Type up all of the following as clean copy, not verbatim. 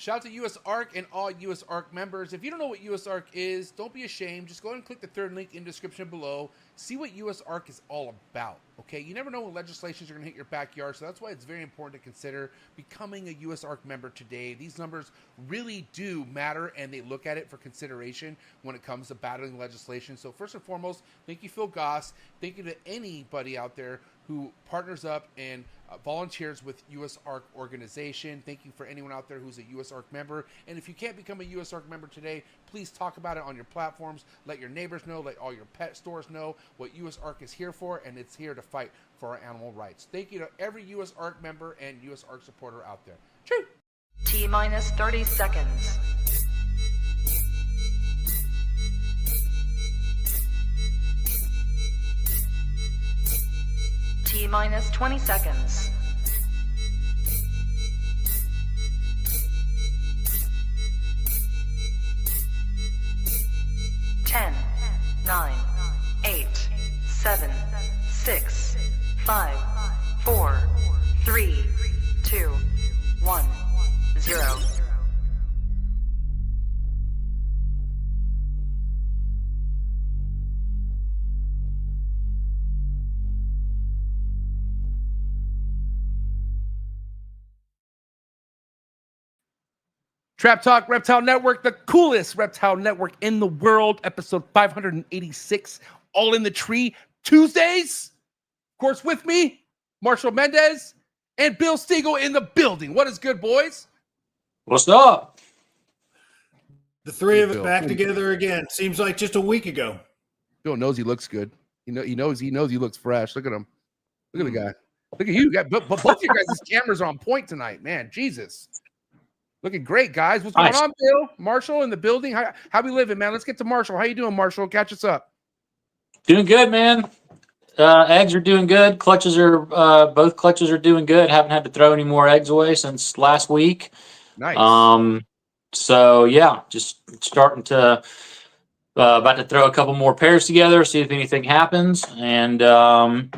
Shout out to USARK and all USARK members. If you don't know what USARK is, don't be ashamed. Just go ahead and click the third link in the description below. See what USARK is all about, okay? You never know when legislations are going to hit your backyard, so that's why it's very important to consider becoming a USARK member today. These numbers really do matter, and they look at it for consideration when it comes to battling legislation. So first and foremost, thank you, Phil Goss. Thank you to anybody out there who partners up and volunteers with USARK organization. Thank you for anyone out there who's a USARK member. And if you can't become a USARK member today, please talk about it on your platforms. Let your neighbors know, let all your pet stores know what USARK is here for, and it's here to fight for our animal rights. Thank you to every USARK member and USARK supporter out there. True. T-minus 30 seconds. T-minus 20 seconds. 10, 9, 8, 7, 6, 5, 4, 3, 2, 1, 0. Trap Talk Reptile Network, the coolest reptile network in the world, episode 586, all in the tree Tuesdays. Of course, with me, Marshall Mendez and Bill Stiegel in the building. What is good, boys? What's up? The three of us back together again. Seems like just a week ago. Bill knows he looks good. He knows he looks fresh. Look at him. Look at the guy. Look at you. Both of you guys' cameras are on point tonight, man. Jesus. Looking great, guys. What's going on, Bill? Marshall in the building. How we living, man? Let's get to Marshall. How you doing, Marshall? Catch us up. Doing good, man. Eggs are doing good. Clutches are both clutches are doing good. Haven't had to throw any more eggs away since last week. Nice. So yeah, just starting to about to throw a couple more pairs together, see if anything happens. And you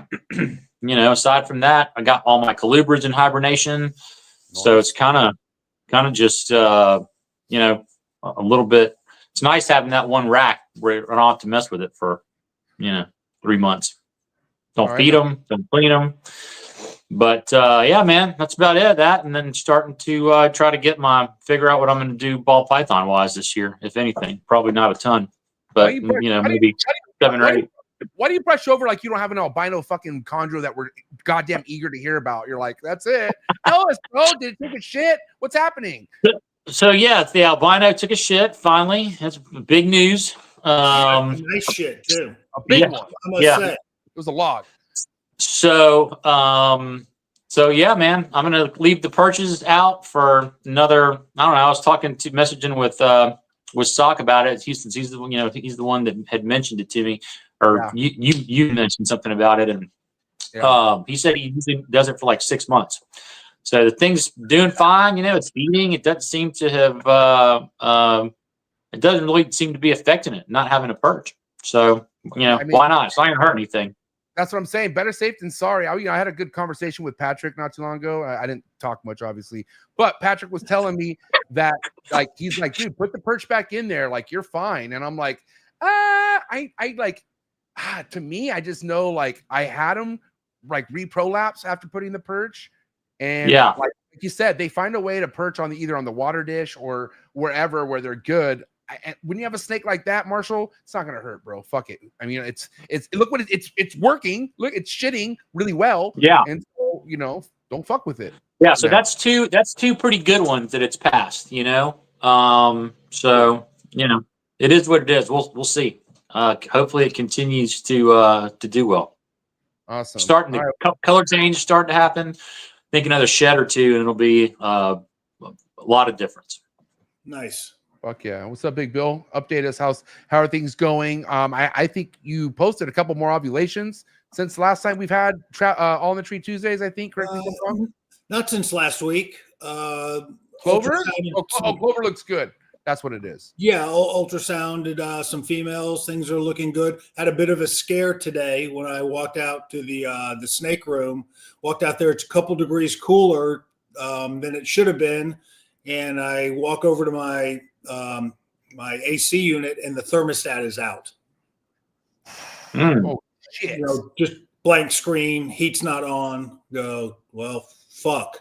know, aside from that, I got all my colubrids in hibernation. Nice. So it's kind of just you know, a little bit. It's nice having that one rack where I don't have to mess with it for 3 months. Don't feed them, don't clean them. But yeah, man, that's about it. That, and then starting to try to figure out what I'm going to do ball python wise this year, if anything. Probably not a ton, but maybe 7 or 8. Why do you brush over like you don't have an albino fucking chondro that we're goddamn eager to hear about? You're like, that's it. Tell us, bro. Did it take a shit? What's happening? So yeah, the albino took a shit finally. That's big news. Nice shit too. A big one. I must say. It was a log. So yeah, man, I'm gonna leave the perches out for another. I don't know. I was messaging with Sock about it. He's the one, he's the one that had mentioned it to me, or you mentioned something about it, and he said he usually does it for like 6 months. So the thing's doing fine. It's feeding. It doesn't seem to have. It doesn't really seem to be affecting it. Not having a perch. So why not? It's not gonna hurt anything. That's what I'm saying. Better safe than sorry. I had a good conversation with Patrick not too long ago. I didn't talk much, obviously, but Patrick was telling me that, like, he's like, dude, put the perch back in there. Like, you're fine. And I'm like, to me, I just know, like, I had him like re-prolapse after putting the perch. And like you said, they find a way to perch on either on the water dish or wherever where they're good. And when you have a snake like that, Marshall, it's not gonna hurt, bro. Fuck it. I mean, it's look what it's working. Look, it's shitting really well. Yeah. And so, don't fuck with it. Yeah. So that's two pretty good ones that it's passed. So it is what it is. We'll see. Hopefully it continues to do well. Awesome. Starting the color change starting to happen. I think another shed or two, and it'll be a lot of difference. Nice. Fuck yeah. What's up, Big Bill? Update us. How are things going? I think you posted a couple more ovulations since last time we've had All in the Tree Tuesdays, I think. Correct me if I'm wrong? Not since last week. Clover? Clover looks good. That's what it is. Yeah, ultrasounded some females. Things are looking good. Had a bit of a scare today when I walked out to the snake room. Walked out there. It's a couple degrees cooler than it should have been. and I walk over to my my AC unit, and the thermostat is out. Oh shit! You know, just blank screen, heat's not on. Go, well, fuck.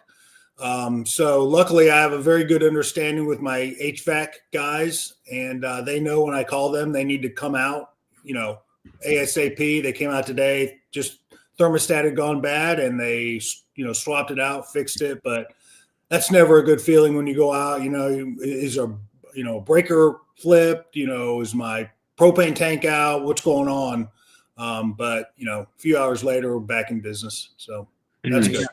So luckily, I have a very good understanding with my HVAC guys, and they know when I call them, they need to come out. You know, ASAP. They came out today. Just thermostat had gone bad, and they swapped it out, fixed it. But that's never a good feeling when you go out. You know, is a breaker flipped? You know, is my propane tank out? What's going on? But a few hours later, we're back in business. So that's good.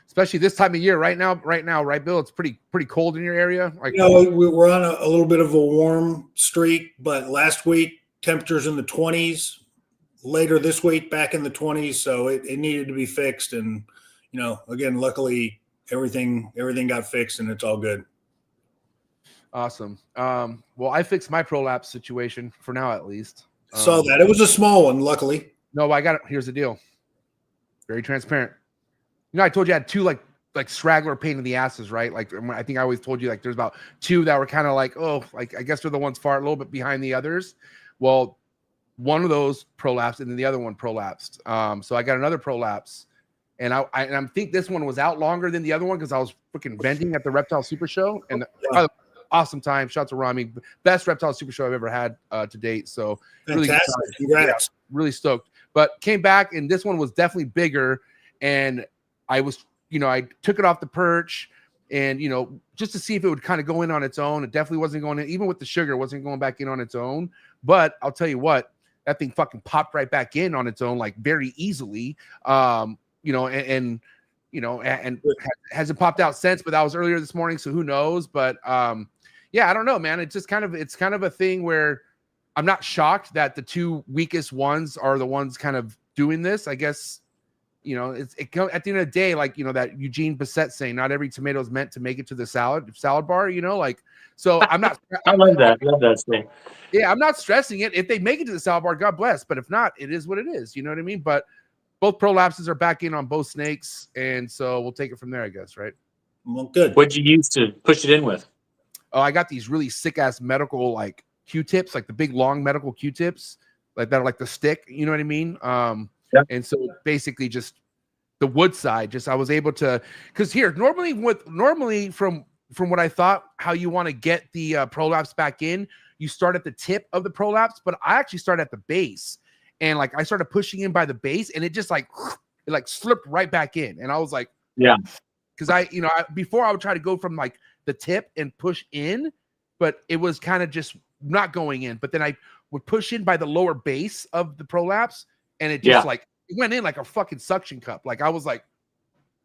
Especially this time of year, right now, right, Bill? It's pretty cold in your area. Like, we're on a little bit of a warm streak, but last week temperatures in the 20s. Later this week, back in the 20s. So it needed to be fixed, and again, luckily everything got fixed, and it's all good. Awesome. Well, I fixed my prolapse situation for now, at least. Saw that it was a small one, luckily. No, I got it. Here's the deal. Very transparent. I told you I had two like straggler pain in the asses, right? Like, I think I always told you, like, there's about two that were kind of like, oh, like, I guess they're the ones far a little bit behind the others. Well, one of those prolapsed, and then the other one prolapsed. So I got another prolapse, and I think this one was out longer than the other one because I was freaking venting at the Reptile Super Show, and awesome time. Shout out to Rami, best Reptile Super Show I've ever had to date. So fantastic. Really, really stoked. But came back, and this one was definitely bigger, and I was, I took it off the perch, and just to see if it would kind of go in on its own. It definitely wasn't going in, even with the sugar, it wasn't going back in on its own. But I'll tell you what, that thing fucking popped right back in on its own, like very easily. And hasn't popped out since, but that was earlier this morning, so who knows? But yeah, I don't know, man. It's just kind of a thing where I'm not shocked that the two weakest ones are the ones kind of doing this. I guess at the end of the day, like that Eugene Bissett saying, not every tomato is meant to make it to the salad bar. So I'm not. I love that thing. Yeah, I'm not stressing it. If they make it to the salad bar, God bless. But if not, it is what it is. You know what I mean? But both prolapses are back in on both snakes, and so we'll take it from there, I guess, right? Well, good. What'd you use to push it in with? Oh, I got these really sick ass medical like Q-tips, like the big long medical Q-tips, like that are like the stick. You know what I mean? Yep. And so basically, just the wood side. I was able to, because here normally from what I thought, how you want to get the prolapse back in, you start at the tip of the prolapse, but I actually start at the base. And like I started pushing in by the base, and it just it slipped right back in. And I was like, yeah, because before I would try to go from like the tip and push in, but it was kind of just not going in. But then I would push in by the lower base of the prolapse, and it just it went in like a fucking suction cup. Like I was like,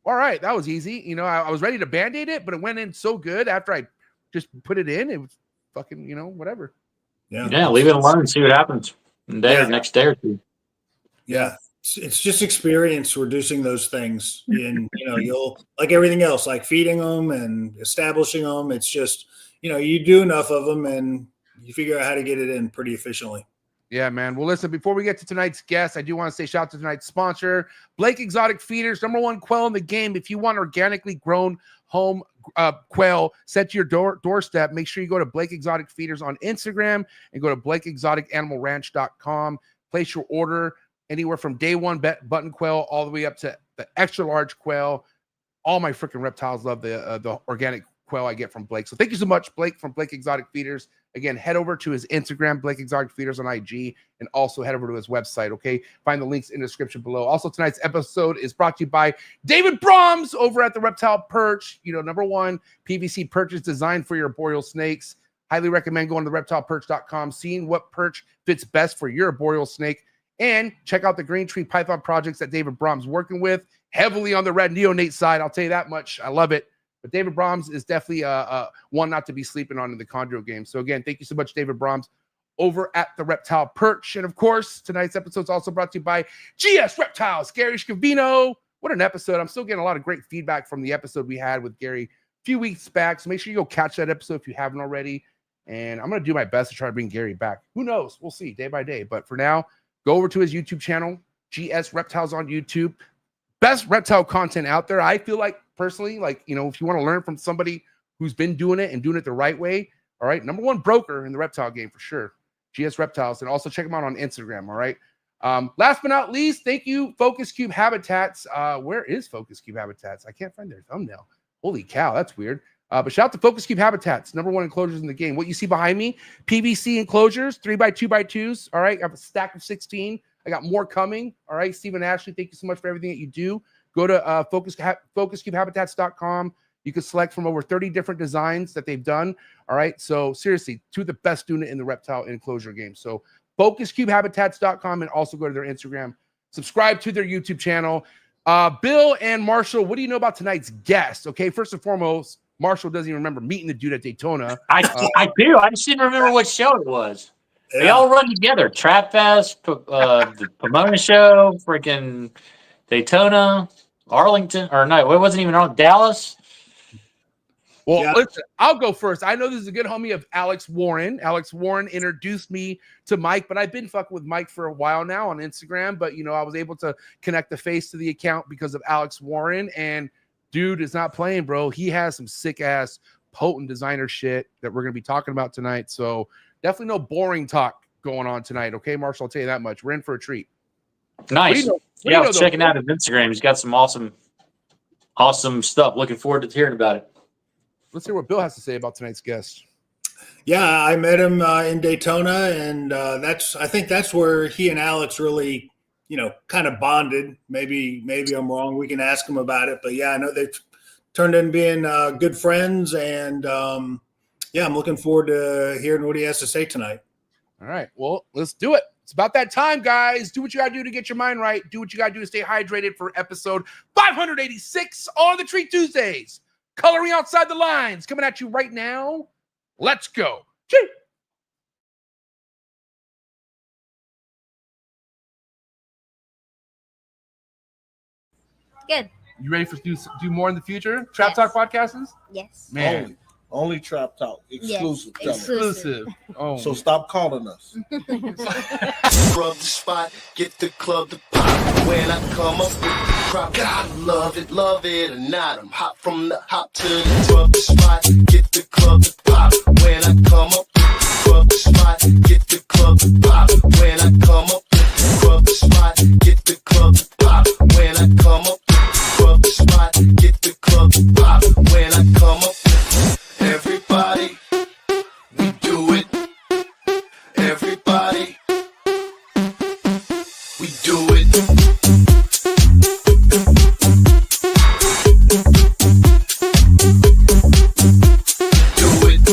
all right, that was easy. I was ready to band-aid it, but it went in so good after I just put it in. It was fucking, whatever. Yeah, leave it alone and see what happens. Next day or two. Yeah, it's just experience reducing those things, and you'll, like everything else, like feeding them and establishing them. It's just you do enough of them, and you figure out how to get it in pretty efficiently. Yeah, man. Well, listen, before we get to tonight's guest, I do want to say shout out to tonight's sponsor, Blake Exotic Feeders, #1 quail in the game. If you want organically grown home quail sent to your doorstep, make sure you go to Blake Exotic Feeders on Instagram and go to BlakeExoticAnimalRanch.com. Place your order anywhere from day one button quail all the way up to the extra large quail. All my freaking reptiles love the organic quail I get from Blake. So thank you so much, Blake, from Blake Exotic Feeders. Again, head over to his Instagram, Blake Exotic Feeders on IG, and also head over to his website, okay? Find the links in the description below. Also, tonight's episode is brought to you by David Brahms over at the Reptile Perch. #1 PVC perches designed for your arboreal snakes. Highly recommend going to reptileperch.com, seeing what perch fits best for your arboreal snake, and check out the green tree python projects that David Brahms working with. Heavily on the red neonate side, I'll tell you that much. I love it. But David Brahms is definitely one not to be sleeping on in the chondro game. So again, thank you so much, David Brahms, over at the Reptile Perch. And of course, tonight's episode is also brought to you by GS Reptiles, Gary Scavino. What an episode. I'm still getting a lot of great feedback from the episode we had with Gary a few weeks back. So make sure you go catch that episode if you haven't already. And I'm going to do my best to try to bring Gary back. Who knows? We'll see day by day. But for now, go over to his YouTube channel, GS Reptiles on YouTube. Best reptile content out there. I feel like personally, if you want to learn from somebody who's been doing it and doing it the right way. All right. Number one broker in the reptile game for sure. GS Reptiles. And also check them out on Instagram. All right. Last but not least, thank you, Focus Cube Habitats. Where is Focus Cube Habitats? I can't find their thumbnail. Holy cow, that's weird. But shout out to Focus Cube Habitats, number one enclosures in the game. What you see behind me, PVC enclosures, 3x2x2s. All right, I have a stack of 16. I got more coming. All right, Stephen Ashley, thank you so much for everything that you do. Go to focuscubehabitats.com. You can select from over 30 different designs that they've done. All right, so seriously, two of the best doing it in the reptile enclosure game. So focuscubehabitats.com, and also go to their Instagram. Subscribe to their YouTube channel. Bill and Marshall, what do you know about tonight's guest? Okay, first and foremost, Marshall doesn't even remember meeting the dude at Daytona. I do. I just didn't remember what show it was. Yeah. They all run together. Trap Fest, the Pomona show, freaking Daytona, Arlington, or no, it wasn't even on Dallas. Well, Yeah. listen, I'll go first. I know this is a good homie of Alex Warren. Alex Warren introduced me to Mike, but I've been fucking with Mike for a while now on Instagram. But, you know, I was able to connect the face to the account because of Alex Warren. And dude is not playing, bro. He has some sick-ass, potent designer shit that we're going to be talking about tonight. So definitely no boring talk going on tonight. Okay, Marshall, I'll tell you that much. We're in for a treat. Nice. What do Yeah, you I know, was though? checking out his Instagram. He's got some awesome stuff. Looking forward to hearing about it. Let's hear what Bill has to say about tonight's guest. Yeah, I met him in Daytona, and I think that's where he and Alex really, kind of bonded. Maybe I'm wrong. We can ask him about it, but yeah, I know they've turned into being good friends, and yeah, I'm looking forward to hearing what he has to say tonight. All right, well, let's do it. It's about that time, guys. Do what you got to do to get your mind right. Do what you got to do to stay hydrated for episode 586 on the Treat Tuesdays. Coloring Outside the Lines coming at you right now. Let's go. Chee. Good. You ready for do more in the future? Trap Yes. Talk podcasts? Yes. Man, Only Trap Talk. Exclusive. Yes. exclusive. Oh, So stop calling us. Rub the spot, get the club to pop. When I come up with the crop, God love it or not. I'm hot from the hop to the rub the spot, get the club to pop. When I come up with the rub the spot, get the club to pop. When I come up with the rub the spot, get the club to pop. When I come up with the rub the spot, get the club to pop. When I come up with everybody, we do it. Everybody, we do it. Do it. Do it.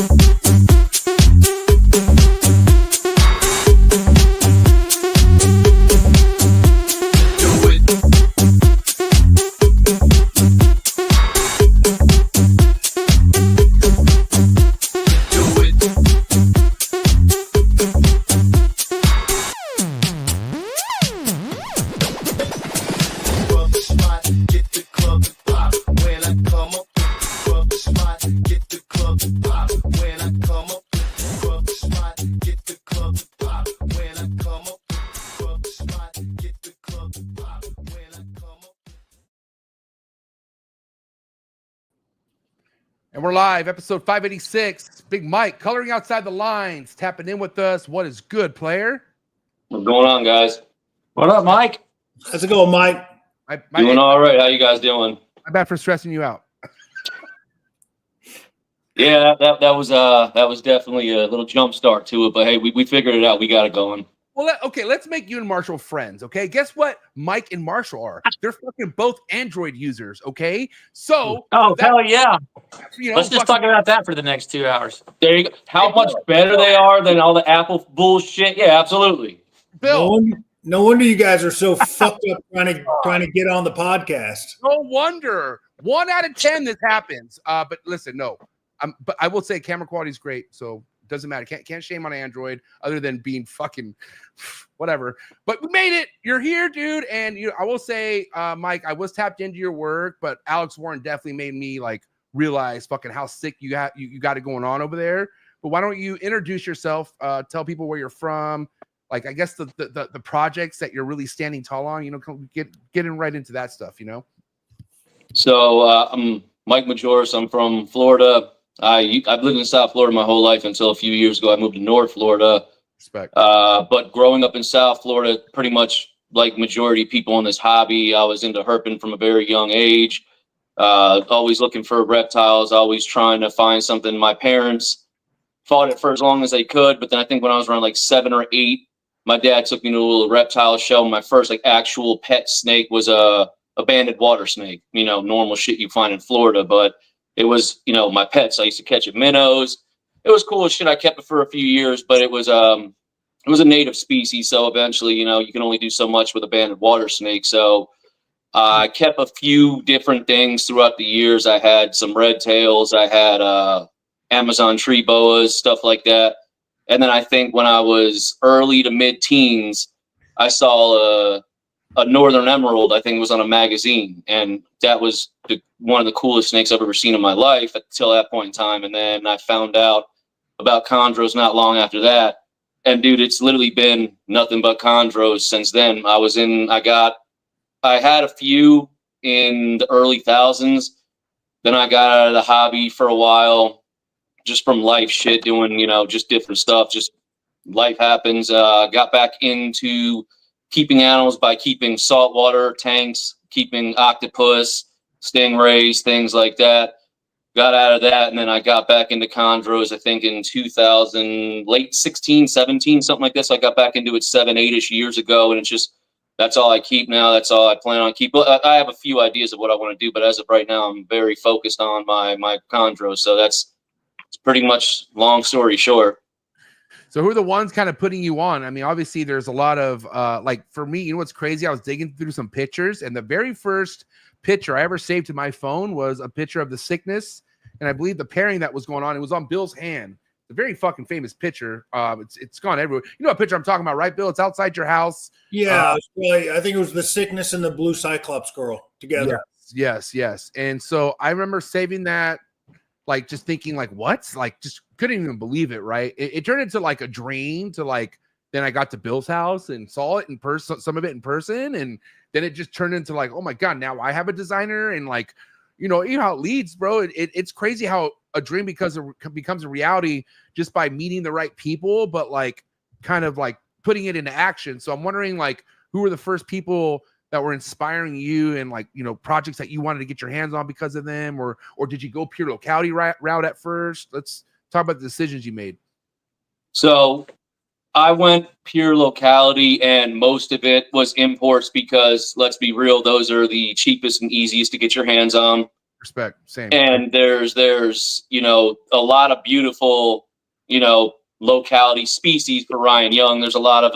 Do it. Rub the spot, get the club to pop. When I come up, rub the spot, get the club to pop. When I come up, rub the spot, get the club to pop. When I come up, rub the spot, get the club to pop. When I come up. and we're live, episode 586. Big Mike, Coloring Outside the Lines, tapping in with us. What is good, player? What's going on, guys? What up, Mike? How's it going, Mike? Doing all right. How you guys doing? My bad for stressing you out. Yeah, that was definitely a little jump start to it, but hey, we figured it out. We got it going. Well, okay, let's make you and Marshall friends, okay? Guess what Mike and Marshall are? They're fucking both Android users, okay? So, Oh, hell yeah. you know, Let's just fucking- talk about that for the next 2 hours. There you go. How much better they are than all the Apple bullshit? Yeah, absolutely. Bill, No wonder you guys are so fucked up trying to get on the podcast. no wonder. 1 out of 10 this happens. But listen, no. But I will say camera quality is great, so doesn't matter. Can't shame on Android other than being fucking whatever. But we made it. You're here, dude. And I will say, Mike, I was tapped into your work, but Alex Warren definitely made me like realize fucking how sick you got it going on over there. But why don't you introduce yourself? Tell people where you're from. Like, I guess the projects that you're really standing tall on. Getting right into that stuff. So I'm Mike Majoros. I'm from Florida. I've lived in South Florida my whole life until a few years ago. I moved to North Florida. Respect. But growing up in South Florida, pretty much like majority of people in this hobby, I was into herping from a very young age. Always looking for reptiles, always trying to find something. My parents fought it for as long as they could, but then I think when I was around like 7 or 8, my dad took me to a little reptile show. My first like actual pet snake was a banded water snake. You know, normal shit you find in Florida, but it was, you know, my pets. I used to catch at minnows. It was cool as shit. I kept it for a few years, but it was a native species, so eventually, you know, you can only do so much with a banded water snake. So I kept a few different things throughout the years. I had some red tails. I had Amazon tree boas, stuff like that. And then I think when I was early to mid-teens, I saw a northern emerald. I think it was on a magazine, and that was one of the coolest snakes I've ever seen in my life until that point in time. And then I found out about chondros not long after that. And dude, it's literally been nothing but chondros since then. I had a few in the early thousands. Then I got out of the hobby for a while, just from life shit, doing, you know, just different stuff. Just life happens. Got back into keeping animals by keeping saltwater tanks, keeping octopus, stingrays, things like that. Got out of that, and then I got back into chondros, I think in 2000, late 16, 17, something like this. I got back into it 7, 8-ish years ago, and it's just, that's all I keep now. That's all I plan on keeping. I have a few ideas of what I want to do, but as of right now, I'm very focused on my chondros. So it's pretty much long story short. So who are the ones kind of putting you on? I mean, obviously there's a lot of, like for me, you know what's crazy? I was digging through some pictures, and the very first picture I ever saved to my phone was a picture of the sickness. And I believe the pairing that was going on, it was on Bill's hand. It's a very fucking famous picture. It's gone everywhere. You know what picture I'm talking about, right, Bill? It's outside your house. Yeah, I think it was the sickness and the blue Cyclops girl together. Yes. And so I remember saving that, like just thinking like, what? Like just couldn't even believe it, right? It turned into like a dream to like, then I got to Bill's house and saw it in person, some of it in person. And then it just turned into like, oh my God, now I have a designer. And like, you know how it leads, bro. It's crazy how a dream becomes a reality just by meeting the right people, but like kind of like putting it into action. So I'm wondering like, who were the first people that were inspiring you and like, you know, projects that you wanted to get your hands on because of them, or did you go pure locality route at first? Let's talk about the decisions you made. So I went pure locality, and most of it was imports because, let's be real, those are the cheapest and easiest to get your hands on. Respect, same. And there's you know, a lot of beautiful, you know, locality species for Ryan Young. There's a lot of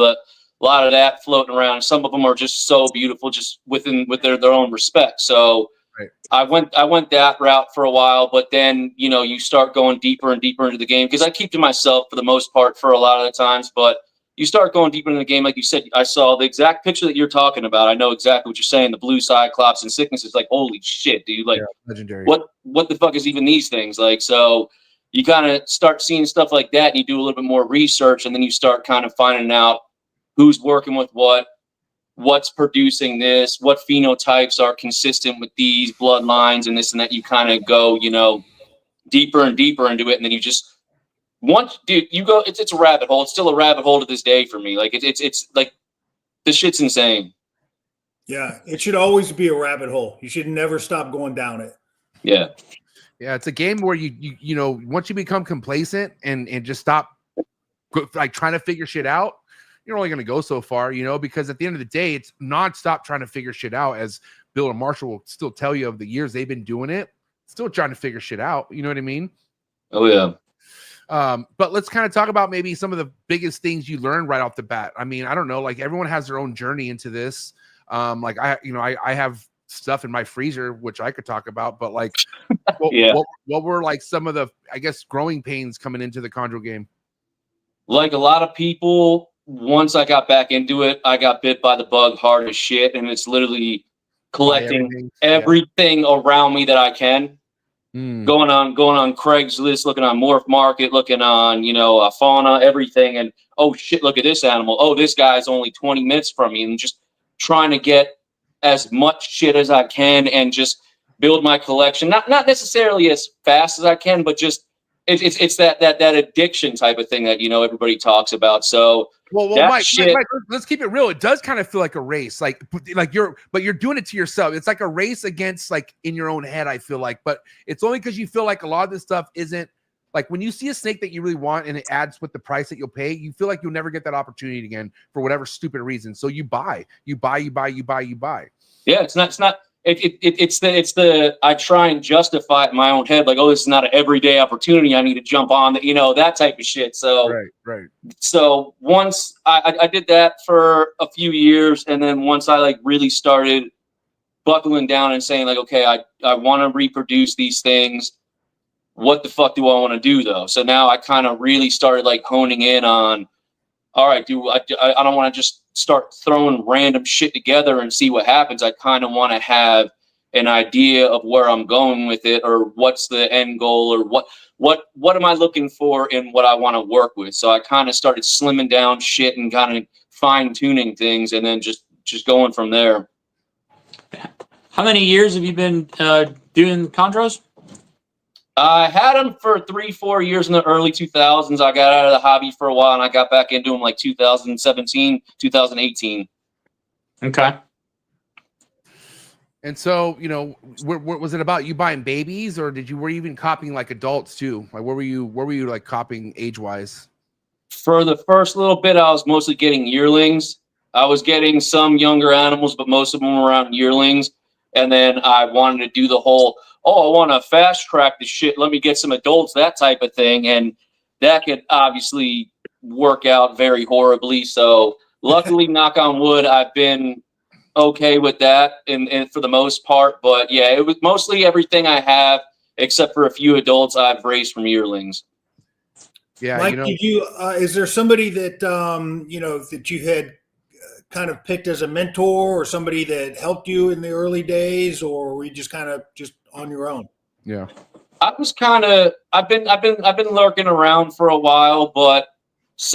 that floating around. Some of them are just so beautiful, just with their own respect. So right. I went that route for a while, but then, you know, you start going deeper and deeper into the game, because I keep to myself for the most part for a lot of the times, but you start going deeper into the game. Like you said, I saw the exact picture that you're talking about. I know exactly what you're saying. The blue Cyclops and sickness is like, holy shit, dude. Like, legendary. What the fuck is even these things? Like, so you kind of start seeing stuff like that, and you do a little bit more research, and then you start kind of finding out who's working with what's producing this, what phenotypes are consistent with these bloodlines and this and that. You kind of go, you know, deeper and deeper into it. And then you just you go, it's a rabbit hole. It's still a rabbit hole to this day for me. Like it's like, this shit's insane. Yeah. It should always be a rabbit hole. You should never stop going down it. Yeah. Yeah. It's a game where you know, once you become complacent and just stop like trying to figure shit out, you're only going to go so far, you know, because at the end of the day, it's nonstop trying to figure shit out, as Bill and Marshall will still tell you of the years they've been doing it, still trying to figure shit out. You know what I mean? Oh, yeah. But let's kind of talk about maybe some of the biggest things you learned right off the bat. I mean, I don't know, like everyone has their own journey into this. Like I have stuff in my freezer, which I could talk about, but like, what were like some of the, I guess, growing pains coming into the chondro game? Like a lot of people, once I got back into it, I got bit by the bug hard as shit, and it's literally collecting everything around me that I can. Going on Craigslist, looking on MORPH Market, looking on, you know, Fauna, everything, and oh shit, look at this animal. Oh, this guy's only 20 minutes from me, and just trying to get as much shit as I can and just build my collection. Not necessarily as fast as I can, but just it's that addiction type of thing that, you know, everybody talks about. So well, Mike, let's keep it real. It does kind of feel like a race, like you're doing it to yourself. It's like a race against, like, in your own head, I feel like, but it's only because you feel like a lot of this stuff isn't like, when you see a snake that you really want and it adds with the price that you'll pay, you feel like you'll never get that opportunity again for whatever stupid reason. So you buy. Yeah, it's not. It's the I try and justify it in my own head, like, oh, this is not an everyday opportunity. I need to jump on, you know, that type of shit. So right. So once I did that for a few years, and then once I like really started buckling down and saying like, okay, I want to reproduce these things. What the fuck do I want to do though? So now I kind of really started like honing in on, all right, I don't want to just start throwing random shit together and see what happens. I kind of want to have an idea of where I'm going with it, or what's the end goal, or what am I looking for in what I want to work with. So I kind of started slimming down shit and kind of fine tuning things, and then just going from there. How many years have you been doing chondros? I had them for 3-4 years in the early 2000s. I got out of the hobby for a while, and I got back into them like 2017, 2018. Okay. And so, you know, was it about you buying babies, or were you even copying like adults too? Like, where were you like copying age wise? For the first little bit, I was mostly getting yearlings. I was getting some younger animals, but most of them were around yearlings. And then I wanted to do the whole, oh, I want to fast track the shit. Let me get some adults, that type of thing. And that could obviously work out very horribly. So luckily, knock on wood, I've been okay with that and for the most part. But yeah, it was mostly everything I have, except for a few adults I've raised from yearlings. Yeah. Mike, you know, did you, is there somebody that, you know, that you had kind of picked as a mentor, or somebody that helped you in the early days, or were you just kind of just on your own? Yeah. I was kind of, I've been lurking around for a while, but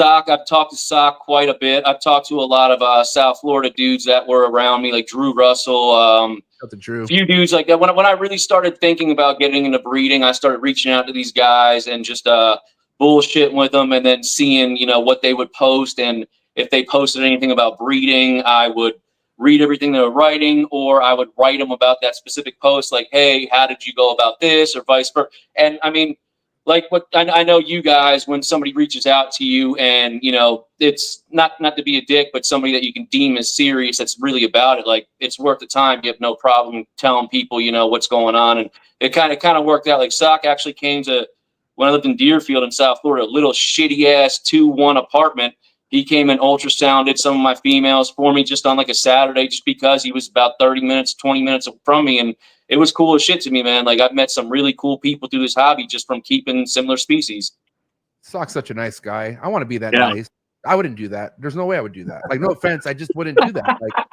I've talked to Sock quite a bit. I've talked to a lot of South Florida dudes that were around me, like Drew Russell, a few dudes like that. When I really started thinking about getting into breeding, I started reaching out to these guys and just bullshitting with them, and then seeing, you know, what they would post. And if they posted anything about breeding, I would read everything they were writing, or I would write them about that specific post, like, hey, how did you go about this, or vice versa. And I mean, like, what I know you guys, when somebody reaches out to you and, you know, it's not to be a dick, but somebody that you can deem as serious, that's really about it, like, it's worth the time. You have no problem telling people, you know, what's going on. And it kind of worked out. Like, Sock actually came to, when I lived in Deerfield in South Florida, a little shitty ass 2-1 apartment. He came and ultrasounded some of my females for me just on like a Saturday, just because he was about 30 minutes, 20 minutes from me. And it was cool as shit to me, man. Like, I've met some really cool people through this hobby just from keeping similar species. Sock's such a nice guy. I want to be that nice. I wouldn't do that. There's no way I would do that. Like, no offense, I just wouldn't do that. Like,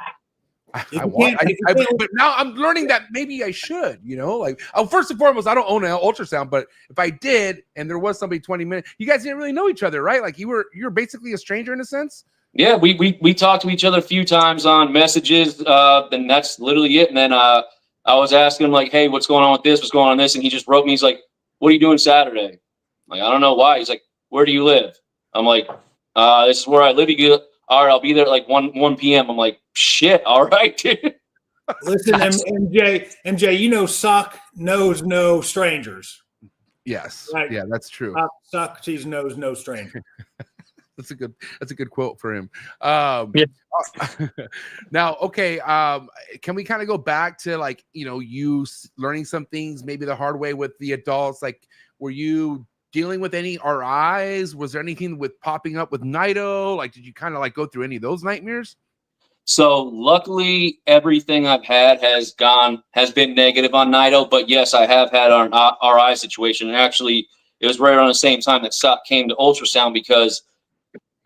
but now I'm learning that maybe I should, you know, like, first and foremost, I don't own an ultrasound, but if I did, and there was somebody 20 minutes, you guys didn't really know each other, right? Like, you're basically a stranger in a sense. Yeah, we talked to each other a few times on messages, and that's literally it. And then I was asking him, like, hey, what's going on with this? What's going on with this? And he just wrote me. He's like, what are you doing Saturday? I'm like, I don't know why. He's like, where do you live? I'm like, this is where I live. You go, all right, I'll be there at like 1 p.m. I'm like, shit, all right, dude. Listen, MJ, you know, Sock knows no strangers. Yes. Right. Yeah, that's true. Socrates knows no stranger. That's a good quote for him. Yeah. Now, okay. Can we kind of go back to, like, you know, you learning some things maybe the hard way with the adults? Like, were you dealing with any RIs? Was there anything with popping up with Nido? Like, did you kind of like go through any of those nightmares? So luckily, everything I've had has been negative on Nido. But yes, I have had an RI situation. And actually, it was right around the same time that Sock came to ultrasound, because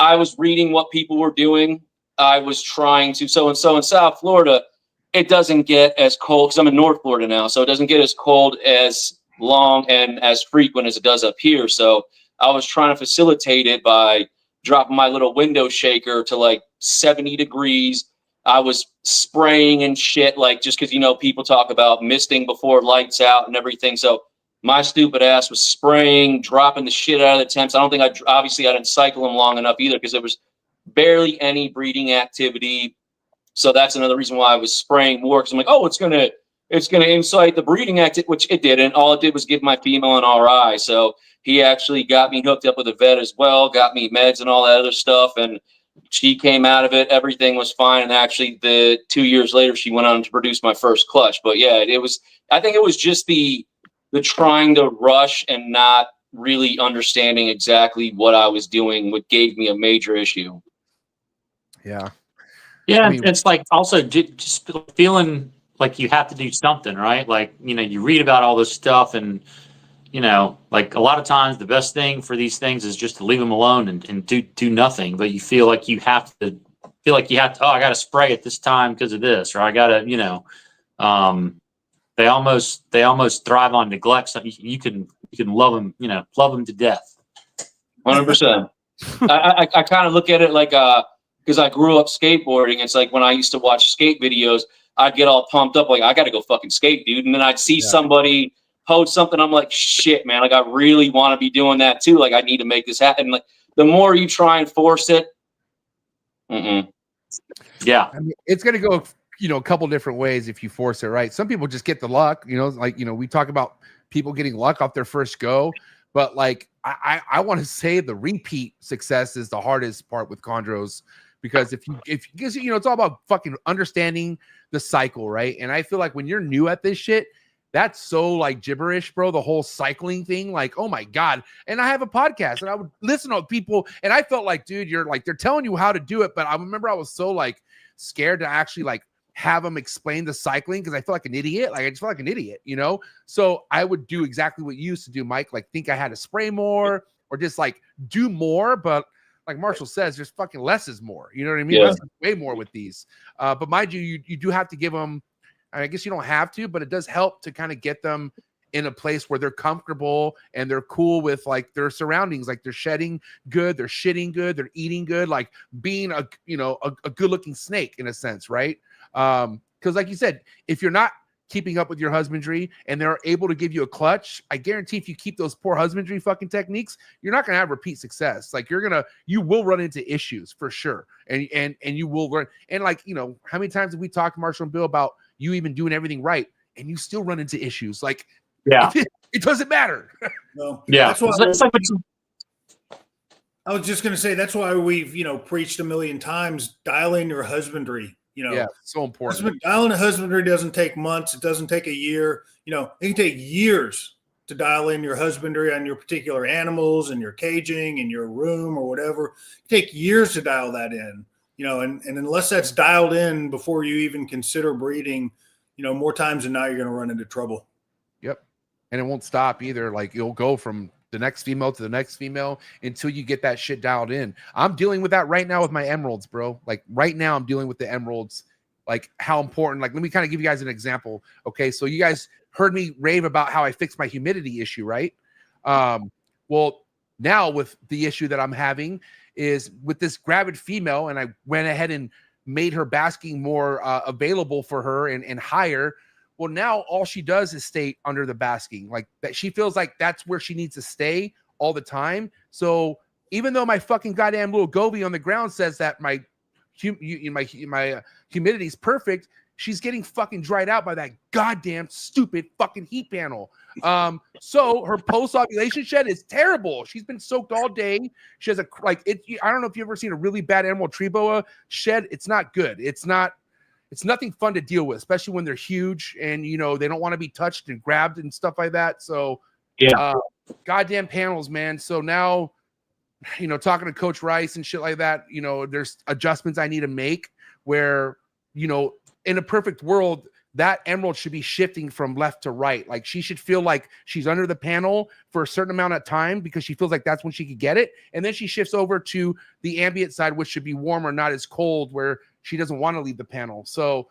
I was reading what people were doing. I was trying to, so in South Florida, it doesn't get as cold, because I'm in North Florida now, so it doesn't get as cold as long and as frequent as it does up here. So I was trying to facilitate it by dropping my little window shaker to like 70 degrees. I was spraying and shit, like, just because, you know, people talk about misting before lights out and everything. So my stupid ass was spraying, dropping the shit out of the temps. I don't think I didn't cycle them long enough either because there was barely any breeding activity. So that's another reason why I was spraying more, because I'm like, oh, it's gonna incite the breeding activity, which it didn't. All it did was give my female an RI. So he actually got me hooked up with a vet as well, got me meds and all that other stuff, and she came out of it. Everything was fine. And actually, the 2 years later, she went on to produce my first clutch. But yeah, I think it was just the trying to rush and not really understanding exactly what I was doing, what gave me a major issue. Yeah. Yeah, I mean, it's like also just feeling like you have to do something, right? Like, you read about all this stuff and, like a lot of times the best thing for these things is just to leave them alone and do nothing. But you feel like you have to, oh, I got to spray it this time because of this, or I got to, they almost thrive on neglect. So you can love them, love them to death. 100%. I kind of look at it like, because I grew up skateboarding. It's like when I used to watch skate videos, I'd get all pumped up, like, I got to go fucking skate, dude. And then I'd see somebody post something. I'm like, shit, man, like, I really want to be doing that too. Like, I need to make this happen. Like, the more you try and force it, yeah. I mean, it's going to go, a couple different ways if you force it, right? Some people just get the luck, we talk about people getting luck off their first go, but like, I want to say the repeat success is the hardest part with chondros, because if it's all about fucking understanding the cycle, right? And I feel like when you're new at this shit, that's so like gibberish, bro. The whole cycling thing, like, oh my God. And I have a podcast and I would listen to people and I felt like, dude, you're like, they're telling you how to do it. But I remember I was so like scared to actually like have them explain the cycling because I feel like an idiot. Like I just feel like an idiot, So I would do exactly what you used to do, Mike. Like think I had to spray more or just like do more. But like Marshall says, there's fucking less is more. You know what I mean? Yeah. Less is way more with these. But mind you do have to give them, I guess you don't have to, but it does help to kind of get them in a place where they're comfortable and they're cool with like their surroundings. Like they're shedding good, they're shitting good, they're eating good, like being a good looking snake in a sense, right? Because like you said, if you're not keeping up with your husbandry and they're able to give you a clutch, I guarantee if you keep those poor husbandry fucking techniques, you're not going to have repeat success. Like you will run into issues for sure. And you will run. And like, how many times have we talked, Marshall and Bill, about you even doing everything right and you still run into issues? Like, yeah, it doesn't matter. No, yeah. that's why It's like I was just going to say, that's why we've, preached a million times, dial in your husbandry. Yeah, so important. Dialing a husbandry doesn't take months. It doesn't take a year. It can take years to dial in your husbandry on your particular animals and your caging and your room or whatever. It take years to dial that in, and unless that's dialed in before you even consider breeding, more times than not, you're going to run into trouble. Yep. And it won't stop either. Like you'll go from the next female to the next female until you get that shit dialed in. I'm dealing with that right now with my emeralds, bro. Like right now I'm dealing with the emeralds, like how important, like, let me kind of give you guys an example. Okay. So you guys heard me rave about how I fixed my humidity issue, right? Well, now with the issue that I'm having is with this gravid female, and I went ahead and made her basking more available for her and higher. Well, now all she does is stay under the basking, like that. She feels like that's where she needs to stay all the time. So even though my fucking goddamn little goby on the ground says that my humidity is perfect, she's getting fucking dried out by that goddamn stupid fucking heat panel. So her post-ovulation shed is terrible. She's been soaked all day. She has I don't know if you've ever seen a really bad emerald tree boa shed. It's not good. It's nothing fun to deal with, especially when they're huge and, they don't want to be touched and grabbed and stuff like that. So, yeah, goddamn panels, man. So now, talking to Coach Rice and shit like that, there's adjustments I need to make where, in a perfect world, that emerald should be shifting from left to right. Like she should feel like she's under the panel for a certain amount of time because she feels like that's when she could get it. And then she shifts over to the ambient side, which should be warmer, not as cold, where she doesn't want to leave the panel. So,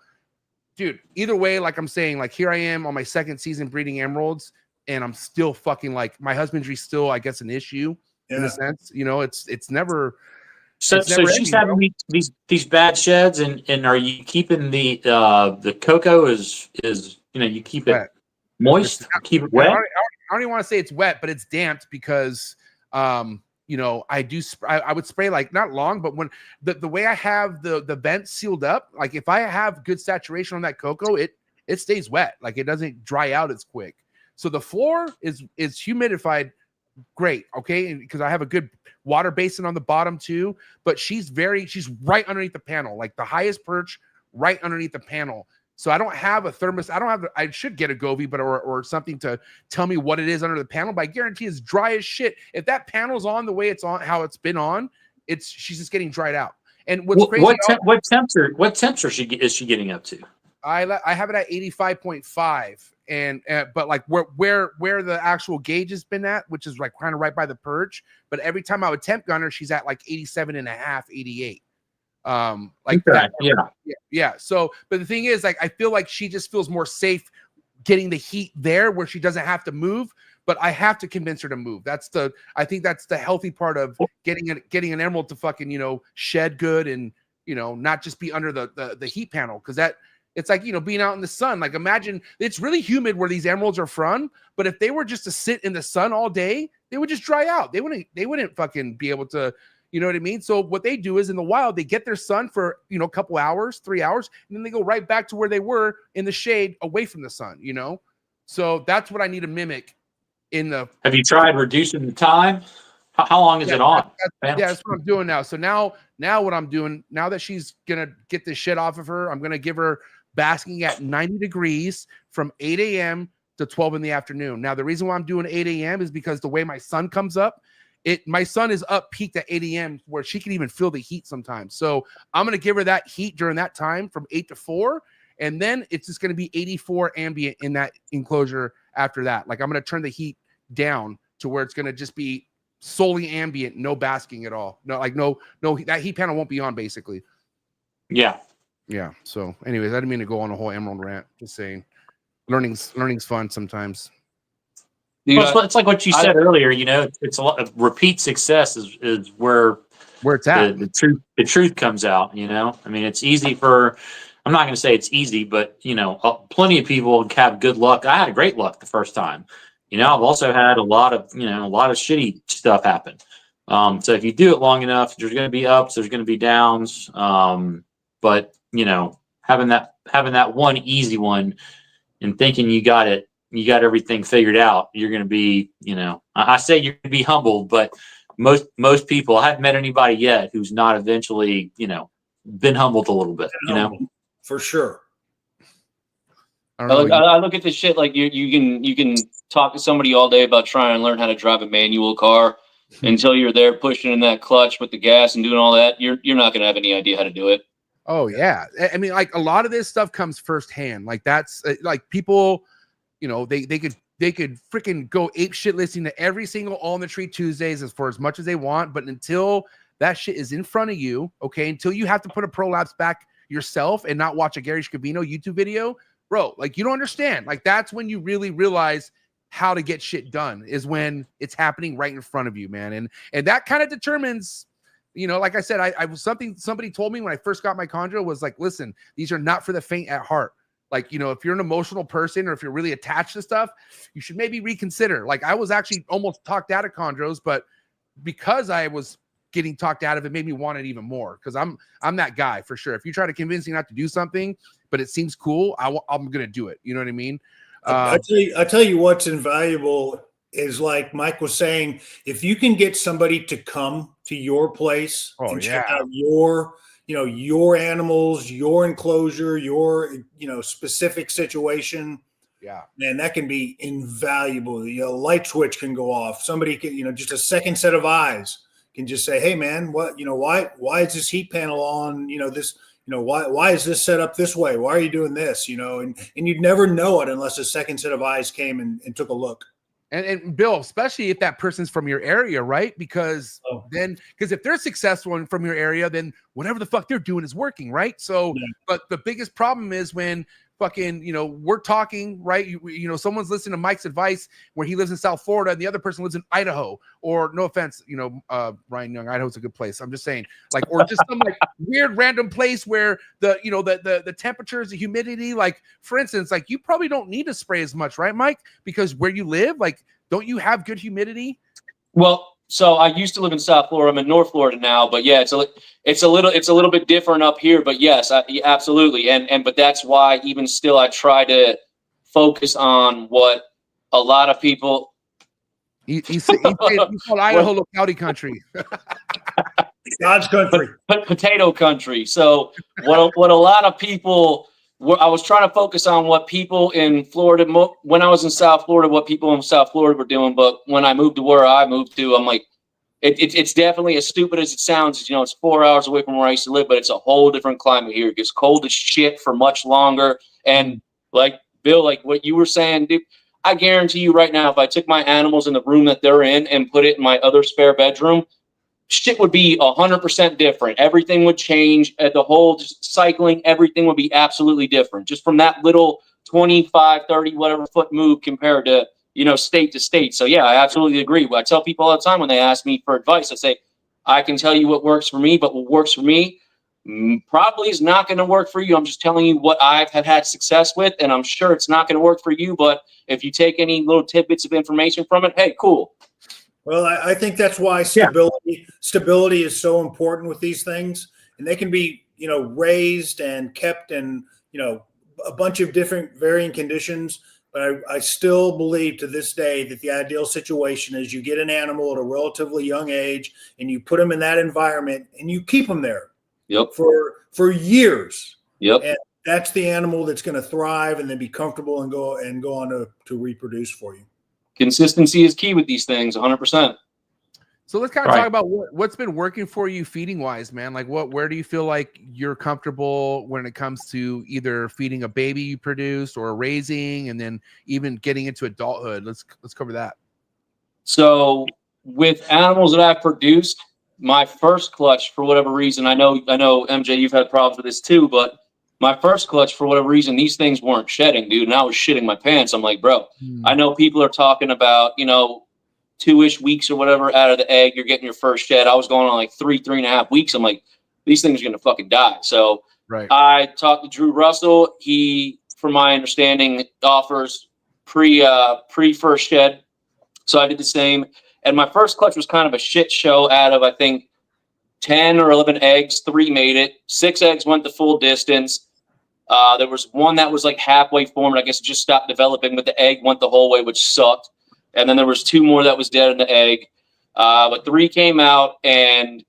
dude, either way, like I'm saying, like here I am on my second season breeding emeralds, and I'm still fucking like my husbandry still, I guess, an issue in a sense. It's never. So she's having these bad sheds, and are you keeping the COCO is you keep it moist, keep it wet? don't even want to say it's wet, but it's damped because you know, I would spray like not long, but when the way I have the vent sealed up, like if I have good saturation on that cocoa, it stays wet. Like it doesn't dry out as quick. So the floor is humidified great, okay, because I have a good water basin on the bottom too, but she's right underneath the panel, like the highest perch right underneath the panel. So I don't have a thermos. I should get a Govee, but or something to tell me what it is under the panel. But I guarantee it's dry as shit. If that panel's on the way it's on, how it's been on, she's just getting dried out. And what's crazy? What temperature is she getting up to? I have it at 85.5, and but like where the actual gauge has been at, which is like kind of right by the perch. But every time I would temp gun her, she's at like 87.5, 88. Like okay. that, yeah. So, but the thing is, like, I feel like she just feels more safe getting the heat there where she doesn't have to move. But I have to convince her to move. I think that's the healthy part of getting an emerald to fucking, you know, shed good and, you know, not just be under the heat panel, because it's like, you know, being out in the sun. Like imagine it's really humid where these emeralds are from, but if they were just to sit in the sun all day, they would just dry out. They wouldn't fucking be able to, you know what I mean? So what they do is in the wild, they get their sun for, you know, a couple hours, 3 hours, and then they go right back to where they were in the shade away from the sun, you know? So that's what I need to mimic Have you tried reducing the time? How long is it on? That's what I'm doing now. So now what I'm doing, now that she's going to get this shit off of her, I'm going to give her basking at 90 degrees from 8 a.m. to 12 in the afternoon. Now, the reason why I'm doing 8 a.m. is because the way my sun comes up, my sun is up peaked at 8 a.m. where she can even feel the heat sometimes. So I'm going to give her that heat during that time from 8 to 4. And then it's just going to be 84 ambient in that enclosure after that. Like I'm going to turn the heat down to where it's going to just be solely ambient, no basking at all. No, that heat panel won't be on basically. Yeah. Yeah. So anyways, I didn't mean to go on a whole emerald rant. Just saying learning's fun sometimes. Well, it's like what you said earlier, you know, it's a lot of repeat success is where it's at. The truth comes out, you know. I mean, it's easy I'm not going to say it's easy, but you know, plenty of people have good luck. I had great luck the first time. You know, I've also had a lot of shitty stuff happen. So if you do it long enough, there's going to be ups, there's going to be downs. But you know, having that one easy one and thinking you got everything figured out, you're going to be, you know, I say you're going to be humbled, but most people, I haven't met anybody yet who's not eventually, you know, been humbled a little bit, you know, for sure. I look at this shit like you can talk to somebody all day about trying to learn how to drive a manual car until you're there pushing in that clutch with the gas and doing all that. You're not going to have any idea how to do it. Oh yeah. I mean, like a lot of this stuff comes firsthand. Like that's like people, you know, they could freaking go ape shit listening to every single All in the Tree Tuesdays for as much as they want. But until that shit is in front of you, okay, until you have to put a prolapse back yourself and not watch a Gary Scavino YouTube video, bro, like you don't understand. Like that's when you really realize how to get shit done, is when it's happening right in front of you, man. And that kind of determines, you know, like I said, I was somebody told me when I first got my chondro was like, listen, these are not for the faint at heart. Like, you know, if you're an emotional person or if you're really attached to stuff, you should maybe reconsider. Like I was actually almost talked out of chondros, but because I was getting talked out of it made me want it even more, because I'm that guy for sure. If you try to convince me not to do something, but it seems cool, I'm going to do it. You know what I mean? I tell you what's invaluable is, like Mike was saying, if you can get somebody to come to your place and check out your animals, your enclosure, your, you know, specific situation. Yeah, man, that can be invaluable. You know, light switch can go off. Somebody can, you know, just a second set of eyes can just say, hey man, what, you know, why is this heat panel on, you know, this, you know, why is this set up this way? Why are you doing this? You know, and you'd never know it unless a second set of eyes came and took a look. And Bill, especially if that person's from your area, right? Because because if they're successful and from your area, then whatever the fuck they're doing is working, right? So, but the biggest problem is when fucking, you know, we're talking, right? You know, someone's listening to Mike's advice where he lives in South Florida and the other person lives in Idaho, or no offense, you know, Ryan Young, Idaho's a good place. I'm just saying, like, or just some like weird random place where the, you know, the temperatures, the humidity, like for instance, like you probably don't need to spray as much, right, Mike? Because where you live, like, don't you have good humidity? Well, so I used to live in South Florida. I'm in North Florida now, but yeah, it's a little bit different up here. But yes, yeah, absolutely, but that's why even still I try to focus on what a lot of people. He called Idaho locality country. God's country, potato country. So what a lot of people. I was trying to focus on what people in Florida, when I was in South Florida, what people in South Florida were doing. But when I moved to where I moved to, I'm like, it's definitely as stupid as it sounds. You know, it's 4 hours away from where I used to live, but it's a whole different climate here. It gets cold as shit for much longer. And like Bill, like what you were saying, dude, I guarantee you right now, if I took my animals in the room that they're in and put it in my other spare bedroom, shit would be 100% different. Everything would change. The whole just cycling, everything would be absolutely different. Just from that little 25, 30, whatever foot move compared to, you know, state to state. So yeah, I absolutely agree. I tell people all the time when they ask me for advice, I say, I can tell you what works for me, but what works for me probably is not going to work for you. I'm just telling you what I've had success with, and I'm sure it's not going to work for you. But if you take any little tidbits of information from it, hey, cool. Well, I think that's why stability is so important with these things, and they can be, you know, raised and kept in, you know, a bunch of different varying conditions. But I still believe to this day that the ideal situation is you get an animal at a relatively young age and you put them in that environment and you keep them there for years. Yep. And that's the animal that's going to thrive and then be comfortable and go on to reproduce for you. Consistency is key with these things, 100%. So let's kind of talk about what's been working for you feeding wise, man. Like where do you feel like you're comfortable when it comes to either feeding a baby you produce or raising, and then even getting into adulthood? Let's cover that. So with animals that I've produced, my first clutch, for whatever reason, I know MJ, you've had problems with this too, but my first clutch, for whatever reason, these things weren't shedding, dude. And I was shitting my pants. I'm like, bro, I know people are talking about, you know, 2-ish weeks or whatever out of the egg, you're getting your first shed. I was going on like 3.5 weeks. I'm like, these things are going to fucking die. So I talked to Drew Russell. He, from my understanding, offers pre first shed. So I did the same. And my first clutch was kind of a shit show. Out of, I think, 10 or 11 eggs, 3 made it. 6 eggs went the full distance. There was one that was like halfway formed. I guess it just stopped developing, but the egg went the whole way, which sucked. And then there was 2 more that was dead in the egg. But 3 came out and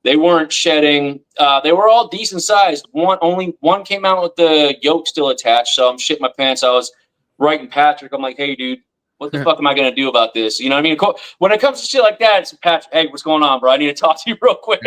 they weren't shedding. They were all decent sized. Only one came out with the yolk still attached. So I'm shitting my pants. I was writing Patrick. I'm like, hey, dude, what the fuck am I going to do about this? You know what I mean? When it comes to shit like that, it's Patrick, hey, what's going on, bro? I need to talk to you real quick.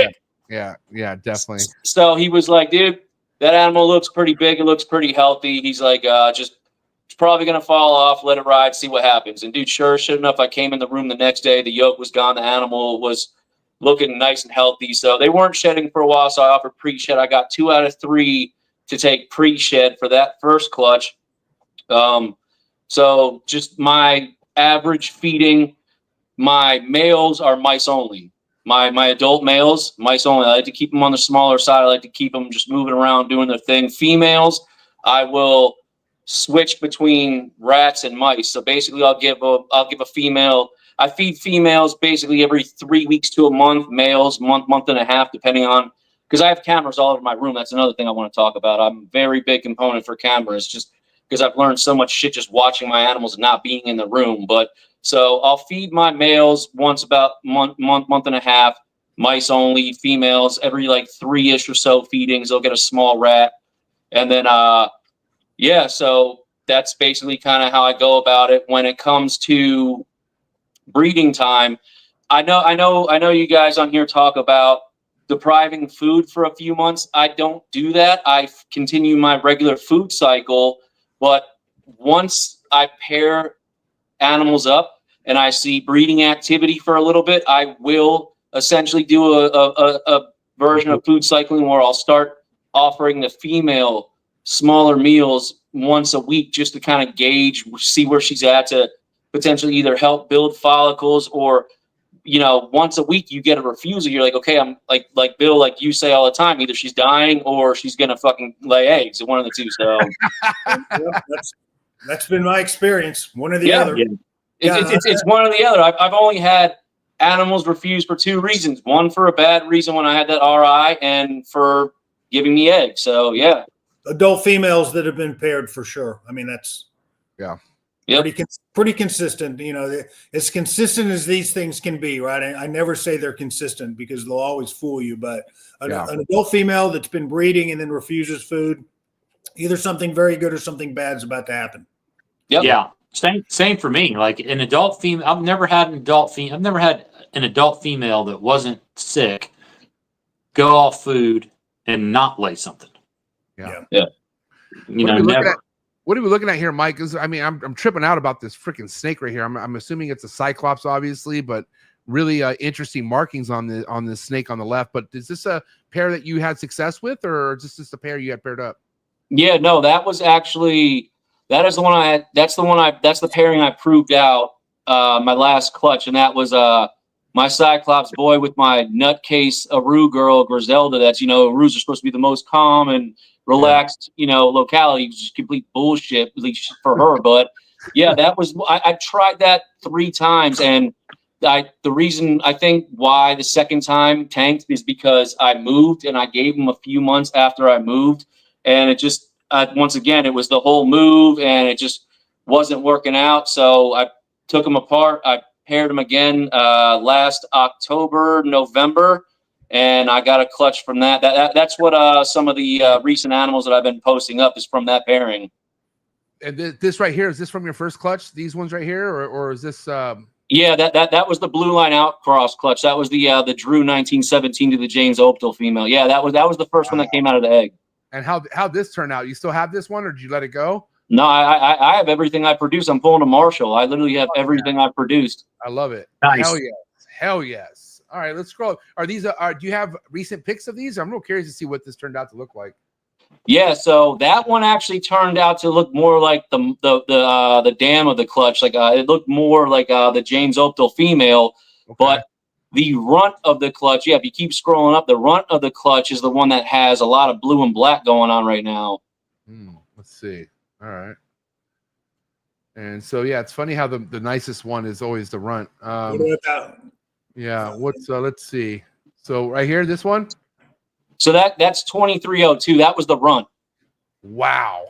Yeah, definitely. So he was like, dude, that animal looks pretty big. It looks pretty healthy. He's like, it's probably going to fall off. Let it ride, see what happens. And dude, sure enough, I came in the room the next day. The yolk was gone. The animal was looking nice and healthy. So they weren't shedding for a while. So I offered pre-shed. I got 2 out of 3 to take pre-shed for that first clutch. So just my average feeding, my males are mice only. My adult males, mice only. I like to keep them on the smaller side. I like to keep them just moving around, doing their thing. Females, I will switch between rats and mice. So basically, I'll give a female. I feed females basically every 3 weeks to a month. Males, month and a half, depending on, because I have cameras all over my room. That's another thing I want to talk about. I'm a very big component for cameras, just because I've learned so much shit just watching my animals and not being in the room. But so I'll feed my males once about month and a half. Mice only. Females every like 3-ish or so feedings. They'll get a small rat, and then yeah. So that's basically kind of how I go about it. When it comes to breeding time, I know you guys on here talk about depriving food for a few months. I don't do that. I continue my regular food cycle. But once I pair animals up and I see breeding activity for a little bit, I will essentially do a version of food cycling where I'll start offering the female smaller meals once a week just to kind of gauge, see where she's at, to potentially either help build follicles, or, you know, once a week you get a refusal. You're like, okay, I'm like Bill, like you say all the time, either she's dying or she's going to fucking lay eggs, one of the two. So Yep, that's been my experience. One or the other. Yeah. It's one or the other. I've only had animals refused for two reasons. One for a bad reason when I had that RI, and for giving me eggs. So yeah. Adult females that have been paired for sure. I mean, that's pretty consistent. You know, as consistent as these things can be, right? I never say they're consistent because they'll always fool you. But an adult female that's been breeding and then refuses food, either something very good or something bad is about to happen. Yep. Yeah. Same for me. Like an adult female, I've never had an adult female that wasn't sick go off food and not lay something. Yeah. You know, never. What are we looking at here, Mike? I mean, I'm tripping out about this freaking snake right here. I'm assuming it's a cyclops, obviously, but really interesting markings on the snake on the left. But is this a pair that you had success with, or is this just a pair you had paired up? Yeah, no, that is the one I had. That's the pairing I proved out my last clutch, and that was my Cyclops boy with my nutcase Aru girl Griselda. That's, you know, Arus are supposed to be the most calm and relaxed, you know, locality, which is complete bullshit, at least for her. But yeah, that was, I tried that 3 times, and the reason I think why the second time tanked is because I moved, and I gave him a few months after I moved, and it just once again it was the whole move, and it just wasn't working out. So I took him apart. I paired him again last October, November, and I got a clutch from that. That's what some of the recent animals that I've been posting up is from that pairing. And this right here, is this from your first clutch? These ones right here, or is this? Yeah, that was the blue line out cross clutch. That was the Drew 1917 to the James Optal female. Yeah, that was the first one that came out of the egg. And how this turned out? You still have this one, or did you let it go? No, I have everything I produce. I'm pulling a Marshall. I literally have everything I produced. I love it. Nice. Hell yes. All right, let's scroll. Are these? Do you have recent pics of these? I'm real curious to see what this turned out to look like. Yeah, so that one actually turned out to look more like the dam of the clutch. Like it looked more like the James Optal female, okay. But the runt of the clutch, yeah, if you keep scrolling up, the runt of the clutch is the one that has a lot of blue and black going on right now. Let's see. All right. And so, yeah, it's funny how the nicest one is always the runt. Yeah. Let's see. So right here, this one. So that's 2302. That was the runt. Wow.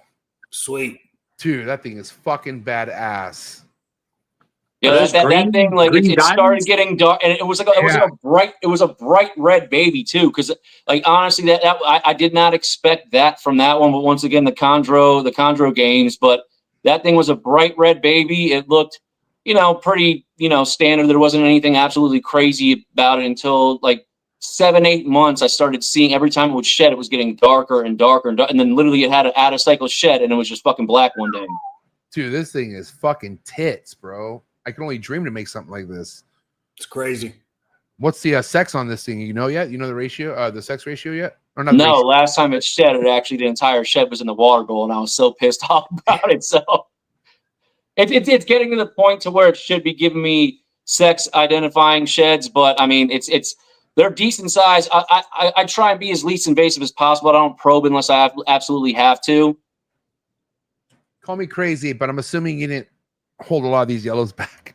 Sweet. Dude, that thing is fucking badass. Yeah, that thing, like it started getting dark, and it was a bright red baby too. Because like honestly, I did not expect that from that one. But once again, the Chondro games. But that thing was a bright red baby. It looked, you know, pretty, you know, standard. There wasn't anything absolutely crazy about it until like 7-8 months. I started seeing every time it would shed, it was getting darker and darker and darker, and then literally it had an out of cycle shed, and it was just fucking black one day. Dude, this thing is fucking tits, bro. I can only dream to make something like this. It's crazy. What's the sex on this thing? You know yet? You know the ratio, the sex ratio yet? Or not? No, last time it shed, the entire shed was in the water bowl, and I was so pissed off about it. So it's getting to the point to where it should be giving me sex identifying sheds, but I mean they're decent size. I try and be as least invasive as possible. I don't probe unless I absolutely have to. Call me crazy, but I'm assuming you didn't hold a lot of these yellows back.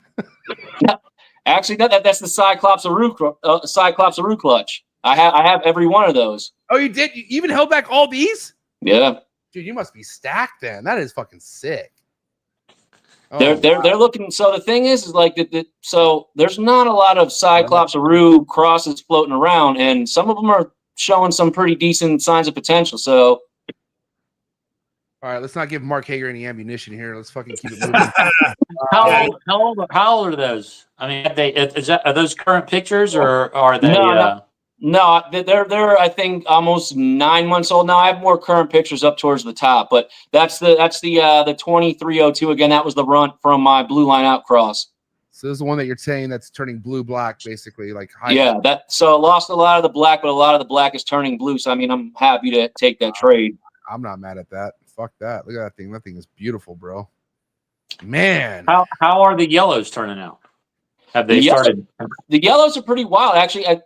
Actually, that's the Cyclops Aru clutch. I have every one of those. Oh, you did? You even held back all these? Yeah. Dude, you must be stacked then. That is fucking sick. Oh, they're looking. So the thing is like so there's not a lot of Cyclops Aru crosses floating around, and some of them are showing some pretty decent signs of potential. So. All right, let's not give Mark Hager any ammunition here. Let's fucking keep it moving. How old are those? I mean, are those current pictures, or are they? No, they're I think almost 9 months old now. I have more current pictures up towards the top, but that's the 2302 again. That was the runt from my blue line out cross. So this is the one that you're saying that's turning blue black, basically, like high. Yeah, so it lost a lot of the black, but a lot of the black is turning blue. So I mean, I'm happy to take that trade. I'm not mad at that. Fuck that. Look at that thing. That thing is beautiful, bro. Man. How are the yellows turning out? Have they started? The yellows are pretty wild. Actually,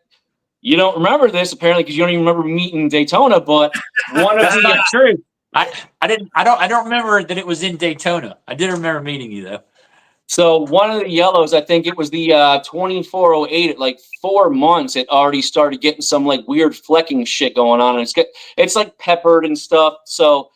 you don't remember this apparently because you don't even remember meeting Daytona. But one of That's the not true. I don't remember that it was in Daytona. I did remember meeting you though. So one of the yellows, I think it was the 2408. At like 4 months, it already started getting some like weird flecking shit going on, and it's like peppered and stuff. So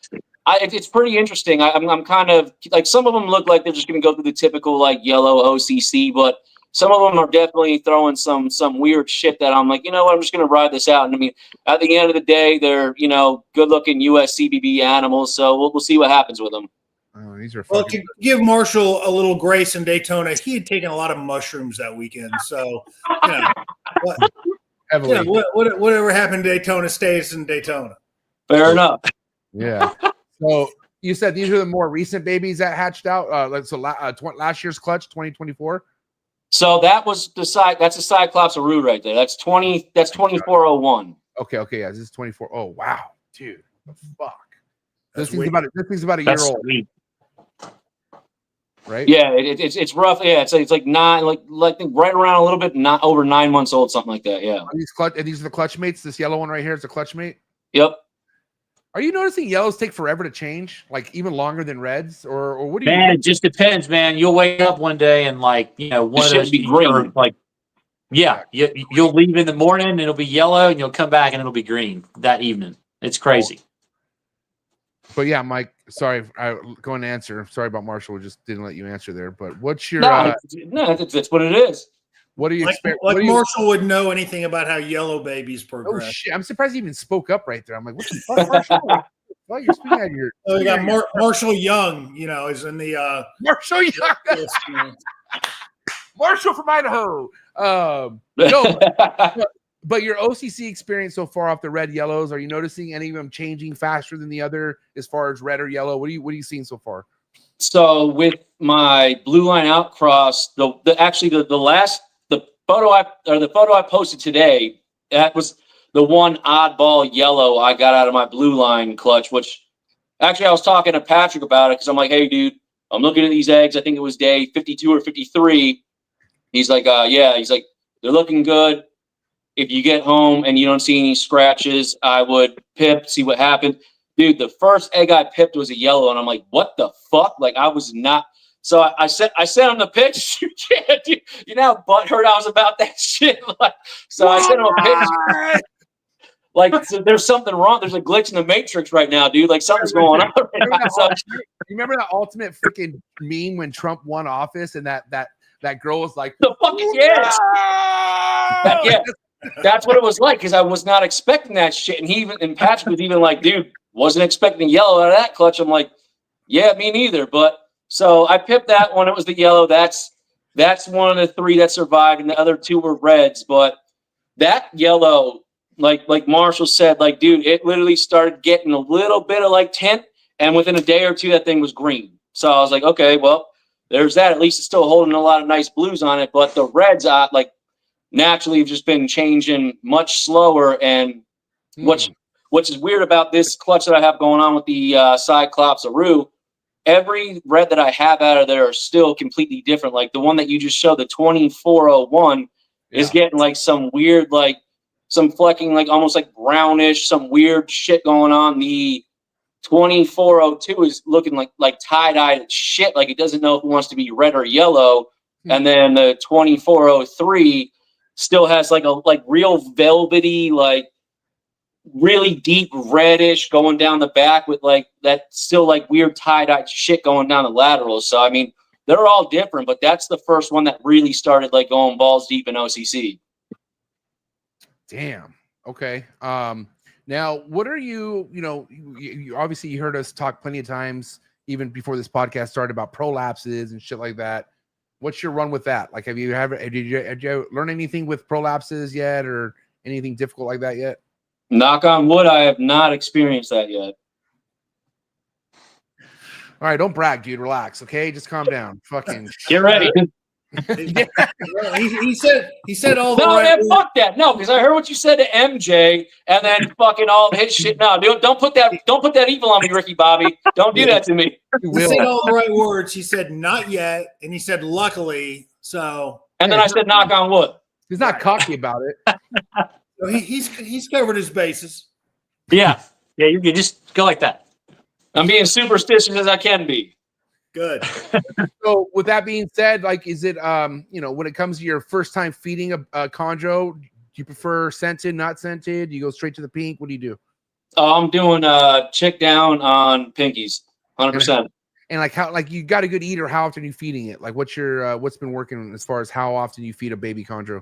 it's pretty interesting. I'm kind of like, some of them look like they're just going to go through the typical like yellow OCC, but some of them are definitely throwing some weird shit that I'm like, you know what, I'm just going to ride this out. And I mean, at the end of the day, they're, you know, good looking US CBB animals. So we'll see what happens with them. Oh, these are Well, fucking to give Marshall a little grace in Daytona, he had taken a lot of mushrooms that weekend. So, you know, heavily. whatever happened in Daytona stays in Daytona. Fair enough. Yeah. So you said these are the more recent babies that hatched out. Last year's clutch, 2024. So that was that's a Cyclops of Rue right there. That's 2401. Okay, yeah, this is 24. Oh wow, dude, the fuck. This thing's about a year old, Sweet. Yeah, right? it's rough. Yeah, it's like nine, like right around a little bit, not over 9 months old, something like that. Yeah. These are the clutch mates. This yellow one right here is the clutch mate. Yep. Are you noticing yellows take forever to change, like even longer than reds, or what do you? Man, it just depends, man. You'll wake up one day and like, you know, one of those be green. like, yeah, you'll leave in the morning and it'll be yellow, and you'll come back and it'll be green that evening. It's crazy. But yeah, Mike, sorry, I go and answer. Sorry about Marshall, we just didn't let you answer there. But what's your? No, that's what it is. What do you expect? Like Marshall would know anything about how yellow babies progress. Oh shit! I'm surprised he even spoke up right there. I'm like, what the fuck, Marshall? Well, you're speaking out of your. Oh, we got Marshall Young. You know, is in the Marshall Young. Marshall from Idaho. No, but your OCC experience so far off the red yellows, are you noticing any of them changing faster than the other as far as red or yellow? What are you seeing so far? So with my blue line outcross, the photo I posted today, that was the one oddball yellow I got out of my blue line clutch, which actually I was talking to Patrick about it because I'm like, hey, dude, I'm looking at these eggs. I think it was day 52 or 53. He's like, yeah. He's like, they're looking good. If you get home and you don't see any scratches, I would pip, see what happened. Dude, the first egg I pipped was a yellow, and I'm like, what the fuck? Like, I was not. So I sent him the pitch. Dude, you know how butthurt I was about that shit. Like, so I sent him a pitch. Like, so there's something wrong. There's a glitch in the matrix right now, dude. Like, something's going on. Right now. You remember that ultimate freaking meme when Trump won office, and that girl was like, the fucking yes. Yeah. That's what it was like, because I was not expecting that shit. And Patrick was even like, dude, wasn't expecting yellow out of that clutch. I'm like, yeah, me neither. But so I pipped that one. It was the yellow. That's one of the three that survived, and the other two were reds. But that yellow, like Marshall said, like, dude, it literally started getting a little bit of like tint, and within a day or two, that thing was green. So I was like, okay, well, there's that. At least it's still holding a lot of nice blues on it. But the reds, like, naturally have just been changing much slower. And which is weird about this clutch that I have going on with the Cyclops of Rue, every red that I have out of there are still completely different. Like the one that you just showed, the 2401, is getting like some weird, like some flecking, like almost like brownish, some weird shit going on. The 2402 is looking like tie-dyed shit, like it doesn't know if it wants to be red or yellow. And then the 2403 still has like real velvety, like really deep reddish going down the back with like that still like weird tie-dye shit going down the laterals. So I mean, they're all different, but that's the first one that really started like going balls deep in OCC. Damn. Okay. Now what are you obviously you heard us talk plenty of times even before this podcast started about prolapses and shit like that. What's your run with that? Like, did you learn anything with prolapses yet, or anything difficult like that yet? Knock on wood, I have not experienced that yet. All right, don't brag, dude. Relax, okay? Just calm down. Fucking get ready. He said all the No, right man, words. fuck that. No, because I heard what you said to MJ, and then fucking all of his shit. No, dude, don't put that evil on me, Ricky Bobby. Don't do that to me. He said all the right words. He said not yet, and he said luckily. So, And then I said, knock on wood. He's not cocky about it. so he's covered his bases. Yeah. Yeah, you just go like that. I'm being superstitious as I can be. Good. So with that being said, like, is it, when it comes to your first time feeding a chondro, do you prefer scented, not scented? Do you go straight to the pink? What do you do? I'm doing check down on pinkies, 100%. And like how, like you got a good eater, how often are you feeding it? Like what's your, what's been working as far as how often you feed a baby chondro?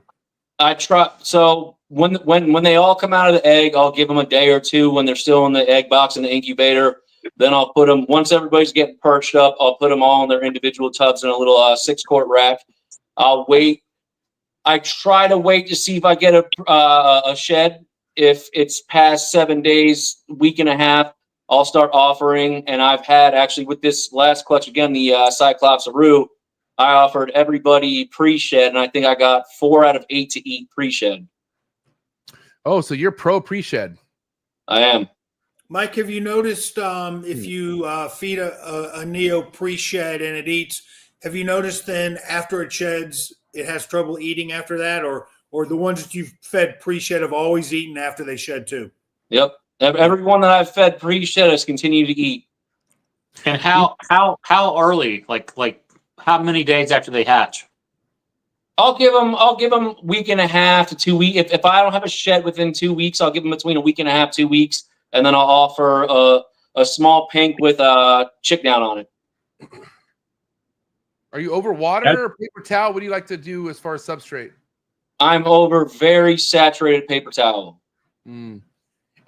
I try. So when they all come out of the egg, I'll give them a day or two when they're still in the egg box in the incubator. Then I'll put them, once everybody's getting perched up, I'll put them all in their individual tubs in a little 6-quart rack. I'll wait. I try to wait to see if I get a shed. If it's past 7 days, week and a half, I'll start offering. And I've had actually with this last clutch again, the Cyclops Aru, I offered everybody pre-shed, and I think I got 4 out of 8 to eat pre-shed. Oh, so you're pro pre-shed. I am. Mike, have you noticed if you feed a Neo pre-shed and it eats, have you noticed then after it sheds, it has trouble eating after that? Or the ones that you've fed pre-shed have always eaten after they shed too? Yep. Everyone that I've fed pre-shed has continued to eat. And how early? Like how many days after they hatch? I'll give them week and a half to 2 weeks. If I don't have a shed within 2 weeks, I'll give them between a week and a half, 2 weeks. And then I'll offer a small pink with a chick down on it. Are you over water or paper towel? What do you like to do as far as substrate? I'm over very saturated paper towel. Mm.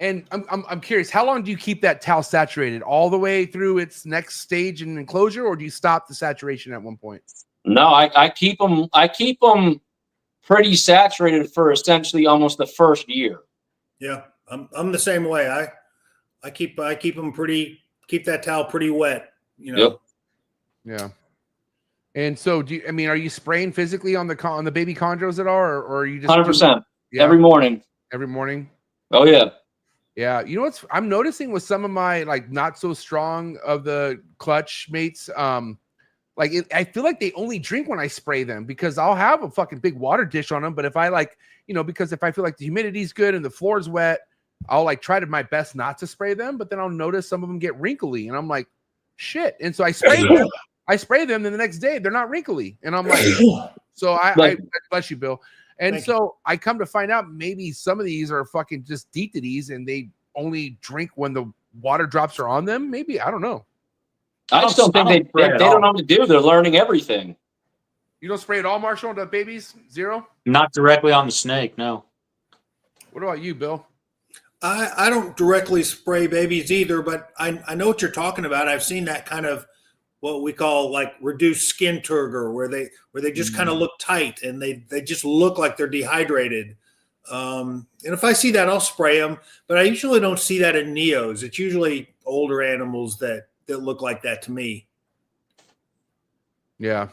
And I'm curious, how long do you keep that towel saturated? All the way through its next stage in enclosure, or do you stop the saturation at one point? No, I keep them pretty saturated for essentially almost the first year. Yeah, I'm the same way. I keep them keep that towel pretty wet. Yep. Yeah. And so, are you spraying physically on the baby chondros at all, or are you just 100% every morning? Every morning. Oh yeah. Yeah, you know what's I'm noticing with some of my like not so strong of the clutch mates, I feel like they only drink when I spray them because I'll have a fucking big water dish on them. But if I because if I feel like the humidity's good and the floor's wet, I'll like try to my best not to spray them. But then I'll notice some of them get wrinkly, and I'm like, shit. And so I spray them. I spray them, then the next day they're not wrinkly, and I'm like, so I bless you, Bill. And so I come to find out maybe some of these are fucking just deep-to-these and they only drink when the water drops are on them. Maybe, I don't know. I just don't think they don't know what to do. They're learning everything. You don't spray at all, Marshall, on the babies? Zero? Not directly on the snake, no. What about you, Bill? I don't directly spray babies either, but I know what you're talking about. I've seen that kind of what we call like reduced skin turgor, where they just kind of look tight and they just look like they're dehydrated. And if I see that, I'll spray them. But I usually don't see that in Neos. It's usually older animals that look like that to me. Yeah.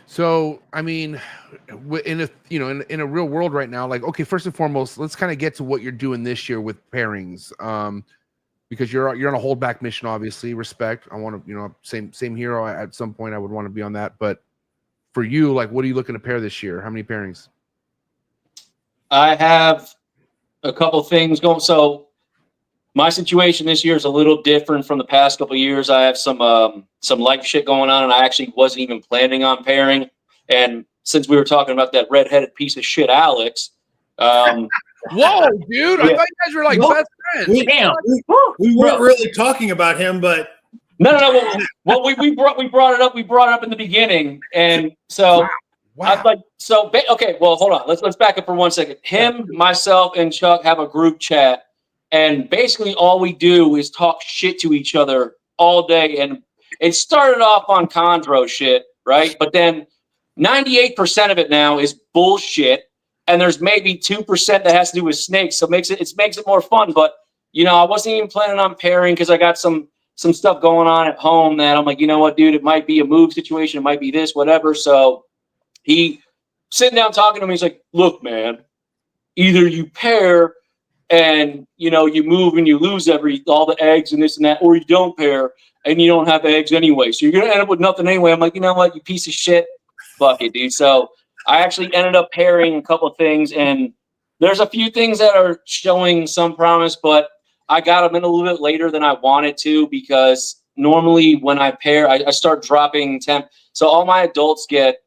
So, in a real world right now, like, okay, first and foremost, let's kind of get to what you're doing this year with pairings. Because you're on a holdback mission, obviously. Respect. I want to, same hero. At some point, I would want to be on that. But for you, like, what are you looking to pair this year? How many pairings? I have a couple things going. So my situation this year is a little different from the past couple of years. I have some life shit going on, and I actually wasn't even planning on pairing. And since we were talking about that redheaded piece of shit, Alex. Whoa, dude! I thought you guys were like best friends. We weren't really talking about him, but no. Well, we brought it up. We brought it up in the beginning, and so wow. Okay. Well, hold on. Let's back up for 1 second. Him, myself, and Chuck have a group chat, and basically all we do is talk shit to each other all day. And it started off on chondro shit, right? But then 98% of it now is bullshit. And there's maybe 2% that has to do with snakes, so it makes it more fun. But I wasn't even planning on pairing because I got some stuff going on at home that I'm like, you know what, dude, it might be a move situation, it might be this, whatever. So he sitting down talking to me. He's like, look, man, either you pair and, you know, you move and you lose all the eggs and this and that, or you don't pair and you don't have eggs anyway. So you're going to end up with nothing anyway. I'm like, you know what, you piece of shit. Fuck it, dude. So I actually ended up pairing a couple of things, and there's a few things that are showing some promise, but I got them in a little bit later than I wanted to, because normally when I pair, I start dropping temp. So all my adults get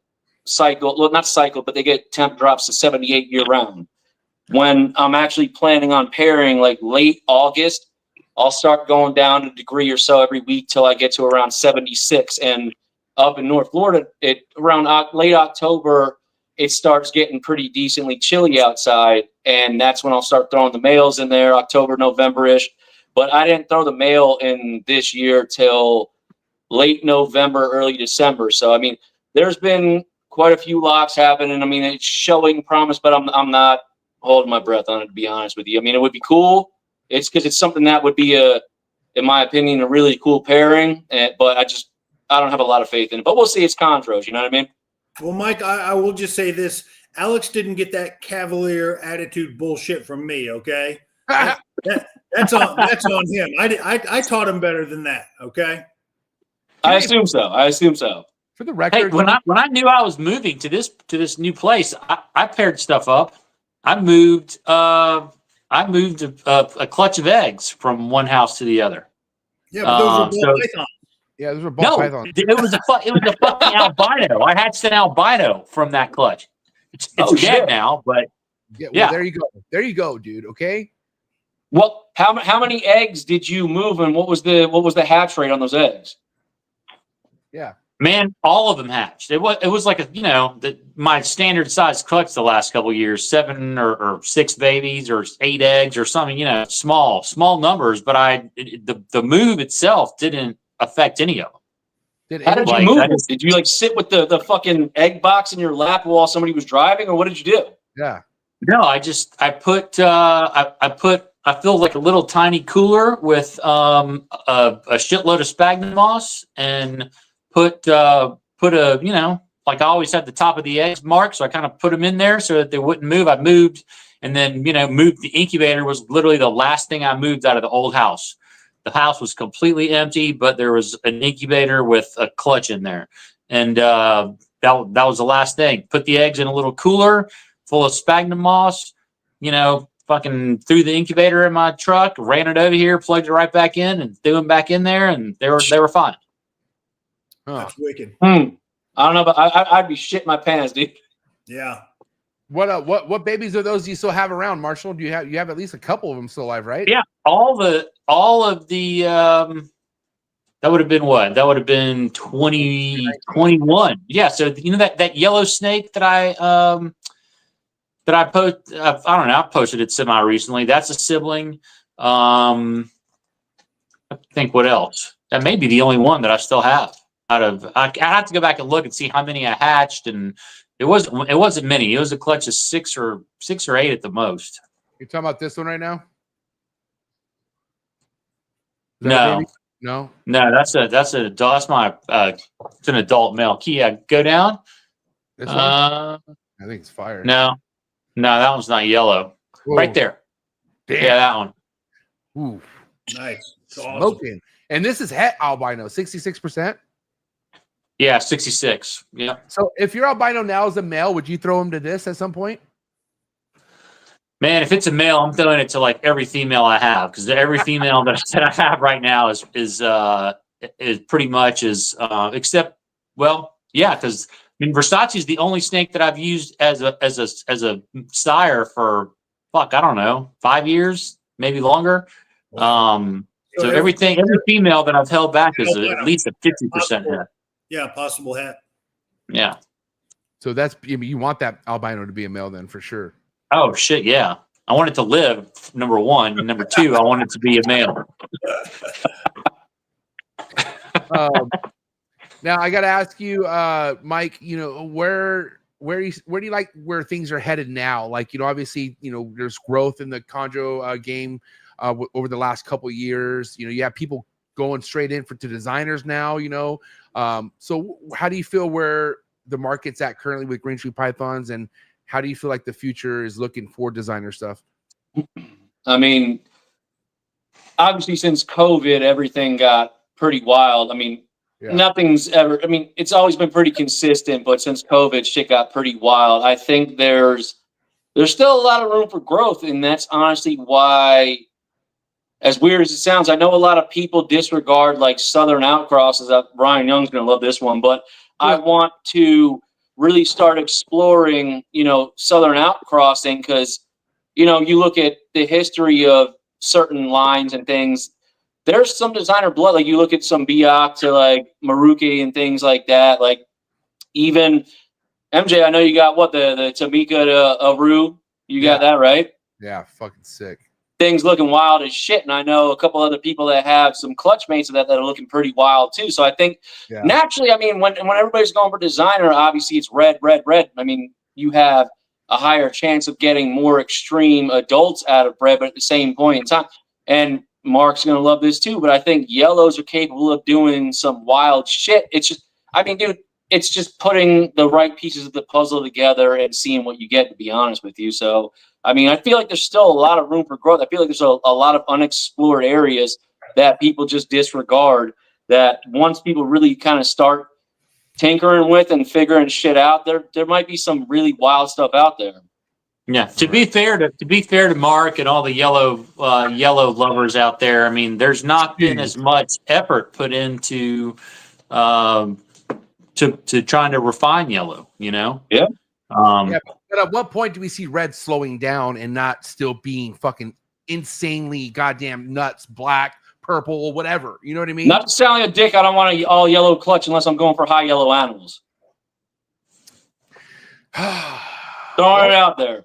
cycle, well, not cycle, but they get temp drops to 78 year round. When I'm actually planning on pairing, like late August, I'll start going down a degree or so every week till I get to around 76. And up in North Florida, around late October, it starts getting pretty decently chilly outside, and that's when I'll start throwing the males in there, October, November-ish. But I didn't throw the male in this year till late November, early December. So, I mean, there's been quite a few locks happening. I mean, it's showing promise, but I'm not holding my breath on it, to be honest with you. I mean, it would be cool. It's because it's something that would be, in my opinion, a really cool pairing. But I don't have a lot of faith in it. But we'll see. It's Chondros, you know what I mean? Well, Mike, I will just say this. Alex didn't get that cavalier attitude bullshit from me, okay? That's on him. I taught him better than that, okay? I assume so. For the record, Hey, when I knew I was moving to this new place, I paired stuff up. I moved a clutch of eggs from one house to the other. Yeah, but those are ball pythons. Yeah, those are ball pythons. It was a fucking albino. I hatched an albino from that clutch. It's dead now, but yeah. There you go. There you go, dude. Okay. Well, how many eggs did you move, and what was the hatch rate on those eggs? Yeah. Man, all of them hatched. It was like my standard size clutch the last couple of years, 7 or 6 babies or 8 eggs or something, small numbers, but the move itself didn't affect any of them. How did you move? Did you like sit with the fucking egg box in your lap while somebody was driving, or what did you do? Yeah. No, I filled like a little tiny cooler with a shitload of sphagnum moss and put a like I always had the top of the eggs marked, so I kind of put them in there so that they wouldn't move. I moved and then moved the incubator. Was literally the last thing I moved out of the old house. The house was completely empty, but there was an incubator with a clutch in there, and that was the last thing. Put the eggs in a little cooler full of sphagnum moss. Fucking threw the incubator in my truck, ran it over here, plugged it right back in, and threw them back in there, and they were fine. That's wicked. I don't know, but I'd be shitting my pants, dude. Yeah. What babies are those you still have around, Marshall? You have at least a couple of them still alive, right? Yeah, all of the that would have been what? That would have been 2021. Yeah, so that yellow snake that I post, I don't know, I posted it semi recently. That's a sibling. I think what else? That may be the only one that I still have. I have to go back and look and see how many I hatched, and it wasn't many. It was a clutch of 6 or 8 at the most. You're talking about this one right now? No, that's my it's an adult male. Kia, go down. This one? I think it's fire. No, that one's not yellow. Whoa. Right there. Damn. Yeah, that one. Ooh, Nice. smoking. Awesome. And this is het albino, 66%. Yeah, 66. Yeah. So if your albino now is a male, would you throw him to this at some point? Man, if it's a male, I'm throwing it to like every female I have, because every female that I have right now is pretty much except, well, yeah, because Versace is the only snake that I've used as a sire for I don't know, 5 years, maybe longer. So every female that I've held back is at least a 50% hit. Yeah, possible hat. Yeah. So you want that albino to be a male then for sure. Oh shit, yeah. I want it to live, number one. And number two, I want it to be a male. Now I got to ask you, Mike. Where do you like where things are headed now? Like obviously, there's growth in the chondro game over the last couple of years. You have people going straight in to designers now. So how do you feel where the market's at currently with green tree pythons, and how do you feel like the future is looking for designer stuff? I mean, obviously since COVID, everything got pretty wild. I mean, nothing's ever, I mean, it's always been pretty consistent, but since COVID, shit got pretty wild. I think there's still a lot of room for growth, and that's honestly why, as weird as it sounds, I know a lot of people disregard like Southern outcrosses. Brian Young's gonna love this one, but I want to really start exploring, you know, Southern outcrossing, because, you know, you look at the history of certain lines and things. There's some designer blood. Like you look at some Biak to like Maruki and things like that. Like even MJ, I know you got what the Tamika to Aru. You got that right? Yeah, fucking sick. Things looking wild as shit, and I know a couple other people that have some clutch mates of that are looking pretty wild too. So I think naturally, I mean, when everybody's going for designer, obviously it's red. I mean, you have a higher chance of getting more extreme adults out of red, but at the same point in time, and Mark's gonna love this too, but I think yellows are capable of doing some wild shit. It's just, I mean, dude, it's just putting the right pieces of the puzzle together and seeing what you get, to be honest with you. So, I mean, I feel like there's still a lot of room for growth. I feel like there's a lot of unexplored areas that people just disregard, that once people really kind of start tinkering with and figuring shit out, there might be some really wild stuff out there. Yeah, to be fair to Mark and all the yellow lovers out there, I mean, there's not been as much effort put into to trying to refine yellow, you know? Yeah. But at what point do we see red slowing down and not still being fucking insanely goddamn nuts, black, purple, whatever? You know what I mean? Not to sound like a dick, I don't want an all yellow clutch unless I'm going for high yellow animals. Throwing it out there.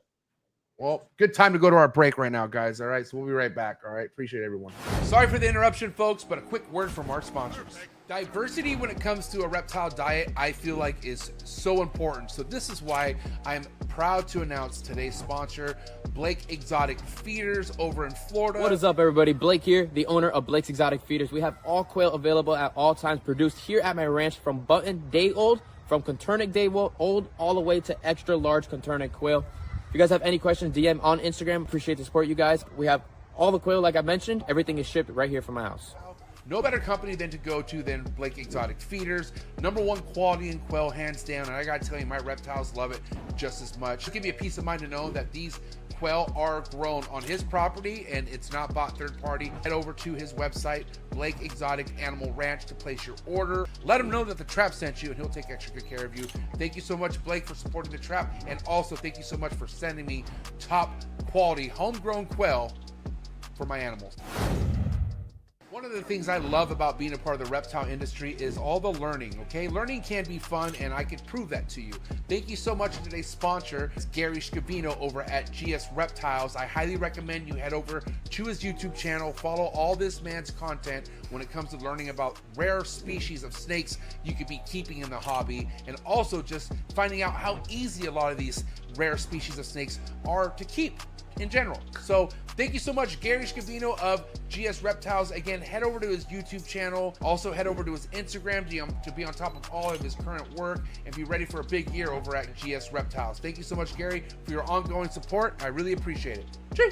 Well, good time to go to our break right now, guys. All right, so we'll be right back. All right, appreciate everyone. Sorry for the interruption, folks, but a quick word from our sponsors. Diversity when it comes to a reptile diet, I feel like, is so important. So this is why I'm proud to announce today's sponsor, Blake Exotic Feeders over in Florida. What is up, everybody? Blake here, the owner of Blake's Exotic Feeders. We have all quail available at all times, produced here at my ranch, from button day old, from Coturnic day old, all the way to extra large Coturnic quail. If you guys have any questions, DM on Instagram. Appreciate the support, you guys. We have all the quail, like I mentioned. Everything is shipped right here from my house. No better company than to go to than Blake Exotic Feeders. #1 quality in quail, hands down. And I gotta tell you, my reptiles love it just as much. It'll give you a peace of mind to know that these quail are grown on his property and it's not bought third party. Head over to his website, Blake Exotic Animal Ranch, to place your order. Let him know that the Trap sent you and he'll take extra good care of you. Thank you so much, Blake, for supporting the Trap, and also thank you so much for sending me top quality homegrown quail for my animals. One of the things I love about being a part of the reptile industry is all the learning, okay? Learning can be fun, and I can prove that to you. Thank you so much to today's sponsor, Gary Scavino over at GS Reptiles. I highly recommend you head over to his YouTube channel, follow all this man's content when it comes to learning about rare species of snakes you could be keeping in the hobby, and also just finding out how easy a lot of these rare species of snakes are to keep in general. So thank you so much, Gary Scavino of GS Reptiles. Again, head over to his YouTube channel. Also head over to his Instagram to be on top of all of his current work and be ready for a big year over at GS Reptiles. Thank you so much, Gary, for your ongoing support. I really appreciate it. Chee!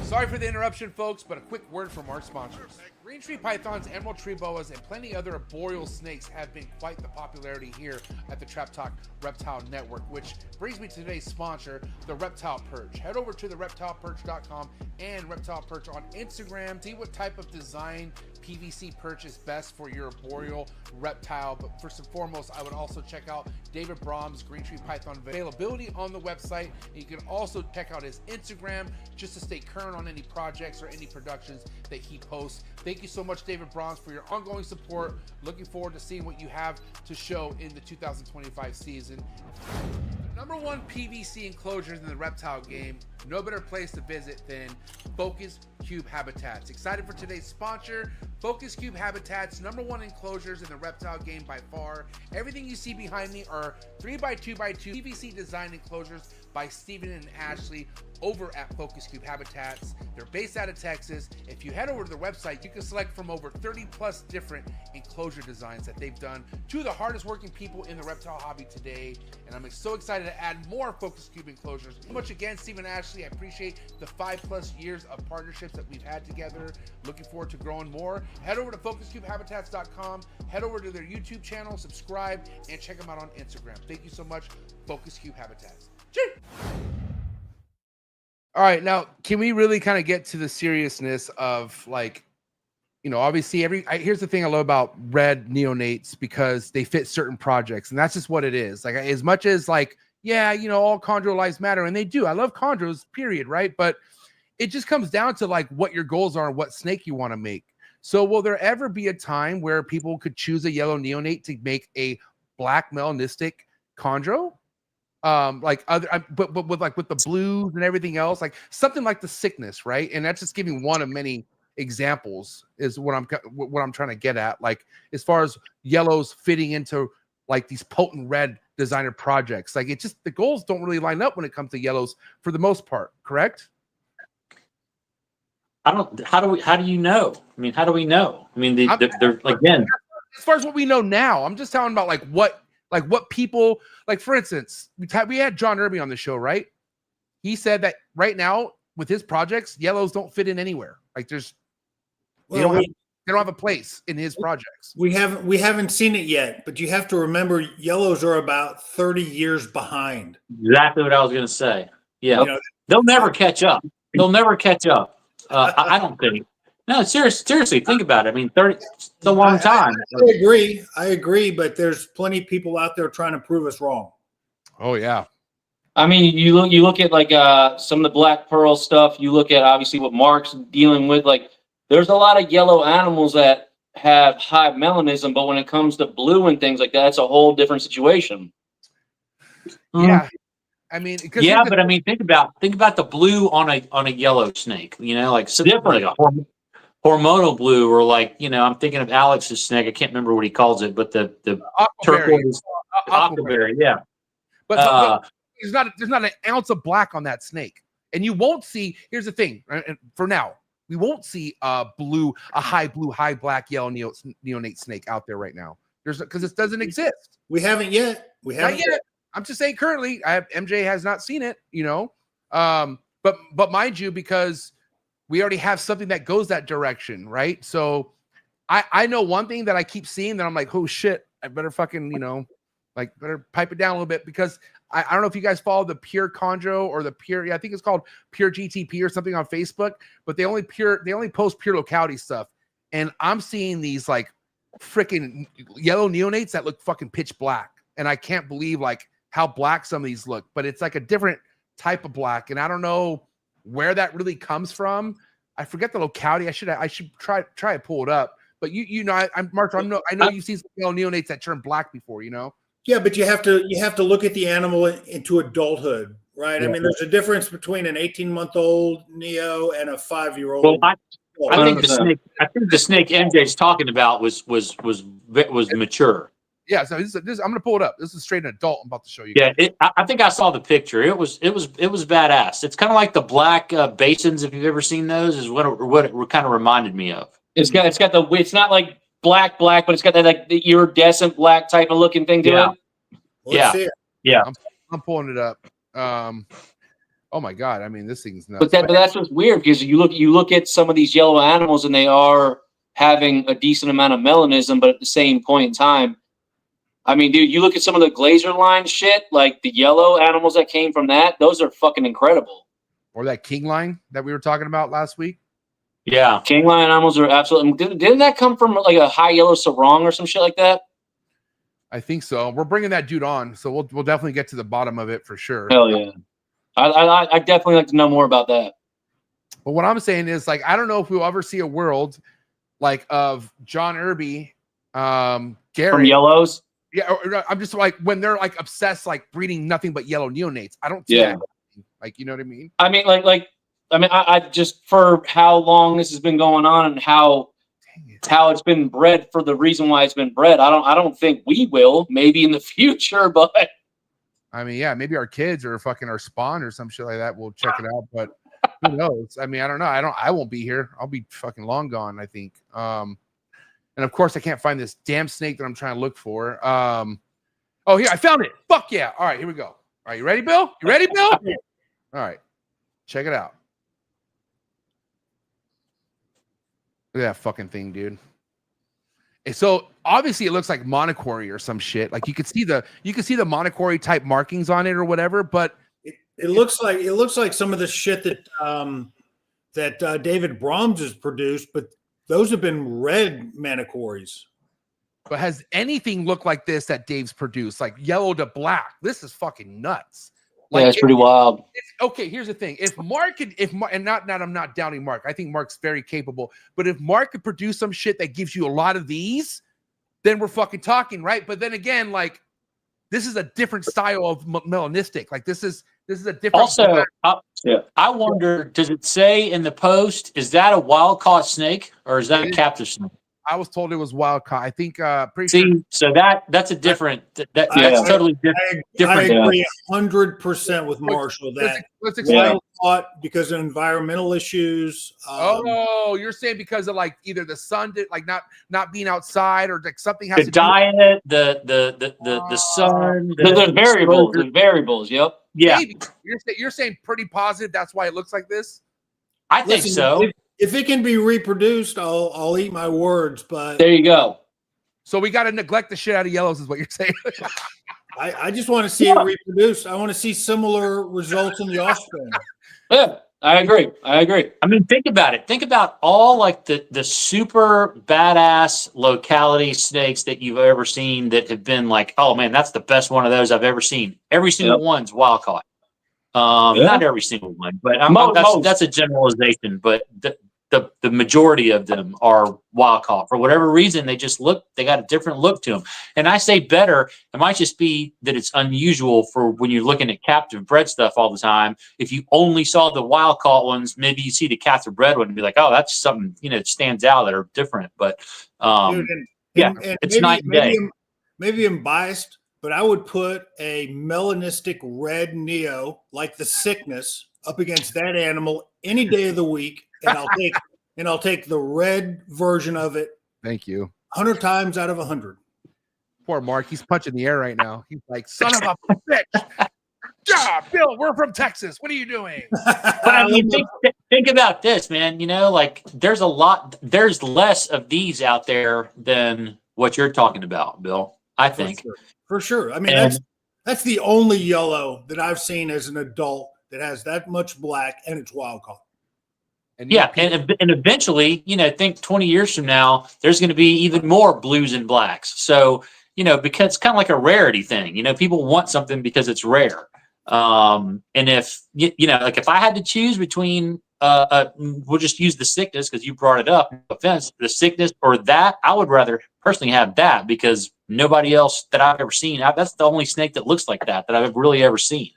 Sorry for the interruption, folks, but a quick word from our sponsors. Green tree pythons, emerald tree boas, and plenty other arboreal snakes have been quite the popularity here at the Trap Talk Reptile Network, which brings me to today's sponsor, the Reptile Perch. Head over to thereptileperch.com and Reptile Perch on Instagram. See what type of design PVC perch is best for your arboreal reptile. But first and foremost, I would also check out David Brom's Green Tree Python availability on the website. And you can also check out his Instagram just to stay current on any projects or any productions that he posts. Thank you so much, David Brahms, for your ongoing support. Looking forward to seeing what you have to show in the 2025 season. The #1 PVC enclosures in the reptile game no better place to visit than Focus Cube Habitats. Excited for today's sponsor, Focus Cube Habitats, #1 enclosures in the reptile game by far. Everything you see behind me are 3x2x2 PVC design enclosures by Steven and Ashley over at Focus Cube Habitats. They're based out of Texas. If you head over to their website, you can select from over 30 plus different enclosure designs that they've done. Two of the hardest working people in the reptile hobby today, and I'm so excited to add more Focus Cube enclosures. So much again, Steven and Ashley, I appreciate the 5+ years of partnerships that we've had together. Looking forward to growing more. Head over to focuscubehabitats.com, head over to their YouTube channel, subscribe, and check them out on Instagram. Thank you so much, Focus Cube Habitats. Cheers. All right, now can we really kind of get to the seriousness of, like, you know, obviously here's the thing I love about red neonates, because they fit certain projects, and that's just what it is. Like, as much as, like, yeah, you know, all chondro lives matter, and they do. I love chondros, period, right? But it just comes down to, like, what your goals are and what snake you want to make. So will there ever be a time where people could choose a yellow neonate to make a black melanistic chondro? Like other, but with, like, with the blues and everything else, like something like the sickness, right? And that's just giving one of many examples is what I'm trying to get at. Like, as far as yellows fitting into, like, these potent red designer projects, like, it just, the goals don't really line up when it comes to yellows for the most part, correct? How do you know? I mean, how do we know? I mean, they're again, as far as what we know now, I'm just talking about, like, what people, like, for instance, we had John Irby on the show, right? He said that right now with his projects, yellows don't fit in anywhere. Like, there's, they don't have a place in his projects. We haven't seen it yet, but you have to remember yellows are about 30 years behind. Exactly what I was going to say. Yeah, You know, they'll never catch up. They'll never catch up. I don't think. No, seriously, think about it. I mean, 30, it's a long time. I agree, but there's plenty of people out there trying to prove us wrong. Oh yeah. I mean, you look at, like, some of the Black Pearl stuff. You look at, obviously, what Mark's dealing with. Like, there's a lot of yellow animals that have high melanism, but when it comes to blue and things like that, it's a whole different situation. Yeah. I mean, yeah, but I mean, think about the blue on a yellow snake. You know, like different, like a hormonal blue, or, like, you know, I'm thinking of Alex's snake. I can't remember what he calls it, but the turquoise, aquaberry, yeah. But there's not an ounce of black on that snake, and you won't see. Here's the thing, and for now, we won't see a high blue, high black, yellow neonate snake out there right now. Because it doesn't exist. We haven't yet. Not yet. I'm just saying currently, MJ has not seen it, you know. But mind you, because we already have something that goes that direction, right? So I know one thing that I keep seeing that I'm like, oh shit, I better fucking, you know, like, better pipe it down a little bit, because I don't know if you guys follow the Pure Chondro or the Pure, yeah, I think it's called Pure GTP or something on Facebook, but they only post pure locality stuff. And I'm seeing these, like, freaking yellow neonates that look fucking pitch black. And I can't believe, like, how black some of these look, but it's like a different type of black. And I don't know where that really comes from. I forget the locality. I should try to pull it up. But you know, I'm Mark. I know you've seen some yellow neonates that turn black before, you know. Yeah, but you have to look at the animal into adulthood, right? Yeah. I mean, there's a difference between an 18-month-old neo and a 5-year-old. Well, I think the snake MJ's talking about was mature. Yeah, so this, I'm gonna pull it up. This is straight an adult. I'm about to show you. Yeah, I think I saw the picture. It was badass. It's kind of like the black basins, if you've ever seen those. Is what it kind of reminded me of. It's not like black, but it's got that, like, the iridescent black type of looking thing to it. Let's see it. Yeah. I'm pulling it up. Oh my god! I mean, this thing's nuts. But that's what's weird, because you look at some of these yellow animals, and they are having a decent amount of melanism, but at the same point in time, I mean, dude, you look at some of the glazer line shit, like the yellow animals that came from that; those are fucking incredible. Or that king line that we were talking about last week. Yeah, king line animals are absolutely. Didn't that come from, like, a high yellow sarong or some shit like that? I think so. We're bringing that dude on, so we'll definitely get to the bottom of it for sure. Hell yeah, I definitely like to know more about that. But what I'm saying is, like, I don't know if we'll ever see a world like of John Irby, Gary From yellows. Yeah, I'm just like, when they're, like, obsessed, like, breeding nothing but yellow neonates. I don't see that. Like, you know what I mean? I mean, I just, for how long this has been going on and how it's been bred for the reason why it's been bred. I don't think we will, maybe in the future, but I mean, yeah, maybe our kids or fucking our spawn or some shit like that. We'll check it out, but who knows? I mean, I don't know. I won't be here. I'll be fucking long gone, I think. And of course I can't find this damn snake that I'm trying to look for. Oh, here, I found it. Fuck yeah. All right, here we go. All right, you ready, Bill? You ready, Bill? All right. Check it out. Look at that fucking thing, dude. And so obviously it looks like monocory or some shit. Like you could see the monocory type markings on it or whatever, but it looks like some of the shit that David Brahms has produced, but those have been red manicories. But has anything looked like this that Dave's produced, like yellow to black? This is fucking nuts. Like, yeah, it's pretty wild. Okay, here's the thing: if Mark could, and not I'm not doubting Mark. I think Mark's very capable. But if Mark could produce some shit that gives you a lot of these, then we're fucking talking, right? But then again, like this is a different style of melanistic. Like this is a different. Also, I wonder, does it say in the post, is that a wild caught snake or is that a captive snake? I was told it was wild caught. I think so that's a different that's totally different. I agree 100% with Marshall that let's explain. Wild caught because of environmental issues. You're saying because of like either the sun did like not being outside or like something has the diet, the sun, the variables. Yep. Yeah. Maybe. You're saying pretty positive that's why it looks like this? I think so. If it can be reproduced, I'll eat my words. But there you go. So we got to neglect the shit out of yellows, is what you're saying. I just want to see it reproduce. I want to see similar results in the offspring. Yeah, I agree. I mean, think about it. Think about all like the super badass locality snakes that you've ever seen that have been like, oh man, that's the best one of those I've ever seen. Every single one's wild caught. Not every single one, but that's a generalization. But the majority of them are wild caught for whatever reason. They got a different look to them. And I say better, it might just be that it's unusual for when you're looking at captive bred stuff all the time. If you only saw the wild caught ones, maybe you see the captive bred one and be like, oh, that's something, that stands out that are different. But it's night and day. Maybe I'm biased, but I would put a melanistic red Neo like the sickness up against that animal any day of the week. And I'll take the red version of it. Thank you. 100 times out of 100. Poor Mark. He's punching the air right now. He's like, son of a bitch. Yeah, Bill, we're from Texas. What are you doing? But I mean, think about this, man. Like there's less of these out there than what you're talking about, Bill. I think. For sure. I mean, that's the only yellow that I've seen as an adult that has that much black and it's wild caught. And eventually, think 20 years from now, there's going to be even more blues and blacks. So, because it's kind of like a rarity thing. People want something because it's rare. And if like if I had to choose between, we'll just use the sickness because you brought it up. No offense, the sickness or that, I would rather personally have that because nobody else that I've ever seen. That's the only snake that looks like that I've really ever seen.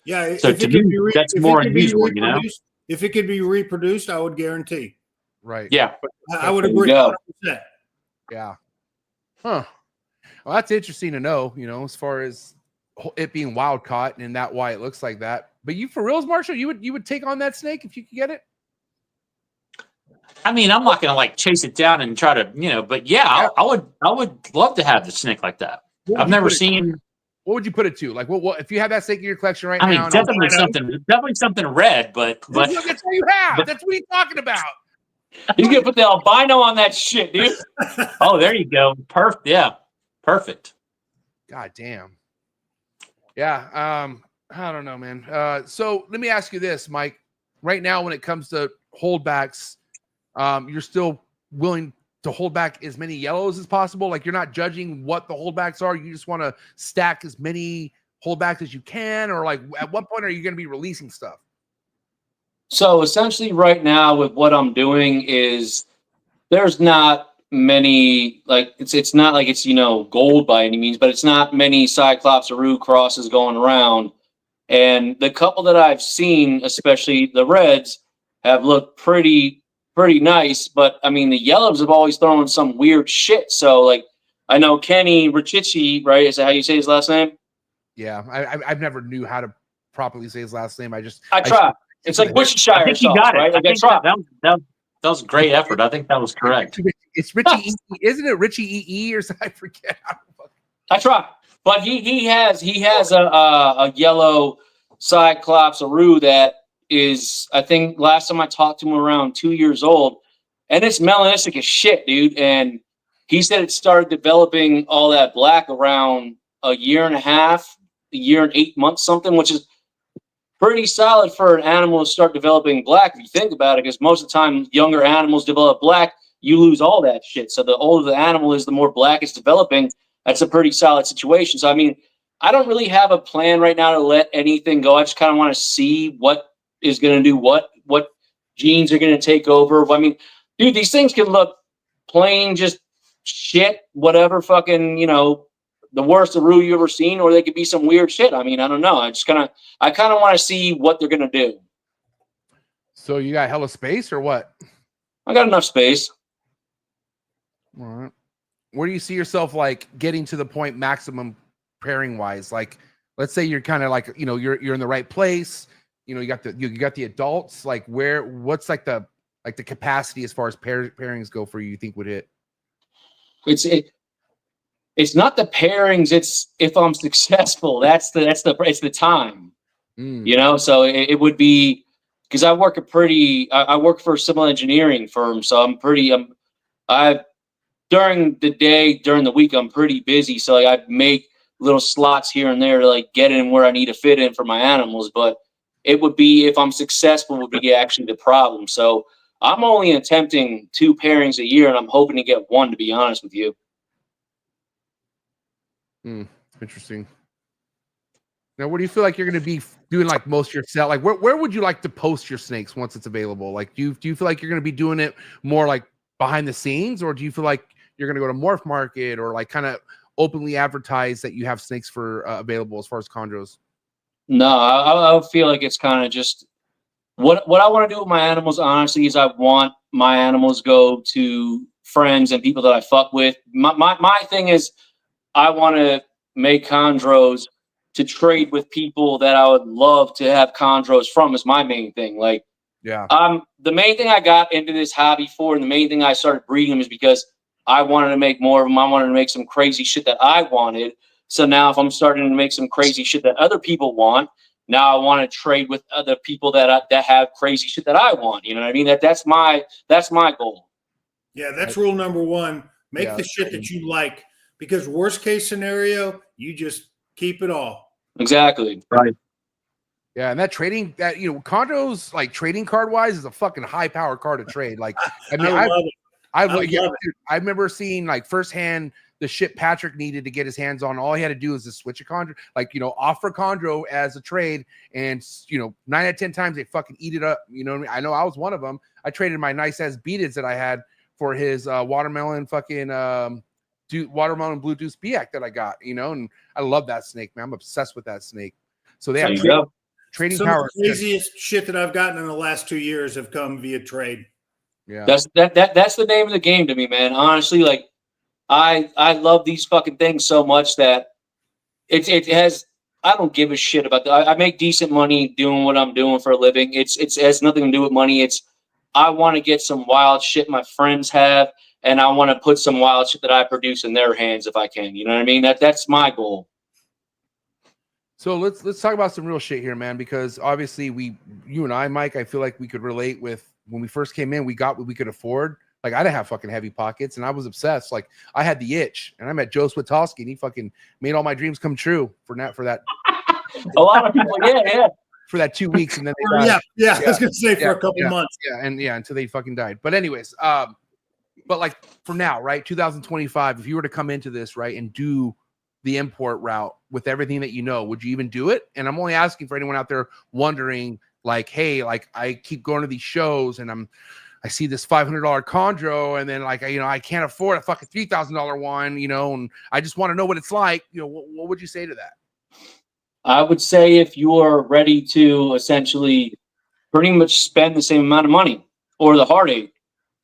Yeah. So to me, that's more unusual. If it could be reproduced, I would guarantee. Right. Yeah. I would agree 100%. Yeah. Huh. Well, that's interesting to know, as far as it being wild caught and that why it looks like that. But you for reals, Marshall, you would take on that snake if you could get it? I mean, I'm not gonna like chase it down and try to, but I would love to have the snake like that. I've never seen. What would you put it to? Like, what if you have that snake in your collection right now? I mean, definitely something red, but that's what you have. That's what he's talking about. He's gonna put the albino on that shit, dude. Oh, there you go. Perfect. Yeah, perfect. God damn. Yeah. I don't know, man. So let me ask you this, Mike. Right now, when it comes to holdbacks, you're still willing to hold back as many yellows as possible. Like you're not judging what the holdbacks are. You just want to stack as many holdbacks as you can, or like at what point are you going to be releasing stuff? So essentially right now with what I'm doing is there's not many, like it's not like it's, gold by any means, but it's not many Cyclops or Rue crosses going around. And the couple that I've seen, especially the reds, have looked pretty nice. But I mean, the yellows have always thrown some weird shit. So like, I know Kenny Richichi, right? Is that how you say his last name? Yeah, I've never knew how to properly say his last name. I try. It's like Worcestershire I think you sauce, got it. right? Like I think that was a great effort. I think that was correct. It's Richie E. Isn't it Richie E. or something? I forget. I try. But he has a yellow Cyclops Aru that is, I think last time I talked to him, around 2 years old, and it's melanistic as shit, dude. And he said it started developing all that black around a year and a half, a year and 8 months, something, which is pretty solid for an animal to start developing black if you think about it, because most of the time younger animals develop black, you lose all that shit. So the older the animal is, the more black it's developing. That's a pretty solid situation. So I mean, I don't really have a plan right now to let anything go. I just kind of want to see what is going to do what genes are going to take over. I mean, dude, these things can look plain just shit, whatever, fucking, you know, the worst Aru you ever seen, or they could be some weird shit. I mean, I don't know. I kind of want to see what they're going to do. So you got hella space or what? I got enough space. All right. Where do you see yourself like getting to the point maximum pairing wise? Like, let's say you're kind of like, you know, you're in the right place. You know, you got the adults. Like, what's like the capacity as far as pairings go for you think would hit? It's not the pairings. It's if I'm successful. It's the time. You know, so it would be, because I work I work for a civil engineering firm, so during the day, during the week, I'm pretty busy. So like, I make little slots here and there to like get in where I need to fit in for my animals. But it would be, if I'm successful, would be actually the problem. So I'm only attempting 2 pairings a year, and I'm hoping to get 1, to be honest with you. Interesting. Now, where do you feel like you're going to be doing like most of your sale? Like, where would you like to post your snakes once it's available? Like, do you feel like you're going to be doing it more like behind the scenes, or do you feel like you're going to go to MORPH market, or like kind of openly advertise that you have snakes for available as far as chondros? No, I feel like it's kind of just what I want to do with my animals, honestly, is I want my animals go to friends and people that I fuck with. My thing is, I want to make chondros to trade with people that I would love to have chondros from, is my main thing. Like, yeah, the main thing I got into this hobby for, and the main thing I started breeding them, is because I wanted to make more of them. I wanted to make some crazy shit that I wanted. So now if I'm starting to make some crazy shit that other people want, now I want to trade with other people that have crazy shit that I want. You know what I mean? That's my goal. Yeah, that's rule number 1. Make the shit that you like, because worst case scenario, you just keep it all. Exactly. Right. Yeah, and that trading, that, you know, chondros, like trading card wise, is a fucking high power card to trade. Like, I mean, I love it. Dude, I remember seeing like firsthand the shit Patrick needed to get his hands on. All he had to do was to switch a chondro, like, you know, offer chondro as a trade, and, you know, 9 out of 10 times they fucking eat it up. You know what I mean? I know I was one of them. I traded my nice ass beateds that I had for his watermelon fucking watermelon blue deuce biac that I got, you know, and I love that snake, man. I'm obsessed with that snake. So they have trading Some power. of the craziest shit that I've gotten in the last 2 years have come via trade. Yeah, that's the name of the game to me, man. Honestly, like, I love these fucking things so much that it has. I don't give a shit about that. I make decent money doing what I'm doing for a living. It has nothing to do with money. I want to get some wild shit my friends have, and I want to put some wild shit that I produce in their hands if I can. You know what I mean? That's my goal. So let's talk about some real shit here, man, because obviously you and I, Mike, I feel like we could relate with when we first came in, we got what we could afford. Like, I didn't have fucking heavy pockets, and I was obsessed. Like, I had the itch, and I met Joe Switowski, and he fucking made all my dreams come true for that. A lot of people, yeah. For that 2 weeks, and then they died. Yeah. I was gonna say for a couple months. Yeah, until they fucking died. But anyways, but like for now, right, 2025, if you were to come into this, right, and do the import route with everything that you know, would you even do it? And I'm only asking for anyone out there wondering, like, hey, like, I keep going to these shows and I see this $500 chondro, and then, like, I can't afford a fucking $3,000 one, you know, and I just want to know what it's like. You know, what would you say to that? I would say if you are ready to essentially pretty much spend the same amount of money or the heartache,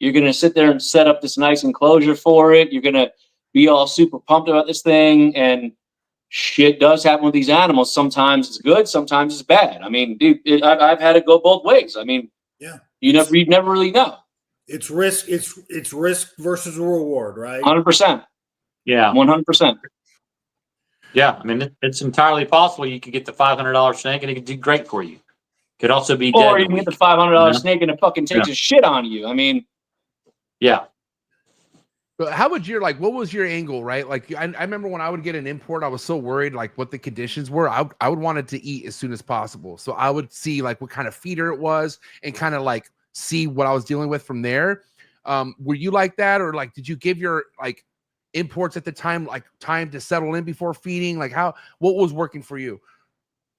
you're going to sit there and set up this nice enclosure for it. You're going to be all super pumped about this thing. And shit does happen with these animals. Sometimes it's good, sometimes it's bad. I mean, dude, I've had it go both ways. I mean, Yeah. you never really know. It's risk. It's risk versus reward, right? 100%. Yeah. 100%. Yeah. I mean, it's entirely possible you could get the $500 snake and it could do great for you. Could also be dead. Or you can get the $500 Yeah. snake and it fucking takes a shit on you. I mean, yeah. But how would your, like, what was your angle, right? Like, I remember when I would get an import, I was so worried, like, what the conditions were. I would want it to eat as soon as possible. So I would see, like, what kind of feeder it was and kind of, like, see what I was dealing with from there. Were you like that? Or, like, did you give your, like, imports at the time, like, time to settle in before feeding? Like, what was working for you?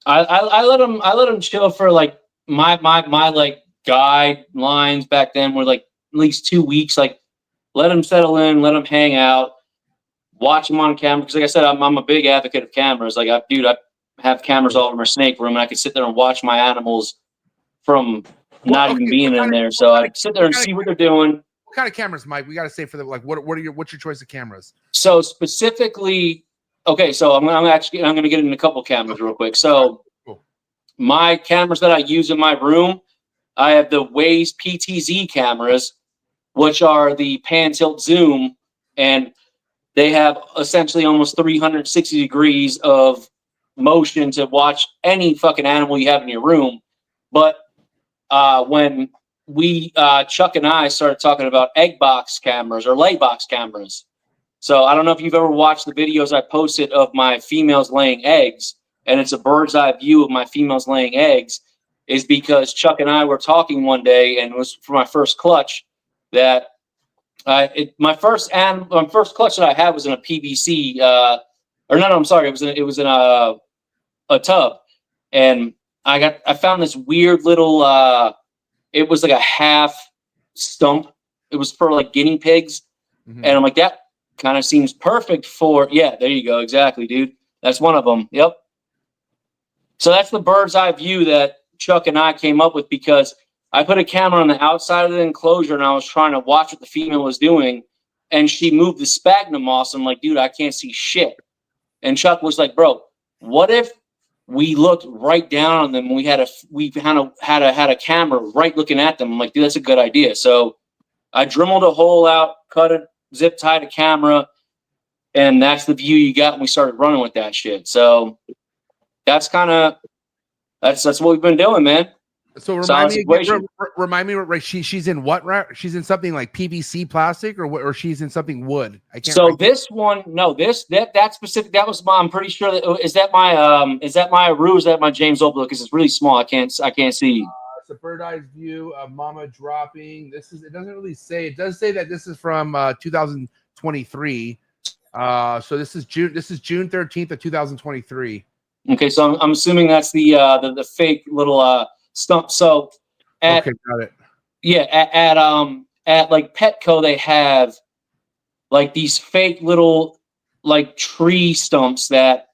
I let them chill for, like, my like, guidelines back then were, like, at least 2 weeks, like, let them settle in, let them hang out, watch them on camera. Because like I said, I'm a big advocate of cameras. Like, I have cameras all over my snake room, and I could sit there and watch my animals from not even being in there. So I sit there and see what they're doing. What kind of cameras, Mike? We got to say for the, like, what's your choice of cameras? So specifically, okay, so I'm gonna get into a couple cameras real quick. So my cameras that I use in my room, I have the Waze PTZ cameras, which are the pan tilt zoom, and they have essentially almost 360 degrees of motion to watch any fucking animal you have in your room. But when we Chuck and I started talking about egg box cameras or lay box cameras. So I don't know if you've ever watched the videos I posted of my females laying eggs, and it's a bird's eye view of my females laying eggs, is because Chuck and I were talking one day, and it was for my first clutch, that my first clutch that I had was in a PVC, it was in a tub, and I found this weird little it was like a half stump. It was for like guinea pigs, and I'm like, that kind of seems perfect for, yeah, there you go, exactly, dude. That's one of them. Yep. So that's the bird's eye view that Chuck and I came up with, because I put a camera on the outside of the enclosure and I was trying to watch what the female was doing, and she moved the sphagnum moss. I'm like, dude, I can't see shit. And Chuck was like, bro, what if we looked right down on them and we had a camera right looking at them? I'm like, dude, that's a good idea. So I dremelled a hole out, cut it, zip tied a camera, and that's the view you got, and we started running with that shit. So that's what we've been doing, man. So remind me, right? She's in what? Right? She's in something like PVC plastic, or she's in something wood. I can't. So this one, no, that specific, that was my. I'm pretty sure that is that my Aru, is that my James Opal? Because it's really small. I can't see. It's a bird eye view of Mama dropping. It doesn't really say. It does say that this is from 2023. So this is June 13th of 2023. Okay, so I'm assuming that's the fake little stump. So okay, got it. Yeah, at like Petco, they have like these fake little like tree stumps that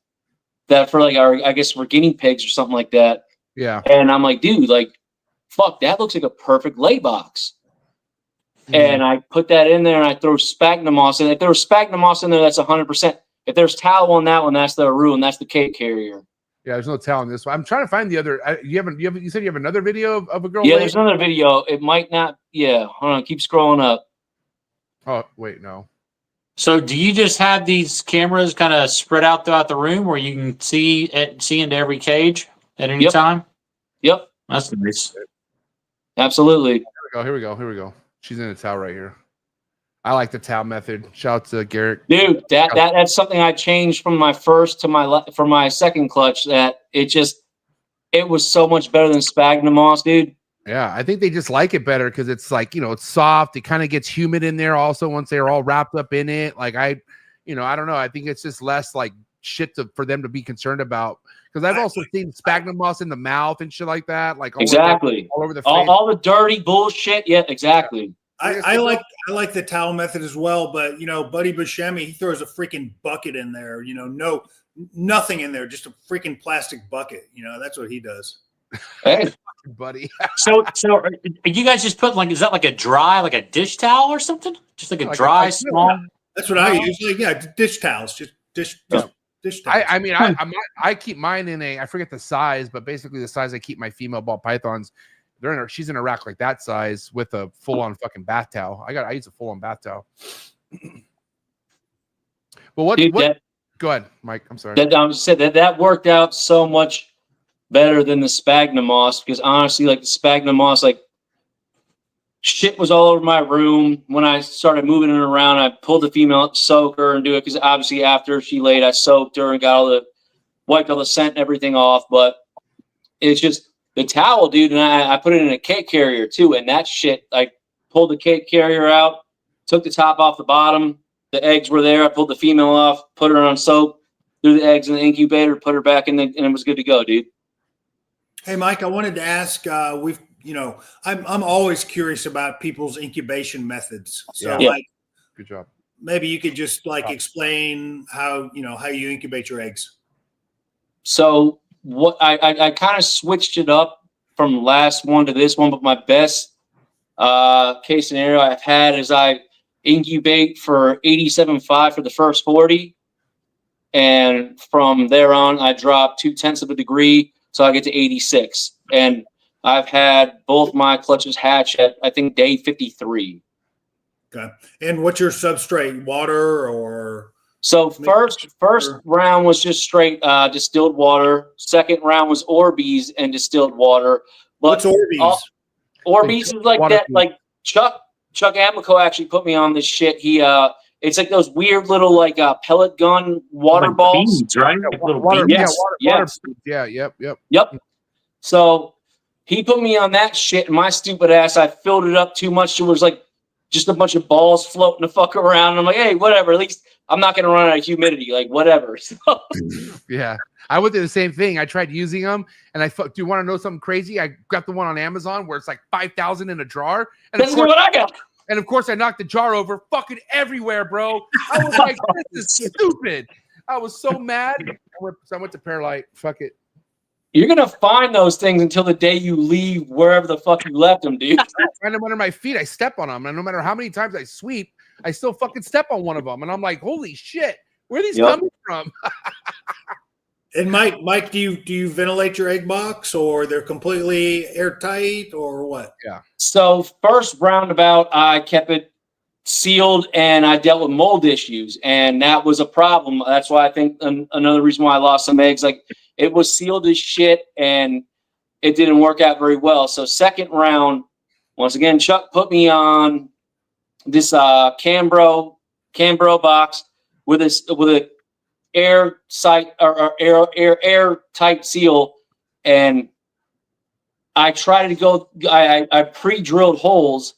for like I guess for guinea pigs or something like that. Yeah. And I'm like, dude, like, fuck, that looks like a perfect lay box. And I put that in there and I throw sphagnum moss in. If there was sphagnum moss in there, that's 100%. If there's tallow on that one, that's the Aru, and that's the cake carrier. Yeah, there's no tallow in this one. I'm trying to find the other. You said you have another video of a girl. Yeah, there's another video. It might not. Yeah, hold on. Keep scrolling up. Oh wait, no. So do you just have these cameras kind of spread out throughout the room where you can see into every cage at any time? Yep. That's nice. Absolutely. Here we go. She's in a towel right here. I like the towel method. Shout out to Garrett. Dude, that's something I changed from my first to my second clutch. That it was so much better than sphagnum moss, dude. Yeah, I think they just like it better because it's like, it's soft. It kind of gets humid in there also once they're all wrapped up in it. Like I don't know. I think it's just less like shit for them to be concerned about. Because I've also seen sphagnum moss in the mouth and shit like that. Like all exactly all over the face. All the dirty bullshit. Yeah, exactly. I like the towel method as well, but Buddy Buscemi, he throws a freaking bucket in there. Nothing in there, just a freaking plastic bucket. That's what he does. Hey, buddy. so are you guys just put is that like a dry, like a dish towel or something? Just like a dry, small. That's what I use. Dish towels, just dish towels. I mean, I keep mine in I forget the size, but basically the size I keep my female ball pythons. She's in a rack like that size with a full-on fucking bath towel. I use a full-on bath towel. Well, go ahead, Mike. I'm sorry. That worked out so much better than the sphagnum moss, because honestly, like the sphagnum moss, like shit was all over my room. When I started moving it around, I pulled the female up, soak her, and do it, because obviously after she laid, I soaked her and wiped all the scent and everything off. But it's just the towel, dude, and I put it in a cake carrier too, and that shit, I pulled the cake carrier out, took the top off the bottom, the eggs were there, I pulled the female off, put her on soap, threw the eggs in the incubator, put her back in, and it was good to go, dude. Hey, Mike, I wanted to ask, I'm always curious about people's incubation methods. So, Mike, good job. Maybe you could just explain how you incubate your eggs. So what I kind of switched it up from last one to this one, but my best case scenario I've had is I incubate for 87.5 for the first 40. And from there on, I drop 0.2 of a degree. So I get to 86. And I've had both my clutches hatch at, I think, day 53. Okay. And what's your substrate, water or? So first round was just straight distilled water. Second round was Orbeez and distilled water. But what's Orbeez? Orbeez is like that. Like Chuck Amico actually put me on this shit. It's like those weird little pellet gun water balls, beads, right? Water, yes. Yep. So he put me on that shit, and my stupid ass, I filled it up too much. It was like just a bunch of balls floating the fuck around. And I'm like, hey, whatever. At least I'm not gonna run out of humidity. Like whatever. So. Yeah, I went through the same thing. I tried using them, and do you want to know something crazy? I got the one on Amazon where it's like 5,000 in a jar. And that's what I got. And of course, I knocked the jar over fucking everywhere, bro. I was like, this is stupid. I was so mad. I went to Paralite. Fuck it. You're going to find those things until the day you leave wherever the fuck you left them, dude. I find them under my feet. I step on them. And no matter how many times I sweep, I still fucking step on one of them. And I'm like, holy shit, where are these coming from? And Mike, do you ventilate your egg box, or they're completely airtight, or what? Yeah. So first roundabout, I kept it sealed, and I dealt with mold issues, and that was a problem. That's why I think another reason why I lost some eggs. Like it was sealed as shit, and it didn't work out very well. So second round, once again, Chuck put me on this Cambro box with a airtight seal, and I tried to go. I pre-drilled holes,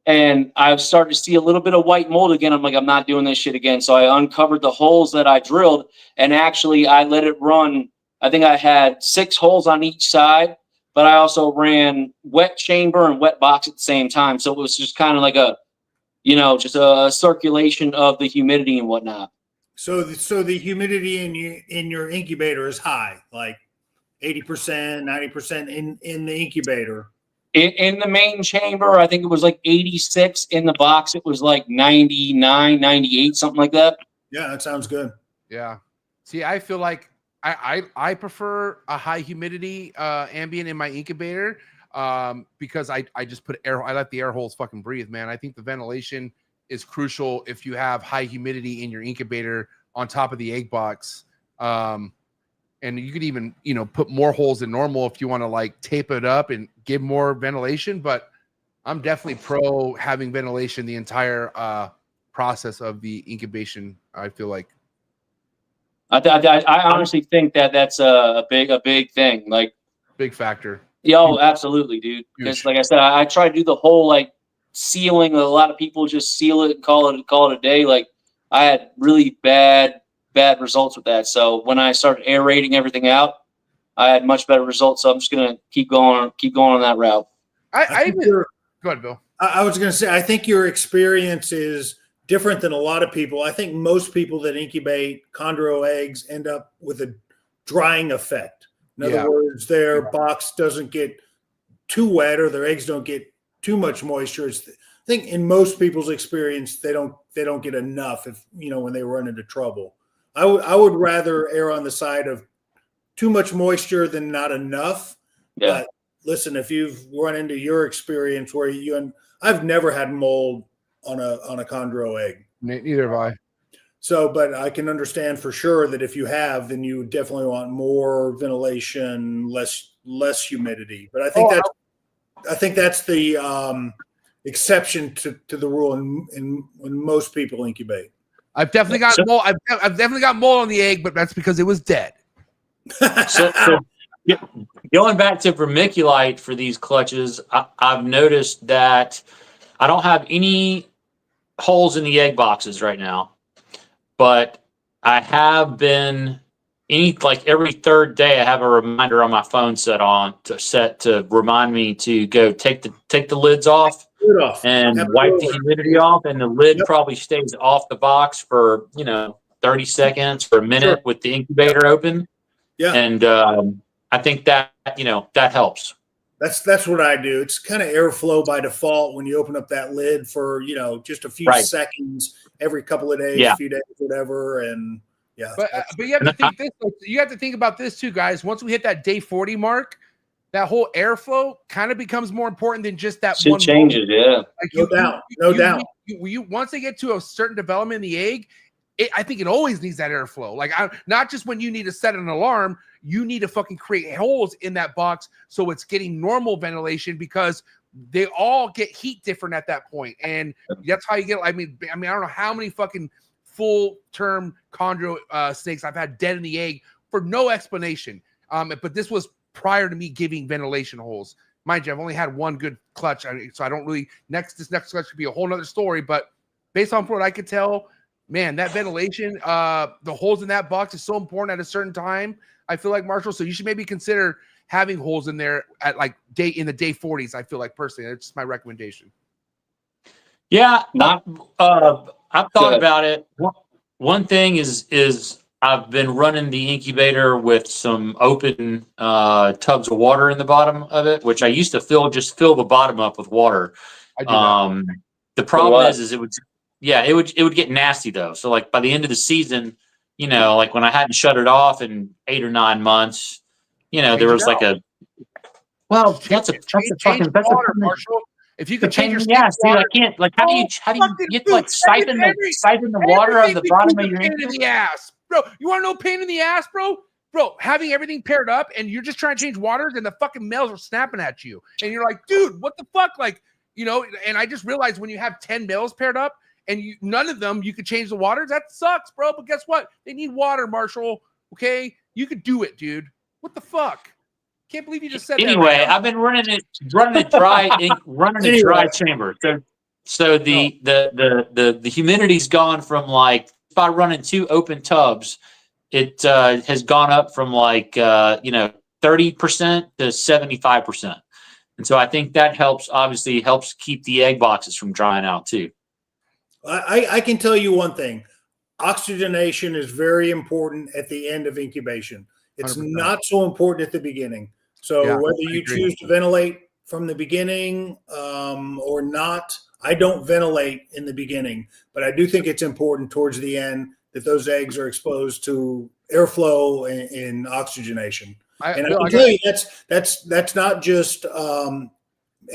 and I started to see a little bit of white mold again. I'm like, I'm not doing this shit again. So I uncovered the holes that I drilled, and actually I let it run. I think I had 6 holes on each side, but I also ran wet chamber and wet box at the same time. So it was just kind of like just a circulation of the humidity and whatnot. So the humidity in your incubator is high, like 80%, 90% in the incubator. In the main chamber, I think it was like 86. In the box, it was like 99, 98, something like that. Yeah, that sounds good. Yeah. See, I feel like I prefer a high humidity ambient in my incubator because I just put air. I let the air holes fucking breathe, man. I think the ventilation is crucial if you have high humidity in your incubator on top of the egg box. And you could even, put more holes than normal if you want to tape it up and give more ventilation. But I'm definitely pro having ventilation the entire process of the incubation. I feel like. I honestly think that's a big thing. Like big factor. Yo, absolutely, dude. Because like I said, I try to do the whole sealing. A lot of people just seal it and call it a day. Like I had really bad results with that. So when I started aerating everything out, I had much better results. So I'm just gonna keep going on that route. Go ahead, Bill. I was going to say, I think your experience is different than a lot of people. I think most people that incubate chondro eggs end up with a drying effect. In other words, their box doesn't get too wet or their eggs don't get too much moisture. I think in most people's experience, they don't get enough if, when they run into trouble. I would rather err on the side of too much moisture than not enough. Yeah. But listen, if you've run into your experience where I've never had mold on a chondro egg. Neither have I. So, but I can understand for sure that if you have, then you definitely want more ventilation, less humidity. But I think that's the exception to the rule in when most people incubate. I've definitely got mold. I've definitely got mold on the egg, but that's because it was dead. So going back to vermiculite for these clutches, I've noticed that I don't have any holes in the egg boxes right now, but I have been every third day I have a reminder on my phone set to remind me to go take the lids off and wipe the humidity off, and the lid probably stays off the box for 30 seconds or a minute with the incubator open. Yeah. And I think that that helps. That's what I do. It's kind of airflow by default when you open up that lid for just a few seconds every couple of days, a few days, whatever. And but you have to think this. You have to think about this too, guys. Once we hit that day 40 mark, that whole airflow kind of becomes more important than just that one. Changes, moment. No doubt. Once they get to a certain development in the egg, I think it always needs that airflow. Like, not just when you need to set an alarm, you need to fucking create holes in that box so it's getting normal ventilation, because they all get heat different at that point, and that's how you get. I mean, I don't know how many fucking full-term chondro snakes I've had dead in the egg for no explanation. But this was prior to me giving ventilation holes. Mind you, I've only had one good clutch, so I don't really. This next clutch could be a whole nother story. But based on what I could tell, man, that ventilation, the holes in that box is so important at a certain time. I feel like, Marshall, so you should maybe consider having holes in there at in the day 40s. I feel like personally, that's just my recommendation. Yeah, I've thought about it. One thing is I've been running the incubator with some open tubs of water in the bottom of it, which I used to fill the bottom up with water. I do that. The problem is it would get nasty though. So like by the end of the season, like when I hadn't shut it off in 8 or 9 months, there was like that's a fucking water, Marshall. If you could change your I can't. Like, how do you get siphon the water out of the bottom of your pain in the ass, bro? You want to know pain in the ass, bro? Bro, having everything paired up and you're just trying to change waters and the fucking males are snapping at you, and you're like, dude, what the fuck, like, And I just realized when you have 10 males paired up and none of them you could change the waters, that sucks, bro. But guess what? They need water, Marshall. Okay, you could do it, dude. What the fuck? Can't believe you just said that. Anyway, I've been running it dry, running a dry chamber. So the humidity's gone from like, if I run in 2 open tubs, it has gone up from 30% to 75%. And so I think that helps keep the egg boxes from drying out too. I can tell you one thing. Oxygenation is very important at the end of incubation. It's 100%. Not so important at the beginning. So whether you choose to ventilate from the beginning or not, I don't ventilate in the beginning, but I do think it's important towards the end that those eggs are exposed to airflow and oxygenation. I can tell you that's not just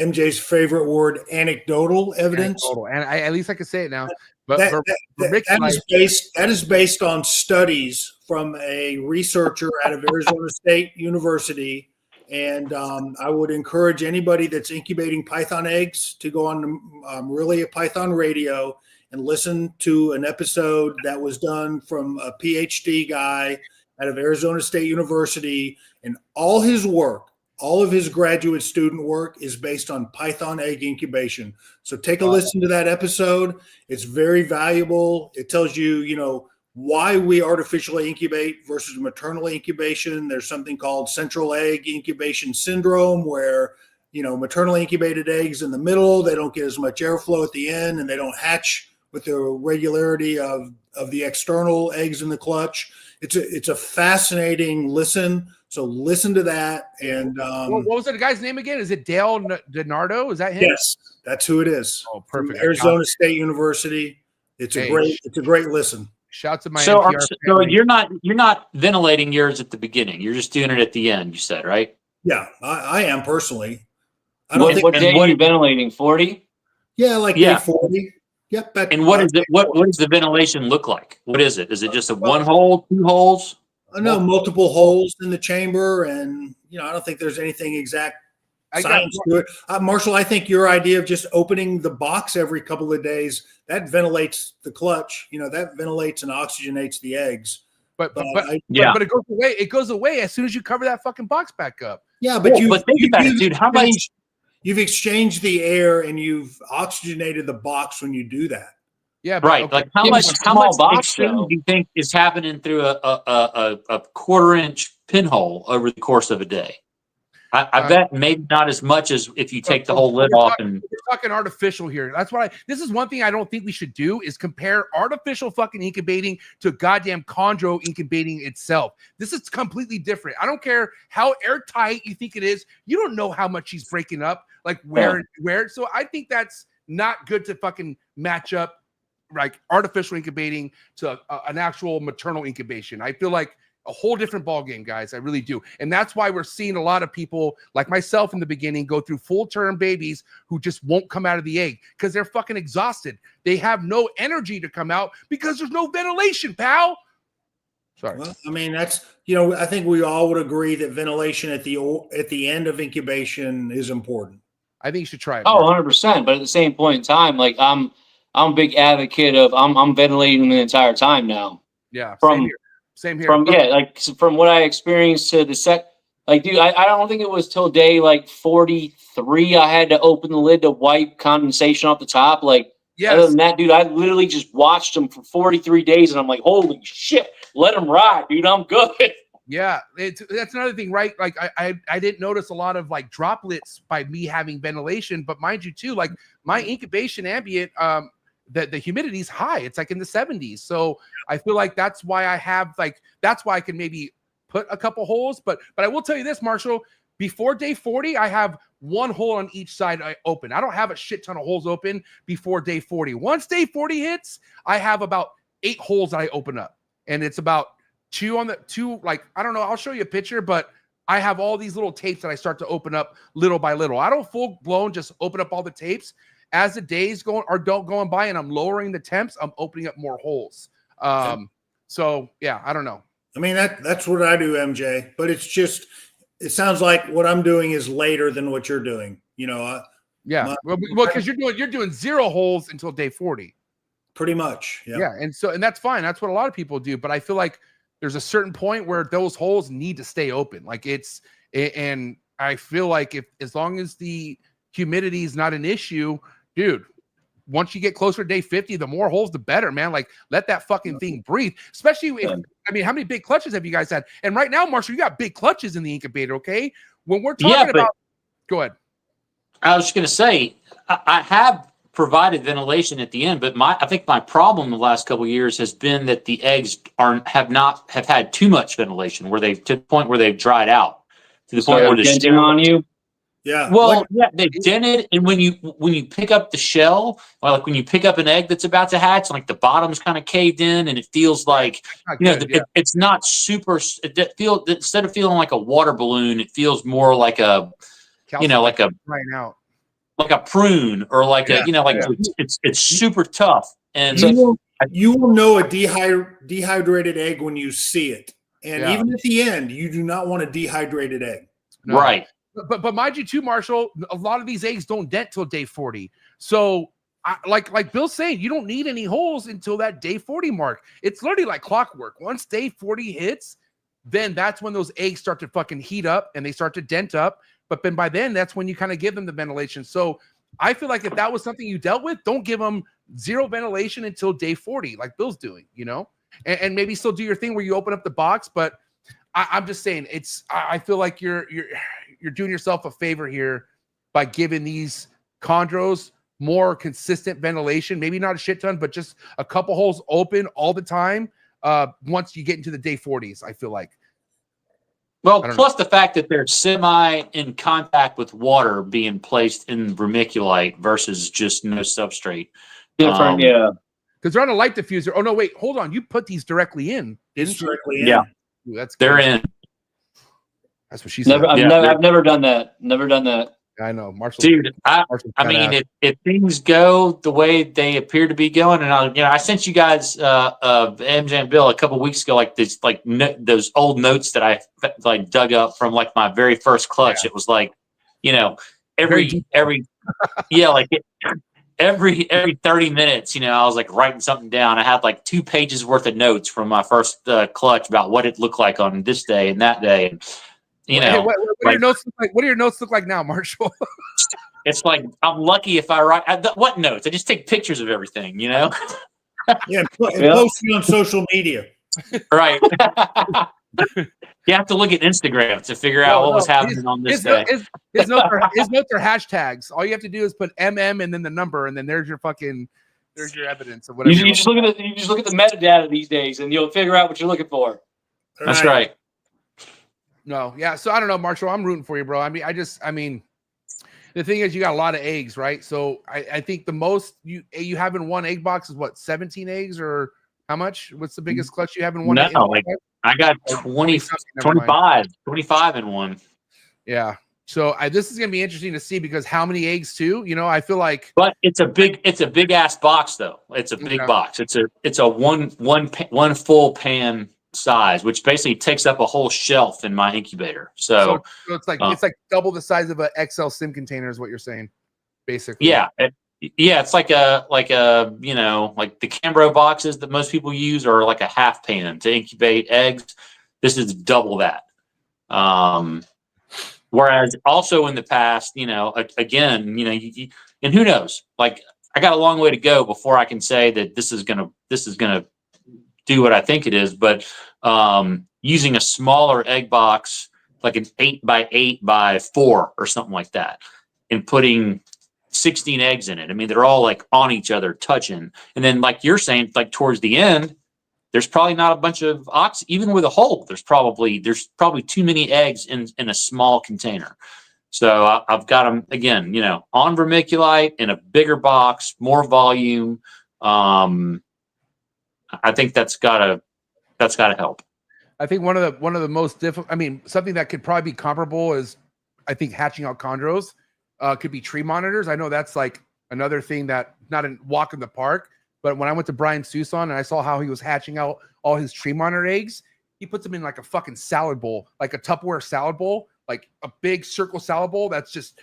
MJ's favorite word, anecdotal evidence. Anecdotal. And at least I can say it now. But that is based on studies from a researcher out of Arizona State University. And I would encourage anybody that's incubating python eggs to go on Really a Python Radio and listen to an episode that was done from a PhD guy out of Arizona State University. And all his work, all of his graduate student work is based on python egg incubation. So take a listen to that episode. It's very valuable. It tells you, why we artificially incubate versus maternal incubation. There's something called central egg incubation syndrome where, maternally incubated eggs in the middle. They don't get as much airflow at the end, and they don't hatch with the regularity of the external eggs in the clutch. It's a fascinating listen. So listen to that. And what was the guy's name again? Is it Dale DiNardo? Is that him? Yes, that's who it is. Oh, perfect. From Arizona State University. It's a great listen. Shouts to my So NPR you're not ventilating yours at the beginning. You're just doing it at the end. You said, right? Yeah, I am personally. I don't think. What day are you ventilating? 40? Yeah, like day 40. Yep. And what is it? What does the ventilation look like? What is it? Is it just a one hole, two holes? No, multiple holes in the chamber, and I don't think there's anything exact science to it. Marshall, I think your idea of just opening the box every couple of days, that ventilates the clutch. That ventilates and oxygenates the eggs. But it goes away. It goes away as soon as you cover that fucking box back up. Yeah, but think about it, dude. How much? You've exchanged the air and you've oxygenated the box when you do that. Yeah, right. Okay. Like how much exchange do you think is happening through a quarter-inch pinhole over the course of a day? I bet maybe not as much as if you take the whole lid off. And we're talking artificial here. That's why this is one thing I don't think we should do is compare artificial fucking incubating to goddamn chondro incubating itself. This is completely different. I don't care how airtight you think it is. You don't know how much she's breaking up, like where. So I think that's not good to fucking match up like artificial incubating to an actual maternal incubation. I feel like a whole different ball game, guys. I really do. And that's why we're seeing a lot of people like myself in the beginning go through full-term babies who just won't come out of the egg because they're fucking exhausted. They have no energy to come out because there's no ventilation, pal. Sorry. Well, I mean, that's, I think we all would agree that ventilation at the end of incubation is important. I think you should try it. Oh, 100%. But at the same point in time, like I'm a big advocate of I'm ventilating the entire time now. Yeah. Same here. From what I experienced to the dude, I don't think it was till day 43 I had to open the lid to wipe condensation off the top. Other than that, dude, I literally just watched them for 43 days, and I'm like, holy shit, let them ride, dude. I'm good. Yeah, that's another thing, right? Like I didn't notice a lot of like droplets by me having ventilation, but mind you too, like my incubation ambient, the humidity is high. It's like in the 70s. So I feel like that's why I can maybe put a couple holes. But I will tell you this, Marshall, before day 40, I have one hole on each side open. I don't have a shit ton of holes open before day 40. Once day 40 hits, I have about 8 holes that I open up. And it's about two, I don't know, I'll show you a picture, but I have all these little tapes that I start to open up little by little. I don't full blown just open up all the tapes. As the days going by and I'm lowering the temps, I'm opening up more holes. So yeah, I don't know. I mean, that's what I do, MJ, but it sounds like what I'm doing is later than what you're doing. Because you're doing 0 holes until day 40. Pretty much. Yeah. And that's fine. That's what a lot of people do. But I feel like there's a certain point where those holes need to stay open. And I feel like as long as the humidity is not an issue, dude, once you get closer to day 50, the more holes, the better, man. Like, let that fucking thing breathe. Especially how many big clutches have you guys had? And right now, Marshall, you got big clutches in the incubator, okay? When we're talking about, go ahead. I was just going to say, I have provided ventilation at the end, but I think my problem the last couple of years has been that the eggs have had too much ventilation, where they've to the point where they've dried out to the point where they're denting on you. Yeah. Well, they've dented, and when you pick up the shell, or like when you pick up an egg that's about to hatch, like the bottom's kind of caved in, and it feels like it's not super. Instead of feeling like a water balloon, it feels more like a like a drying out, like a prune, or like it's super tough. And you will know a dehydrated egg when you see it, and even at the end, you do not want a dehydrated egg. No. Right. But mind you too, Marshall, a lot of these eggs don't dent till day 40. So like Bill's saying, you don't need any holes until that day 40 mark. It's literally like clockwork. Once day 40 hits, then that's when those eggs start to fucking heat up and they start to dent up. But then by then, that's when you kind of give them the ventilation. So I feel like if that was something you dealt with, don't give them 0 ventilation until day 40, like Bill's doing, and maybe still do your thing where you open up the box. But I'm just saying, I feel like you're doing yourself a favor here by giving these chondros more consistent ventilation, maybe not a shit ton, but just a couple holes open all the time. Once you get into the day 40s, I feel like. Well, plus the fact that they're semi in contact with water being placed in vermiculite versus just no substrate. Different, yeah. Because they're on a light diffuser. Oh no, wait, hold on. You put these directly in, didn't you? Directly in. Yeah, Ooh, that's they're crazy. in. That's what she said. I've never done that. Never done that. I know, Marshall. Dude, I mean, badass. if things go the way they appear to be going, and I sent you guys MJ and Bill a couple weeks ago, like this, like those old notes that I like dug up from like my very first clutch. Yeah. It was like, every yeah, like every 30 minutes, I was like writing something down. I had like 2 pages worth of notes from my first clutch about what it looked like on this day and that day, and what do your notes look like? What do your notes look like now, Marshall? It's like I'm lucky if I write what notes. I just take pictures of everything, Yeah, and post it on social media. Right. You have to look at Instagram to figure out what was happening on this day. His notes are hashtags. All you have to do is put MM and then the number, and then there's your evidence of whatever. You just look at the metadata these days, and you'll figure out what you're looking for. That's right. No, yeah. So I don't know, Marshall. I'm rooting for you, bro. I mean, the thing is, you got a lot of eggs, right? So I think the most you have in one egg box is what, 17 eggs, or how much? What's the biggest clutch you have in one? No, I got 25 in one. Yeah. So this is gonna be interesting to see, because how many eggs too? I feel like. But it's a big ass box though. It's a big box. It's a one full pan size, which basically takes up a whole shelf in my incubator. So it's like double the size of an XL sim container is what you're saying, basically. Yeah. It's like a like the Cambro boxes that most people use are like a half pan to incubate eggs. This is double that. Whereas also in the past, again, and who knows, like I got a long way to go before I can say that this is gonna do what I think it is, but using a smaller egg box, like an 8x8x4 or something like that, and putting 16 eggs in it. I mean, they're all like on each other, touching. And then like you're saying, like towards the end, there's probably not a bunch of even with a hole, there's probably too many eggs in a small container. So I've got them again, on vermiculite in a bigger box, more volume. I think that's gotta help. I think one of the most difficult. I mean, something that could probably be comparable is, I think, hatching out chondros could be tree monitors. I know that's like another thing that not a walk in the park. But when I went to Brian Susan and I saw how he was hatching out all his tree monitor eggs, he puts them in like a fucking salad bowl, like a Tupperware salad bowl, like a big circle salad bowl that's just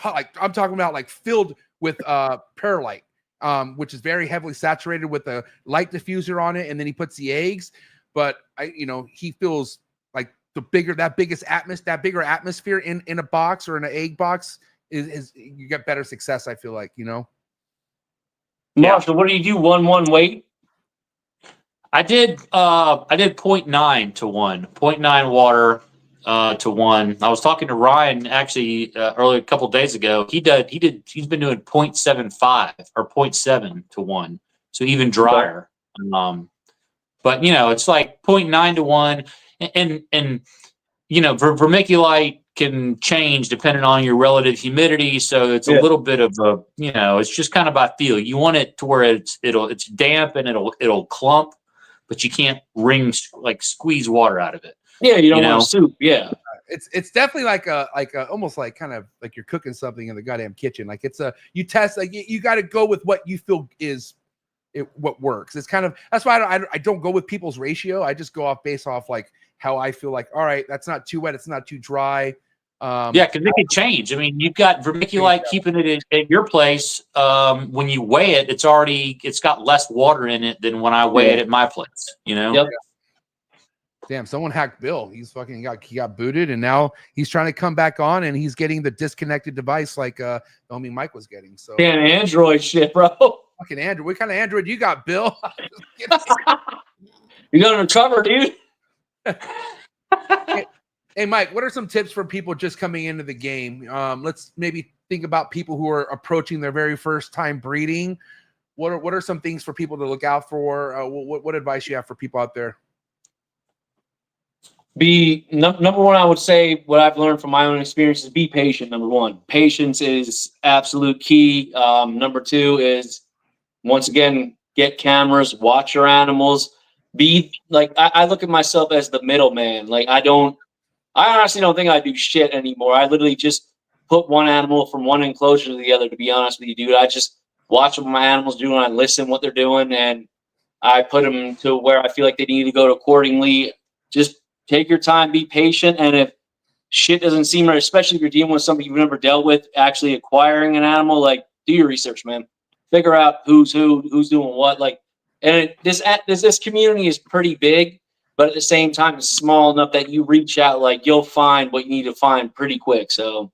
like, I'm talking about like filled with perlite. Which is very heavily saturated with a light diffuser on it, and then he puts the eggs. But he feels like that bigger atmosphere in a box or in an egg box is you get better success. I feel like, Marshall, what do you do? 1-1 weight? I did 0.9 to 1, 0.9 water to 1. I was talking to Ryan actually earlier a couple of days ago. He's been doing 0.75 or 0.7 to 1, so even drier. But it's like 0.9 to 1, and vermiculite can change depending on your relative humidity. So it's a little bit of a it's just kind of by feel. You want it to where it's damp and it'll clump, but you can't squeeze water out of it. Yeah, you don't want soup. Yeah, it's definitely like a almost like kind of like you're cooking something in the goddamn kitchen. Like you test, like you got to go with what you feel is what works. It's kind of, that's why I don't go with people's ratio. I just go based off like how I feel like, all right, that's not too wet, it's not too dry. Because it can change. I mean, you've got vermiculite keeping it at your place. When you weigh it, it's got less water in it than when I weigh it at my place. Yep. Damn, someone hacked Bill. He got booted, and now he's trying to come back on, and he's getting the disconnected device like the homie Mike was getting. So damn Android shit, bro. Fucking Android. What kind of Android you got, Bill? You got it covered, dude. Hey, Mike, what are some tips for people just coming into the game? Let's maybe think about people who are approaching their very first time breeding. What are some things for people to look out for? What advice you have for people out there? Number one, I would say what I've learned from my own experience is be patient. Number one, patience is absolute key. Number two is, once again, get cameras, watch your animals. Be like, I look at myself as the middleman. Like, I honestly don't think I do shit anymore. I literally just put one animal from one enclosure to the other, to be honest with you, dude. I just watch what my animals do and I listen what they're doing, and I put them to where I feel like they need to go accordingly. Just take your time, be patient, and if shit doesn't seem right, especially if you're dealing with something you've never dealt with, actually acquiring an animal, like, do your research, man. Figure out who's doing what. Like, and this community is pretty big, but at the same time, it's small enough that you reach out, like, you'll find what you need to find pretty quick. So,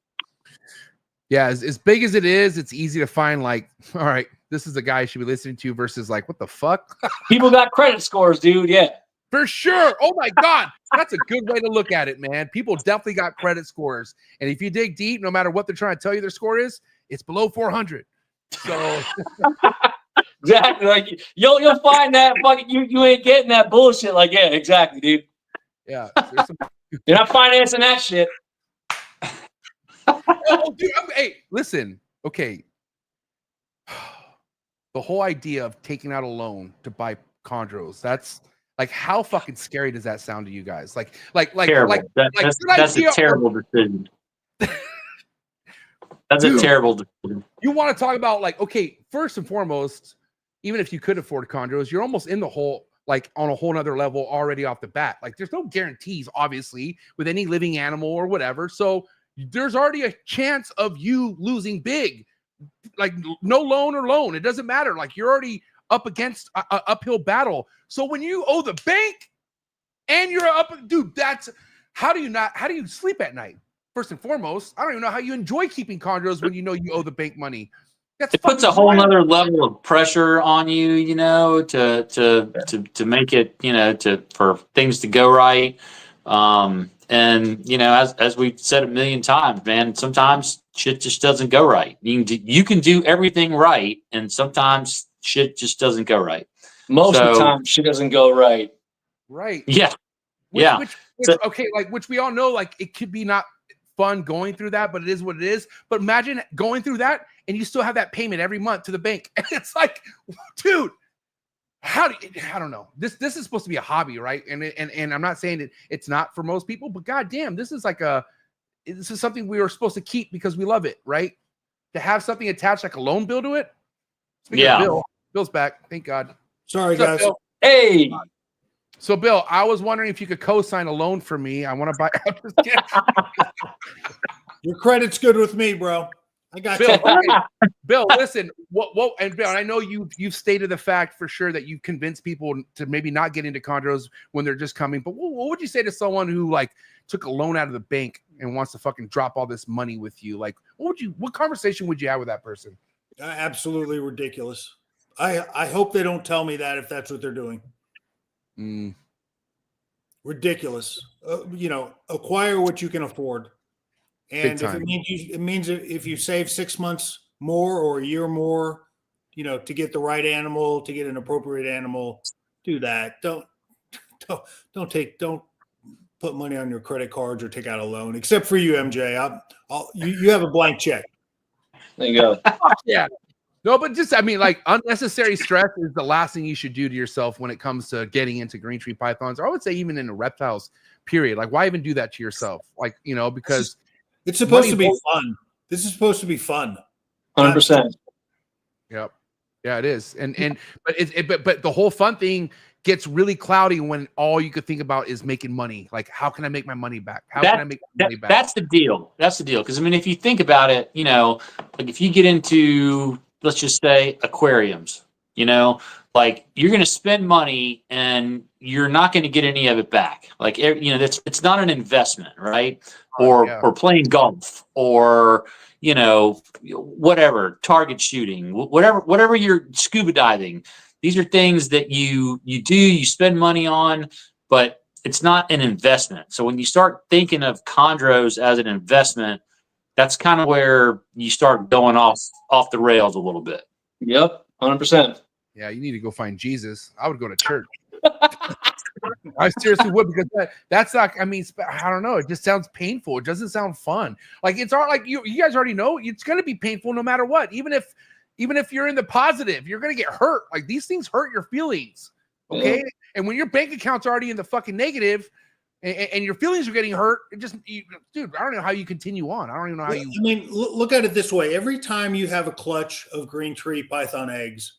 yeah, as big as it is, it's easy to find, like, all right, this is the guy you should be listening to versus, like, what the fuck? people got credit scores, dude. Yeah. For sure. Oh my God. That's a good way to look at it, man. People definitely got credit scores. And if you dig deep, no matter what they're trying to tell you their score is, it's below 400. So exactly. Like, you'll find that fucking you ain't getting that bullshit. Like, yeah, exactly, dude. Yeah. You're not financing that shit. Oh, dude, hey, listen. Okay. The whole idea of taking out a loan to buy chondros, that's like, how fucking scary does that sound to you guys? Terrible. That's a terrible decision. That's a terrible decision. You want to talk about, like, okay, first and foremost, even if you could afford chondros, you're almost in the hole, like, on a whole nother level already off the bat. Like, there's no guarantees, obviously, with any living animal or whatever. So there's already a chance of you losing big. Like, no loan or loan, it doesn't matter. Like, you're already up against an uphill battle. So when you owe the bank and you're up, dude, that's how do you sleep at night? First and foremost, I don't even know how you enjoy keeping chondros when you know you owe the bank money. It puts a whole other level of pressure on you, you know, to make it, you know, for things to go right. And you know, as we've said a million times, man, sometimes shit just doesn't go right. You can do everything right, and sometimes shit just doesn't go right. Most of the time, shit doesn't go right. Right. Yeah. Which, okay, like, which we all know, like, it could be not fun going through that, but it is what it is. But imagine going through that and you still have that payment every month to the bank. And it's like, dude, I don't know. This is supposed to be a hobby, right? And I'm not saying that it's not for most people, but goddamn, this is something we were supposed to keep because we love it, right? To have something attached like a loan bill to it. Speaking of Bill's back. Thank God. Sorry, guys. Bill? Hey. So, Bill, I was wondering if you could co-sign a loan for me. I want to buy. Your credit's good with me, bro. I got Bill, you. okay. Bill, listen. And Bill, I know you've stated the fact for sure that you convince people to maybe not get into chondros when they're just coming. But what would you say to someone who, like, took a loan out of the bank and wants to fucking drop all this money with you? Like, what conversation would you have with that person? Absolutely ridiculous. I hope they don't tell me that if that's what they're doing. Ridiculous. You know, acquire what you can afford. And if it means if you save 6 months more or a year more, you know, to get the right animal, to get an appropriate animal, do that. Don't put money on your credit cards or take out a loan, except for you, MJ. You have a blank check. There you go. Yeah. No, but just, I mean, like, unnecessary stress is the last thing you should do to yourself when it comes to getting into green tree pythons, or I would say even in the reptiles, period. Like, why even do that to yourself? Like, you know, because it's supposed to be fun. This is supposed to be fun. 100%. Yep. Yeah, it is. But the whole fun thing gets really cloudy when all you could think about is making money. Like, how can I make my money back? How can I make my money back? That's the deal. That's the deal. Because, I mean, if you think about it, you know, like, if you get into, let's just say, aquariums, you know, like, you're going to spend money and you're not going to get any of it back. Like, you know, it's not an investment, right? Or playing golf, or, you know, whatever, target shooting, whatever you're scuba diving. These are things that you spend money on, but it's not an investment. So when you start thinking of chondros as an investment, that's kind of where you start going off the rails a little bit. Yep, 100%. Yeah, you need to go find Jesus. I would go to church. I seriously would, because that's not, I mean, I don't know. It just sounds painful. It doesn't sound fun. Like, it's all like you guys already know it's going to be painful no matter what. Even if you're in the positive, you're going to get hurt. Like, these things hurt your feelings. Okay. Yeah. And when your bank account's already in the fucking negative and your feelings are getting hurt, it just, dude, I don't know how you continue on. I don't even know how you. I mean, look at it this way. Every time you have a clutch of green tree python eggs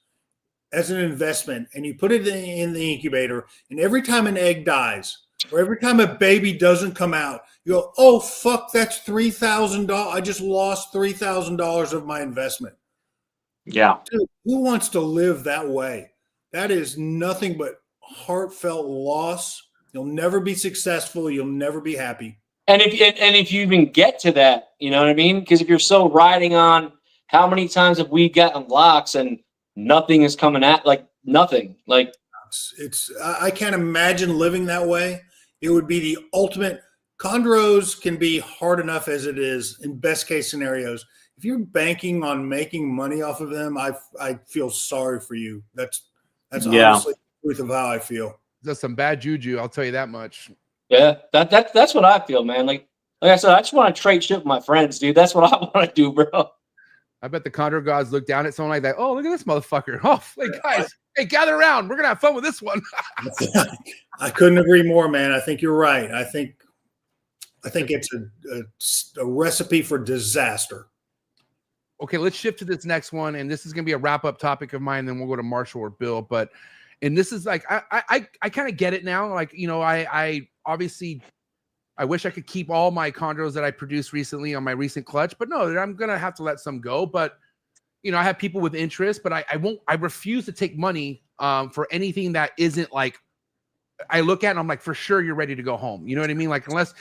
as an investment and you put it in the incubator, and every time an egg dies or every time a baby doesn't come out, you go, oh, fuck, that's $3,000. I just lost $3,000 of my investment. Yeah. Dude, who wants to live that way? That is nothing but heartfelt loss. You'll never be successful. You'll never be happy. And if you even get to that, you know what I mean? Because if you're so riding on, how many times have we gotten locks and nothing is coming at, like nothing, like it's I can't imagine living that way. It would be the ultimate. Chondros can be hard enough as it is in best case scenarios. If you're banking on making money off of them, I feel sorry for you. That's honestly the truth of how I feel. That's some bad juju, I'll tell you that much. Yeah, that's what I feel, man. Like I said, I just want to trade shit with my friends, dude. That's what I want to do, bro. I bet the chondro gods look down at someone like that. Oh, look at this motherfucker. Oh, hey, guys, hey, gather around. We're going to have fun with this one. I couldn't agree more, man. I think you're right. I think it's a recipe for disaster. Okay, let's shift to this next one. And this is going to be a wrap-up topic of mine. Then we'll go to Marshall or Bill. But, and this is like, I kind of get it now. Like, you know, I obviously, I wish I could keep all my chondros that I produced recently on my recent clutch, but no, I'm going to have to let some go. But, you know, I have people with interest, but I refuse to take money for anything that isn't like, I look at and I'm like, for sure you're ready to go home. You know what I mean? Like, unless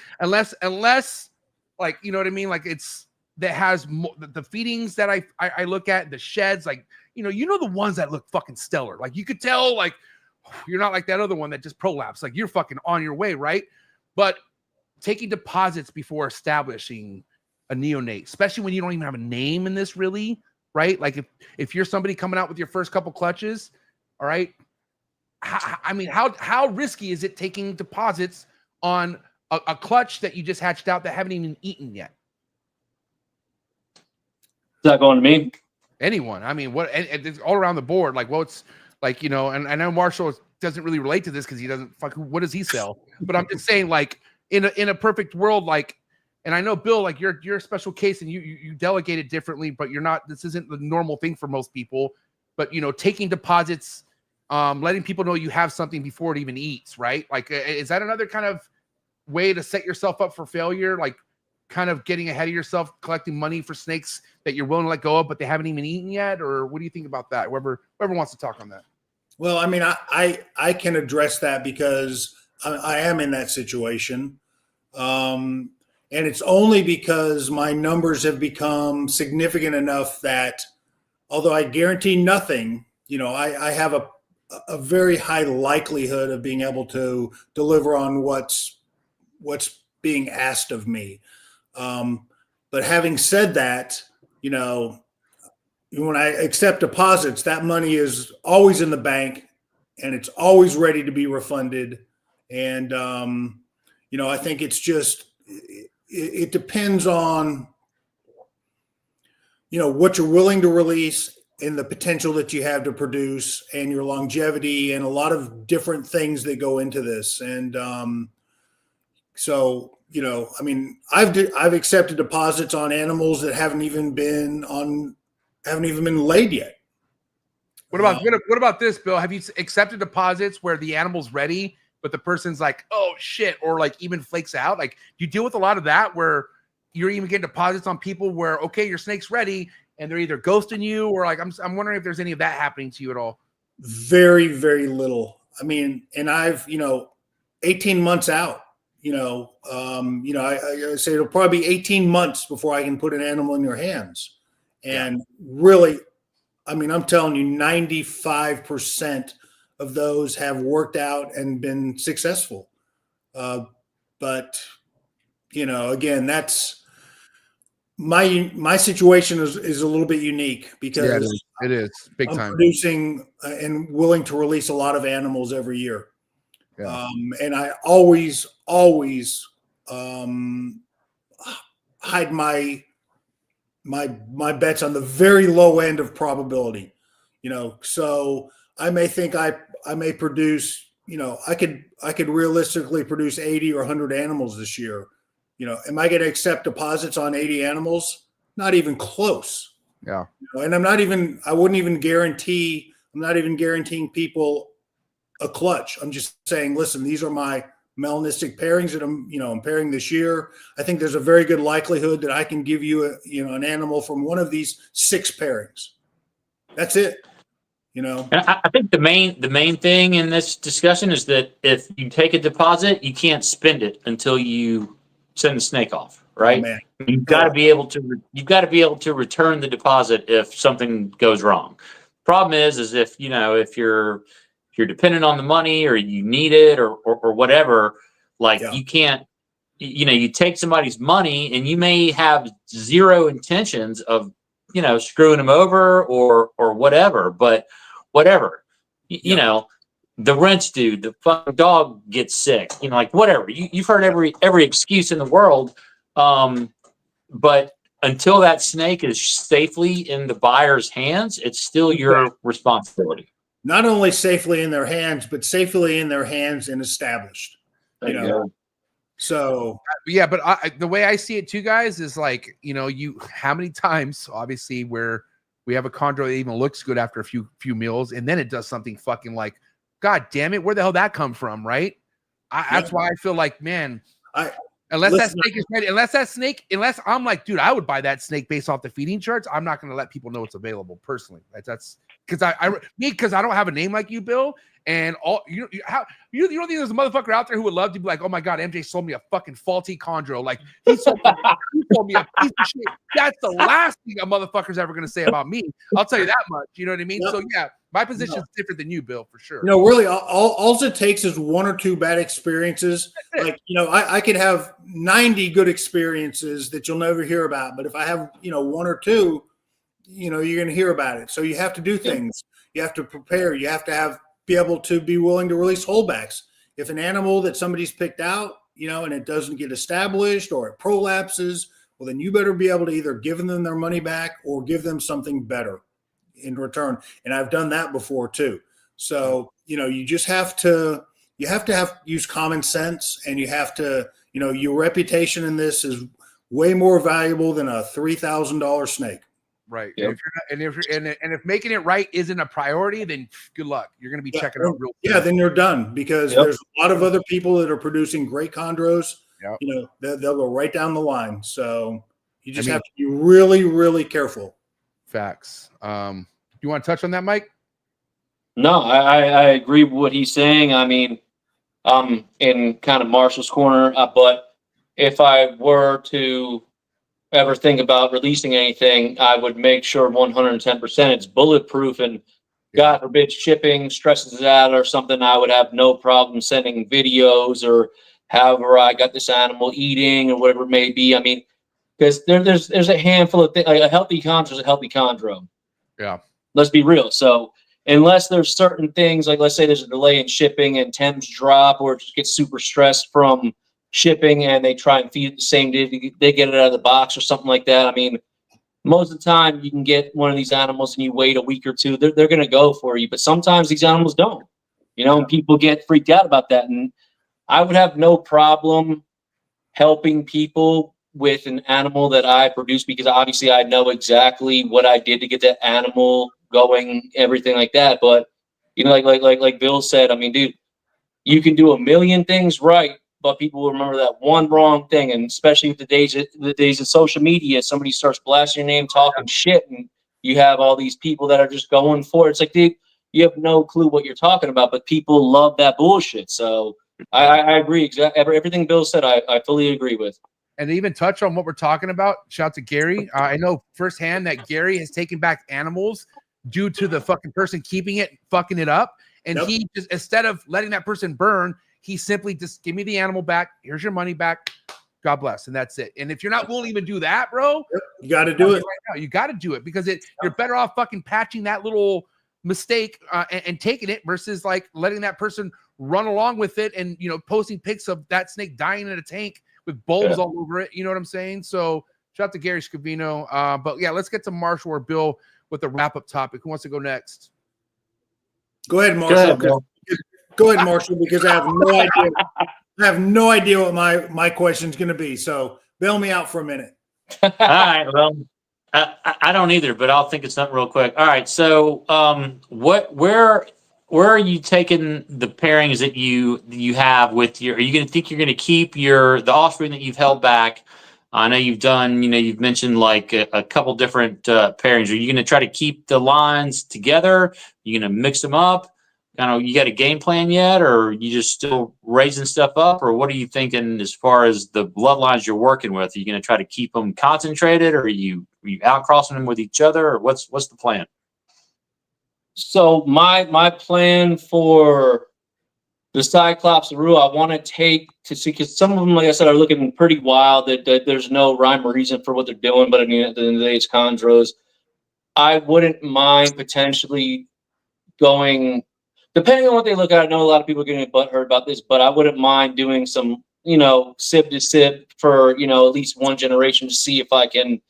like, you know what I mean? Like that has the feedings that I look at, the sheds, like, you know, the ones that look fucking stellar. Like you could tell, like, you're not like that other one that just prolapsed. Like you're fucking on your way. Right. But taking deposits before establishing a neonate, especially when you don't even have a name in this, really, right? Like if you're somebody coming out with your first couple clutches, all right, how risky is it taking deposits on a clutch that you just hatched out that haven't even eaten yet? Is that going to me? Anyone? I mean, what? And it's all around the board. Like, well, it's like, you know, and I know Marshall doesn't really relate to this because he doesn't what does he sell? But I'm just saying, like, in a perfect world, like, and I know Bill, like you're a special case and you delegate it differently, but you're not, this isn't the normal thing for most people, but you know, taking deposits, letting people know you have something before it even eats, right? Like, is that another kind of way to set yourself up for failure? Like kind of getting ahead of yourself, collecting money for snakes that you're willing to let go of, but they haven't even eaten yet? Or what do you think about that? Whoever wants to talk on that. Well, I mean, I can address that because I am in that situation. And it's only because my numbers have become significant enough that although I guarantee nothing, you know, I have a very high likelihood of being able to deliver on what's being asked of me. But having said that, you know, when I accept deposits, that money is always in the bank and it's always ready to be refunded. And, you know, I think it's just, it depends on, you know, what you're willing to release and the potential that you have to produce and your longevity and a lot of different things that go into this. And so, you know, I mean, I've accepted deposits on animals that haven't even been laid yet. What about this, Bill? Have you accepted deposits where the animal's ready, but the person's like, oh shit, or like even flakes out? Like, do you deal with a lot of that where you're even getting deposits on people where, okay, your snake's ready and they're either ghosting you or like, I'm wondering if there's any of that happening to you at all. Very, very little. I mean, and I've, you know, 18 months out, you know, I say it'll probably be 18 months before I can put an animal in your hands. And really, I mean, I'm telling you, 95% of those have worked out and been successful. But again, that's my situation is a little bit unique because it is big I'm time producing and willing to release a lot of animals every year. Yeah. And I always hide my bets on the very low end of probability, so I may think I may produce, I could realistically produce 80 or 100 animals this year. Am I going to accept deposits on 80 animals? Not even close. Yeah. And I'm not even guaranteeing people a clutch. I'm just saying, listen, these are my melanistic pairings that I'm pairing this year. I think there's a very good likelihood that I can give you an animal from one of these 6 pairings. That's it. And I think the main thing in this discussion is that if you take a deposit, you can't spend it until you send the snake off, right? Oh, man. You've got to be able to return the deposit if something goes wrong. Problem is if you're dependent on the money or you need it or whatever, you can't, you take somebody's money and you may have zero intentions of, screwing them over or whatever, but whatever, the wrench dude, the fucking dog gets sick, whatever. You've heard every excuse in the world. But until that snake is safely in the buyer's hands, it's still your responsibility. Not only safely in their hands, but safely in their hands and established. So yeah, but the way I see it too, guys, is how many times, obviously, where we have a chondro that even looks good after a few meals, and then it does something fucking God damn it, where the hell that come from, right? That's why I feel like, man, unless I'm like, dude, I would buy that snake based off the feeding charts. I'm not going to let people know it's available personally. That's because I don't have a name like you, Bill. And you don't think there's a motherfucker out there who would love to be like, oh my God, MJ sold me a fucking faulty chondro. He sold me a piece of shit. That's the last thing a motherfucker's ever going to say about me. I'll tell you that much. You know what I mean? So yeah, my position is different than you, Bill, for sure. Really, all it takes is 1 or 2 bad experiences. I could have 90 good experiences that you'll never hear about, but if I have 1 or 2, you're going to hear about it. So you have to do things. You have to prepare. You have to be able to be willing to release holdbacks. If an animal that somebody's picked out, and it doesn't get established or it prolapses, well, then you better be able to either give them their money back or give them something better in return. And I've done that before too. So, you just have to use common sense, and you have to, your reputation in this is way more valuable than a $3,000 snake. Right. Yep. If making it right isn't a priority, then good luck. You're going to be checking out real quick. Yeah, then you're done, because there's a lot of other people that are producing great chondros. Yep. They'll go right down the line. So you just have to be really, really careful. Facts. You want to touch on that, Mike? No, I agree with what he's saying. I mean, I'm in kind of Marshall's corner, but if I were to ever think about releasing anything, I would make sure 110% it's bulletproof, and God forbid shipping stresses it out or something, I would have no problem sending videos or however I got this animal eating or whatever it may be. I mean, because there's a handful of things. Like a healthy chondro is a healthy chondro. Yeah. Let's be real. So unless there's certain things, like let's say there's a delay in shipping and temps drop, or it just gets super stressed from shipping and they try and feed it the same day they get it out of the box or something like that. I mean, most of the time you can get one of these animals and you wait a week or 2, they're going to go for you. But sometimes these animals don't, and people get freaked out about that. And I would have no problem helping people with an animal that I produce, because obviously I know exactly what I did to get that animal going, everything like that. But like Bill said, I mean, dude, you can do a million things right, but people will remember that one wrong thing. And especially with the days of social media, somebody starts blasting your name, talking shit, and you have all these people that are just going for it. It's like, dude, you have no clue what you're talking about, but people love that bullshit. So I agree. Exactly. Everything Bill said, I fully agree with. And to even touch on what we're talking about, shout out to Gary. I know firsthand that Gary has taken back animals due to the fucking person keeping it, fucking it up. And he just, instead of letting that person burn, He simply just give me the animal back. Here's your money back. God bless. And that's it. And if you're not willing to even do that, bro, you got to do it right now. You got to do it because you're better off fucking patching that little mistake and taking it versus like letting that person run along with it and, you know, posting pics of that snake dying in a tank with bulbs all over it. You know what I'm saying? So shout out to Gary Scavino. But yeah, let's get to Marshall or Bill with the wrap up topic. Who wants to go next? Go ahead, Marshall. Go ahead, Marshall, because I have no idea. I have no idea what my question is going to be. So bail me out for a minute. All right. Well, I don't either, but I'll think of something real quick. All right. So, where are you taking the pairings that you have with your? Are you going to think you're going to keep the offspring that you've held back? I know you've done. You know, you've mentioned like a couple different pairings. Are you going to try to keep the lines together? Are you going to mix them up? Kind of, you got a game plan yet, or are you just still raising stuff up, or what are you thinking as far as the bloodlines you're working with? Are you going to try to keep them concentrated, or are you outcrossing them with each other, or what's the plan? So my plan for the Cyclops Rue, I want to take to see, because some of them, like I said, are looking pretty wild. That there's no rhyme or reason for what they're doing, but I mean, at the end of the day, it's chondros. I wouldn't mind potentially going. Depending on what they look at, I know a lot of people are getting butthurt about this, but I wouldn't mind doing some, you know, sib to sib for, you know, at least one generation to see if I can,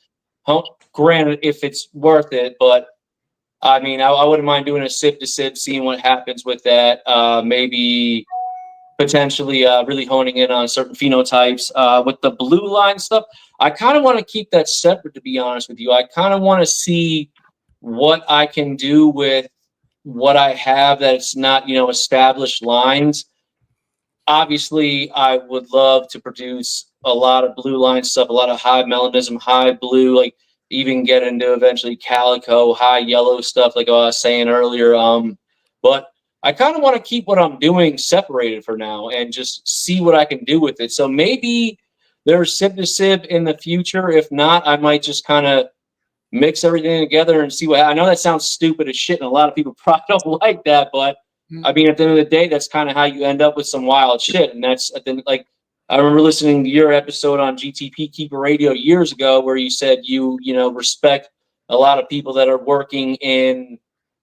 granted, if it's worth it. But I mean, I wouldn't mind doing a sib to sib, seeing what happens with that. Maybe potentially really honing in on certain phenotypes. With the blue line stuff, I kind of want to keep that separate, to be honest with you. I kind of want to see what I can do with what I have that's not, you know, established lines. Obviously, I would love to produce a lot of blue line stuff, a lot of high melanism, high blue, like even get into eventually calico, high yellow stuff, like I was saying earlier. But I kind of want to keep what I'm doing separated for now and just see what I can do with it. So maybe there's sib to sib in the future. If not, I might just kind of mix everything together and see what. I know that sounds stupid as shit, and a lot of people probably don't like that, but I mean, at the end of the day, that's kind of how you end up with some wild shit. And that's, like, I remember listening to your episode on GTP Keeper Radio years ago, where you said you know, respect a lot of people that are working in,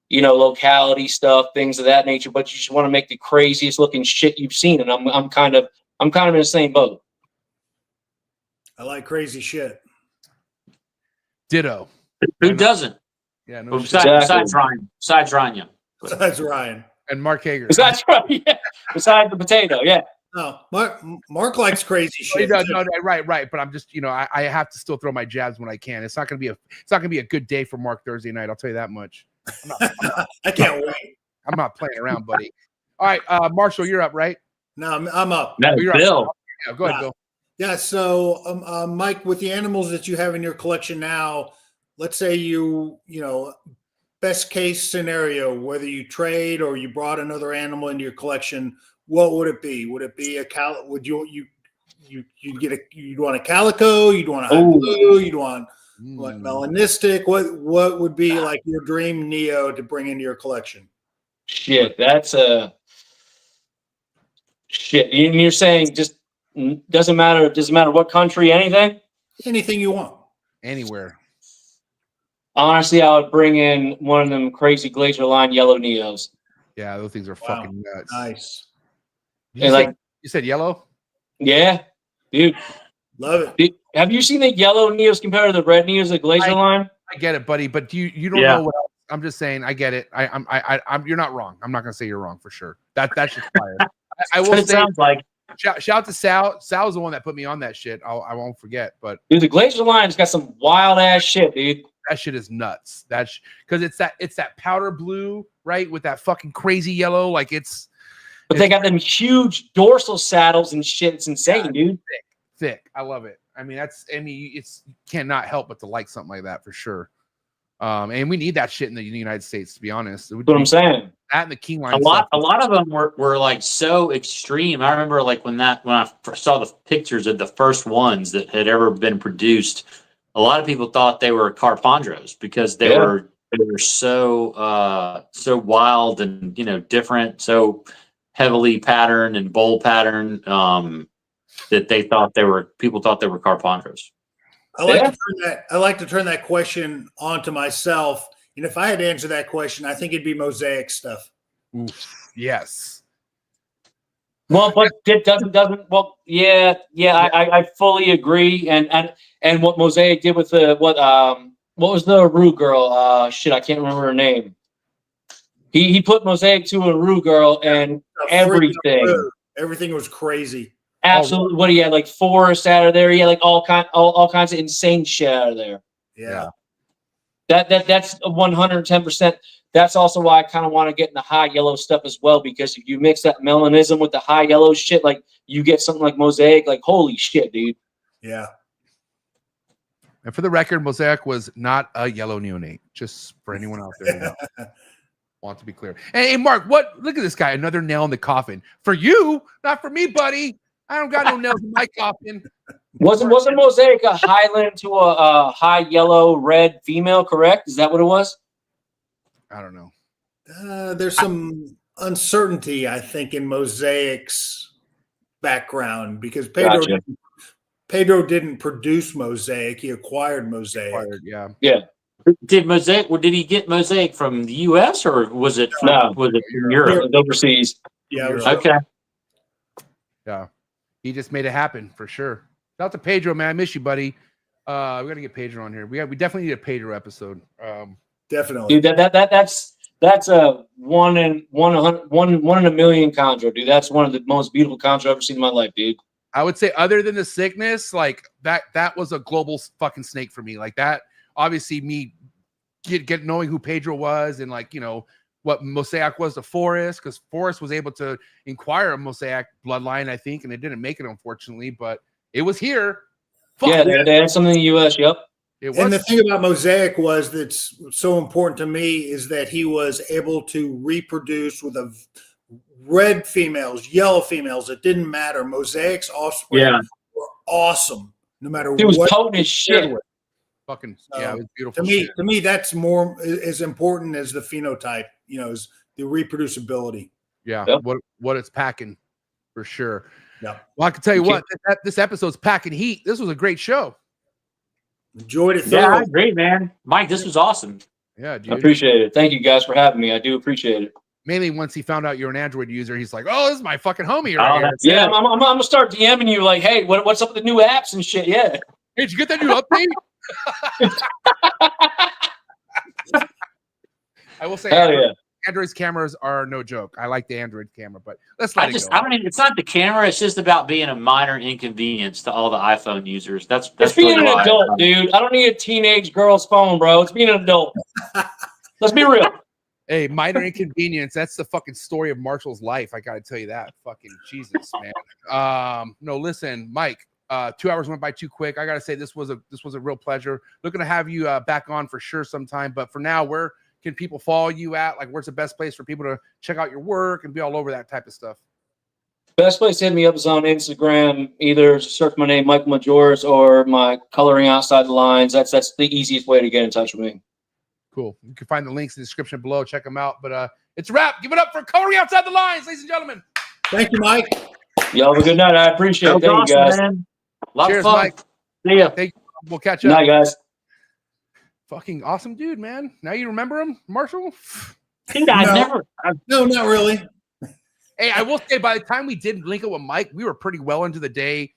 you know, locality stuff, things of that nature, but you just want to make the craziest looking shit you've seen. And I'm kind of in the same boat. I like crazy shit. Ditto. Who doesn't? Yeah, no. Besides Ryan. Besides Ryan and Mark Hager. That's right. Yeah. Besides the potato. Yeah. No, Mark likes crazy shit. No, right. But I'm just, you know, I have to still throw my jabs when I can. It's not gonna be a good day for Mark Thursday night. I'll tell you that much. I can't wait. I'm not playing around, buddy. All right, Marshall, you're up, right? No, I'm up. No, you're Bill. Up. Yeah, go ahead, Bill. Yeah. So, Mike, with the animals that you have in your collection now, let's say you know, best case scenario, whether you trade or you brought another animal into your collection, what would it be? Would it be would you'd want a calico? You'd want a high blue? You'd want what, melanistic? What would be like your dream Neo to bring into your collection? Shit, that's a shit. And you're saying just doesn't matter what country, Anything you want. Anywhere. Honestly, I would bring in one of them crazy glacier line yellow Neos. Yeah, those things are fucking nuts. Nice. You said yellow? Yeah, dude. Love it. Dude, have you seen the yellow Neos compared to the red Neos, the glacier line? I get it, buddy, but you don't know what else. I'm just saying, I get it. I'm you're not wrong. I'm not gonna say you're wrong for sure. That's just fire. I will say, it sounds like. Shout out to Sal. Sal's the one that put me on that shit. I won't forget. But dude, the glacier line's got some wild ass shit, dude. That shit is nuts. That's because it's that powder blue, right, with that fucking crazy yellow. Like but they got them huge dorsal saddles and shit. It's insane, dude. Thick. I love it. I mean, it's you cannot help but to like something like that for sure. And we need that shit in the United States, to be honest. That's what I'm saying. That and the king line. A lot of them were like so extreme. I remember like when I first saw the pictures of the first ones that had ever been produced. A lot of people thought they were Carpondros because they were so wild and, you know, different. So heavily patterned and bowl patterned, that people thought they were Carpondros. I like to turn that question onto myself. And if I had to answer that question, I think it'd be mosaic stuff. Oof. Yes. Well, but it doesn't. Well, yeah. I fully agree. And what Mosaic did with what was the Aru girl? Shit, I can't remember her name. He put Mosaic to a Aru girl and everything was crazy. Absolutely. What he had, like forest out of there. He had like all kinds of insane shit out of there. Yeah. That's 110%. That's also why I kind of want to get in the high yellow stuff as well, because if you mix that melanism with the high yellow shit, like you get something like Mosaic, like holy shit, dude. Yeah. And for the record, Mosaic was not a yellow neonate, just for anyone out there who knows. Want to be clear. Hey, Mark, look at this guy, another nail in the coffin. For you, not for me, buddy. I don't got no nails in my coffin. Wasn't Mosaic a Highland to a high yellow red female, correct? Is that what it was? I don't know. There's some uncertainty, I think, in Mosaic's background, because Pedro didn't produce Mosaic. He acquired Mosaic. Yeah. Did he get Mosaic from the U.S. or was it from Europe? Overseas. Yeah. Okay. Yeah. He just made it happen for sure. Shout out to Pedro, man. I miss you, buddy. We got to get Pedro on here. We definitely need a Pedro episode. Definitely. Dude, that's a one in a million chondro, dude. That's one of the most beautiful chondro I've ever seen in my life, dude. I would say, other than the sickness, like that was a global fucking snake for me. Like that, obviously, me get knowing who Pedro was and like, you know, what Mosaic was to Forrest, because Forrest was able to inquire a Mosaic bloodline, I think, and it didn't make it, unfortunately, but it was here. Yeah, they had something in the U.S. Yep. And the thing about Mosaic was that's so important to me is that he was able to reproduce with red females, yellow females. It didn't matter. Mosaic's offspring were awesome, no matter what. It was potent as shit. Fucking it was beautiful. To me, that's more as important as the phenotype. You know, is the reproducibility. Yeah, yep. what it's packing, for sure. Yeah. Well, I can tell you what, this episode's packing heat. This was a great show. Enjoyed it. Yeah, I agree, man. Mike, this was awesome. Yeah, dude. I appreciate it. Thank you guys for having me. I do appreciate it. Mainly once he found out you're an Android user, he's like, "Oh, this is my fucking homie right here." Yeah, I'm gonna start DMing you like, "Hey, what's up with the new apps and shit?" Yeah. Hey, did you get that new update? I will say, Android's cameras are no joke. I like the Android camera, but let's let it go. It's not the camera. It's just about being a minor inconvenience to all the iPhone users. That's being an adult, dude. I don't need a teenage girl's phone, bro. It's being an adult. Let's be real. Hey, minor inconvenience. That's the fucking story of Marshall's life. I gotta tell you that. Fucking Jesus, man. No, listen, Mike. 2 hours went by too quick. I gotta say this was a real pleasure. Looking to have you back on for sure sometime. But for now, where can people follow you at? Like, where's the best place for people to check out your work and be all over that type of stuff? Best place to hit me up is on Instagram. Either search my name, Michael Majoros, or my Coloring Outside the Lines. That's the easiest way to get in touch with me. Cool. You can find the links in the description below. Check them out. But it's a wrap. Give it up for Coloring Outside the Lines, ladies and gentlemen. Thank you, Mike. Y'all have a good night. I appreciate it. Thank you, guys. Man. A lot Cheers, of fun. Mike. See ya. Thank you. We'll catch up. Night, guys. Fucking awesome dude, man. Now you remember him, Marshall? No, not really. Hey, I will say, by the time we did link up with Mike, we were pretty well into the day,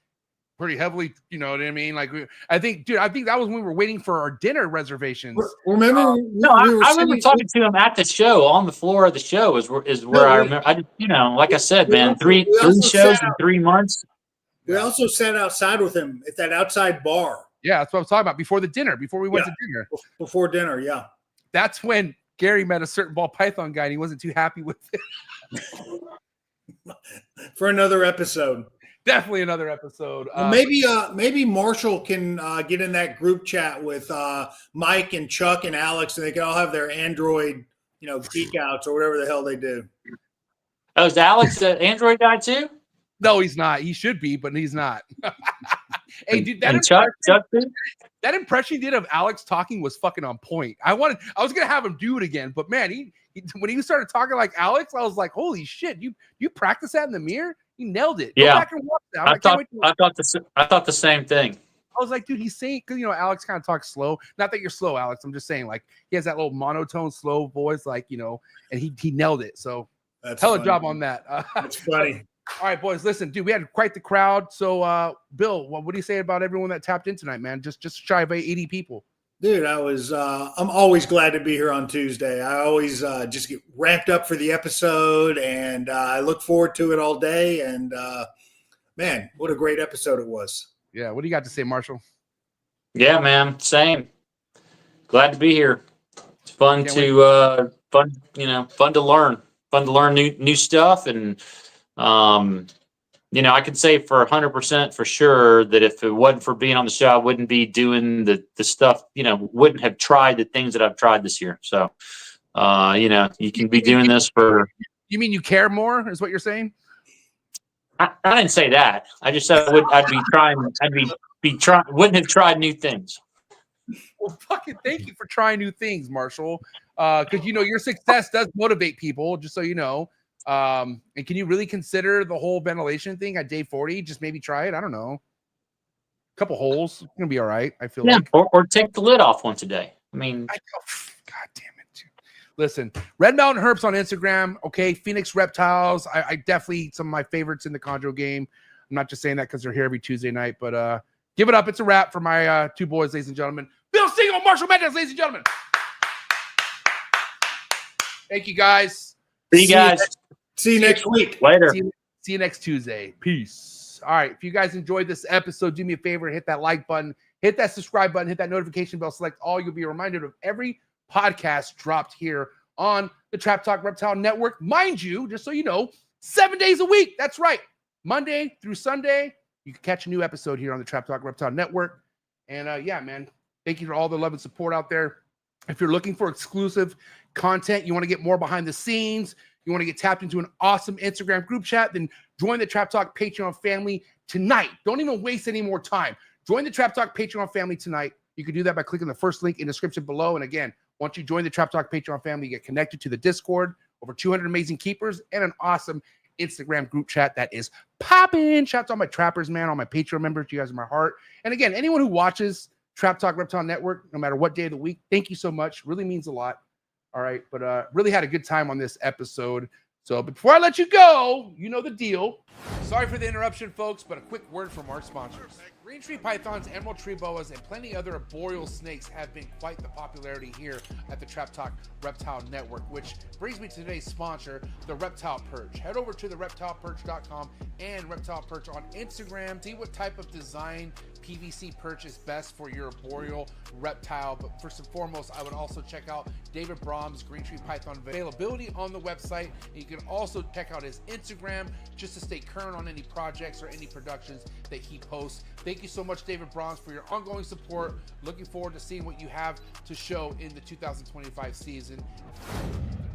pretty heavily, you know what I mean? Like, I think that was when we were waiting for our dinner reservations. Remember? I remember talking to him at the show, on the floor of the show is where I remember. Like I said, man, three shows in 3 months. We also sat outside with him at that outside bar. Yeah, that's what I was talking about. Before we went to dinner. Before dinner, yeah. That's when Gary met a certain ball python guy and he wasn't too happy with it. For another episode. Definitely another episode. Maybe Marshall can get in that group chat with Mike and Chuck and Alex, and they can all have their Android, geek outs or whatever the hell they do. Oh, is Alex an Android guy too? No, he's not. He should be, but he's not. Hey, dude, that that impression he did of Alex talking was fucking on point. I was gonna have him do it again, but man, he when he started talking like Alex, I was like, holy shit, you practice that in the mirror? You nailed it. Yeah. Go back and watch that. I thought the same thing. I was like, dude, he's saying, because Alex kind of talks slow. Not that you're slow, Alex. I'm just saying, like, he has that little monotone, slow voice, like, and he nailed it. So That's hell of a funny. job on that. That's funny. All right, boys, listen, dude, we had quite the crowd. So, Bill, what do you say about everyone that tapped in tonight, man? Just shy of 80 people. Dude, I'm always glad to be here on Tuesday. I always just get ramped up for the episode, and I look forward to it all day. And man, what a great episode it was. Yeah, what do you got to say, Marshall? Yeah, man, same. Glad to be here. It's fun Can't to learn new stuff, and I could say for 100% for sure that if it wasn't for being on the show, I wouldn't be doing the stuff. Wouldn't have tried the things that I've tried this year. So, you can be doing this for. You mean you care more? Is what you're saying? I didn't say that. I just said I'd be trying. Wouldn't have tried new things. Well, fucking thank you for trying new things, Marshall. Because your success does motivate people. Just so you know. And can you really consider the whole ventilation thing at day 40? Just maybe try it. I don't know. A couple holes, it's gonna be all right. I feel like. Or take the lid off once a day. I mean, God damn it. Dude. Listen, Red Mountain Herps on Instagram. Okay, Phoenix Reptiles. I definitely some of my favorites in the Chondro game. I'm not just saying that because they're here every Tuesday night, but give it up. It's a wrap for my two boys, ladies and gentlemen. Bill Siegel, Marshall Mendez, ladies and gentlemen. Thank you, guys. See you guys. See you next week. Later. See you next Tuesday. Peace. All right. If you guys enjoyed this episode, do me a favor, hit that like button, hit that subscribe button, hit that notification bell, select all. You'll be reminded of every podcast dropped here on the Trap Talk Reptile Network. Mind you, just so you know, 7 days a week. That's right. Monday through Sunday, you can catch a new episode here on the Trap Talk Reptile Network. And yeah, man, thank you for all the love and support out there. If you're looking for exclusive content, you want to get more behind the scenes, you want to get tapped into an awesome Instagram group chat, then join the Trap Talk Patreon family tonight. Don't even waste any more time. Join the Trap Talk Patreon family tonight. You can do that by clicking the first link in the description below. And again, once you join the Trap Talk Patreon family, you get connected to the Discord, over 200 amazing keepers, and an awesome Instagram group chat that is popping. Shout out to all my trappers, man, all my Patreon members. You guys are my heart. And again, anyone who watches Trap Talk Reptile Network, no matter what day of the week, thank you so much. Really means a lot. All right, but really had a good time on this episode. So before I let you go, you know the deal. Sorry for the interruption, folks, but a quick word from our sponsors. Green tree pythons, emerald tree boas, and plenty other arboreal snakes have been quite the popularity here at the Trap Talk Reptile Network, which brings me to today's sponsor, the Reptile Perch. Head over to the reptileperch.com and Reptile Perch on Instagram. See what type of design PVC perch is best for your arboreal reptile. But first and foremost, I would also check out David Brom's Green Tree Python availability on the website. And you can also check out his Instagram just to stay current on any projects or any productions that he posts. Thank you so much, David Broms, for your ongoing support. Looking forward to seeing what you have to show in the 2025 season.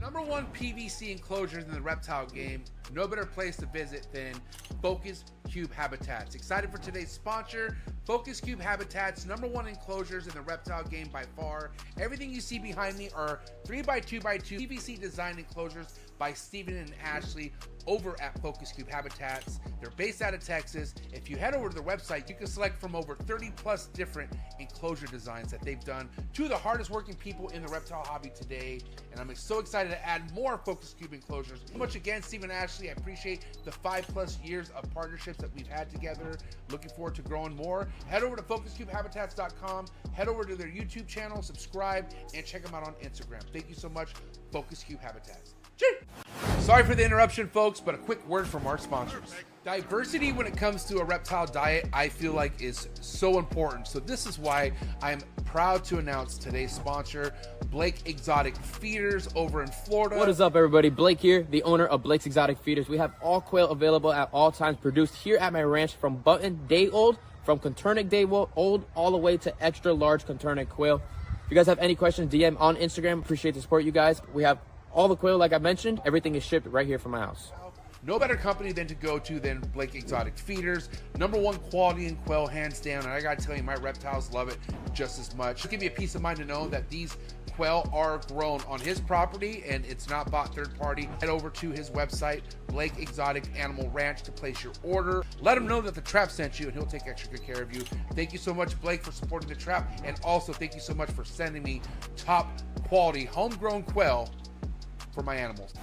Number one PVC enclosures in the reptile game. No better place to visit than Focus Cube Habitats. Excited for today's sponsor, Focus Cube Habitats, number one enclosures in the reptile game by far. Everything you see behind me are 3x2x2 PVC design enclosures by Steven and Ashley over at Focus Cube Habitats. They're based out of Texas. If you head over to their website, you can select from over 30 plus different enclosure designs that they've done. Two of the hardest working people in the reptile hobby today. And I'm so excited to add more Focus Cube enclosures. So much again, Steven and Ashley, I appreciate the 5+ years of partnerships that we've had together. Looking forward to growing more. Head over to FocusCubeHabitats.com. Head over to their YouTube channel, subscribe, and check them out on Instagram. Thank you so much, Focus Cube Habitats. Sorry for the interruption, folks, but a quick word from our sponsors. Diversity when it comes to a reptile diet, I feel like is so important. So this is why I'm proud to announce today's sponsor, Blake Exotic Feeders over in Florida. What is up, everybody? Blake here, the owner of Blake's Exotic Feeders. We have all quail available at all times, produced here at my ranch from button day old, from Conturnic day old, all the way to extra large Conturnic quail. If you guys have any questions, DM on Instagram. Appreciate the support, you guys. We have all the quail, like I mentioned. Everything is shipped right here from my house. No better company than to go to than Blake Exotic Feeders. #1 quality in quail, hands down. And I gotta tell you, my reptiles love it just as much. It'll give me a peace of mind to know that these quail are grown on his property and it's not bought third party. Head over to his website, Blake Exotic Animal Ranch, to place your order. Let him know that the Trap sent you and he'll take extra good care of you. Thank you so much, Blake, for supporting the Trap, and also thank you so much for sending me top quality homegrown quail for my animals.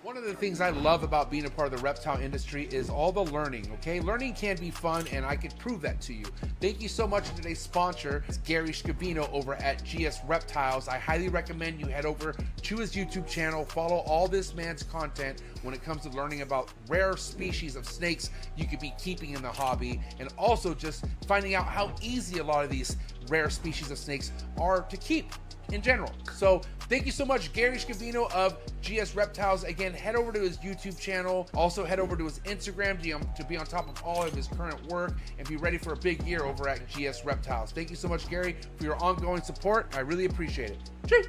One of the things I love about being a part of the reptile industry is all the learning, okay? Learning can be fun, and I can prove that to you. Thank you so much to today's sponsor, it's Gary Scavino over at GS Reptiles. I highly recommend you head over to his YouTube channel, follow all this man's content when it comes to learning about rare species of snakes you could be keeping in the hobby, and also just finding out how easy a lot of these rare species of snakes are to keep in general. So thank you so much, Gary Scavino of GS Reptiles. Again, head over to his YouTube channel. Also head over to his Instagram to be on top of all of his current work and be ready for a big year over at GS Reptiles. Thank you so much, Gary, for your ongoing support. I really appreciate it. Cheers.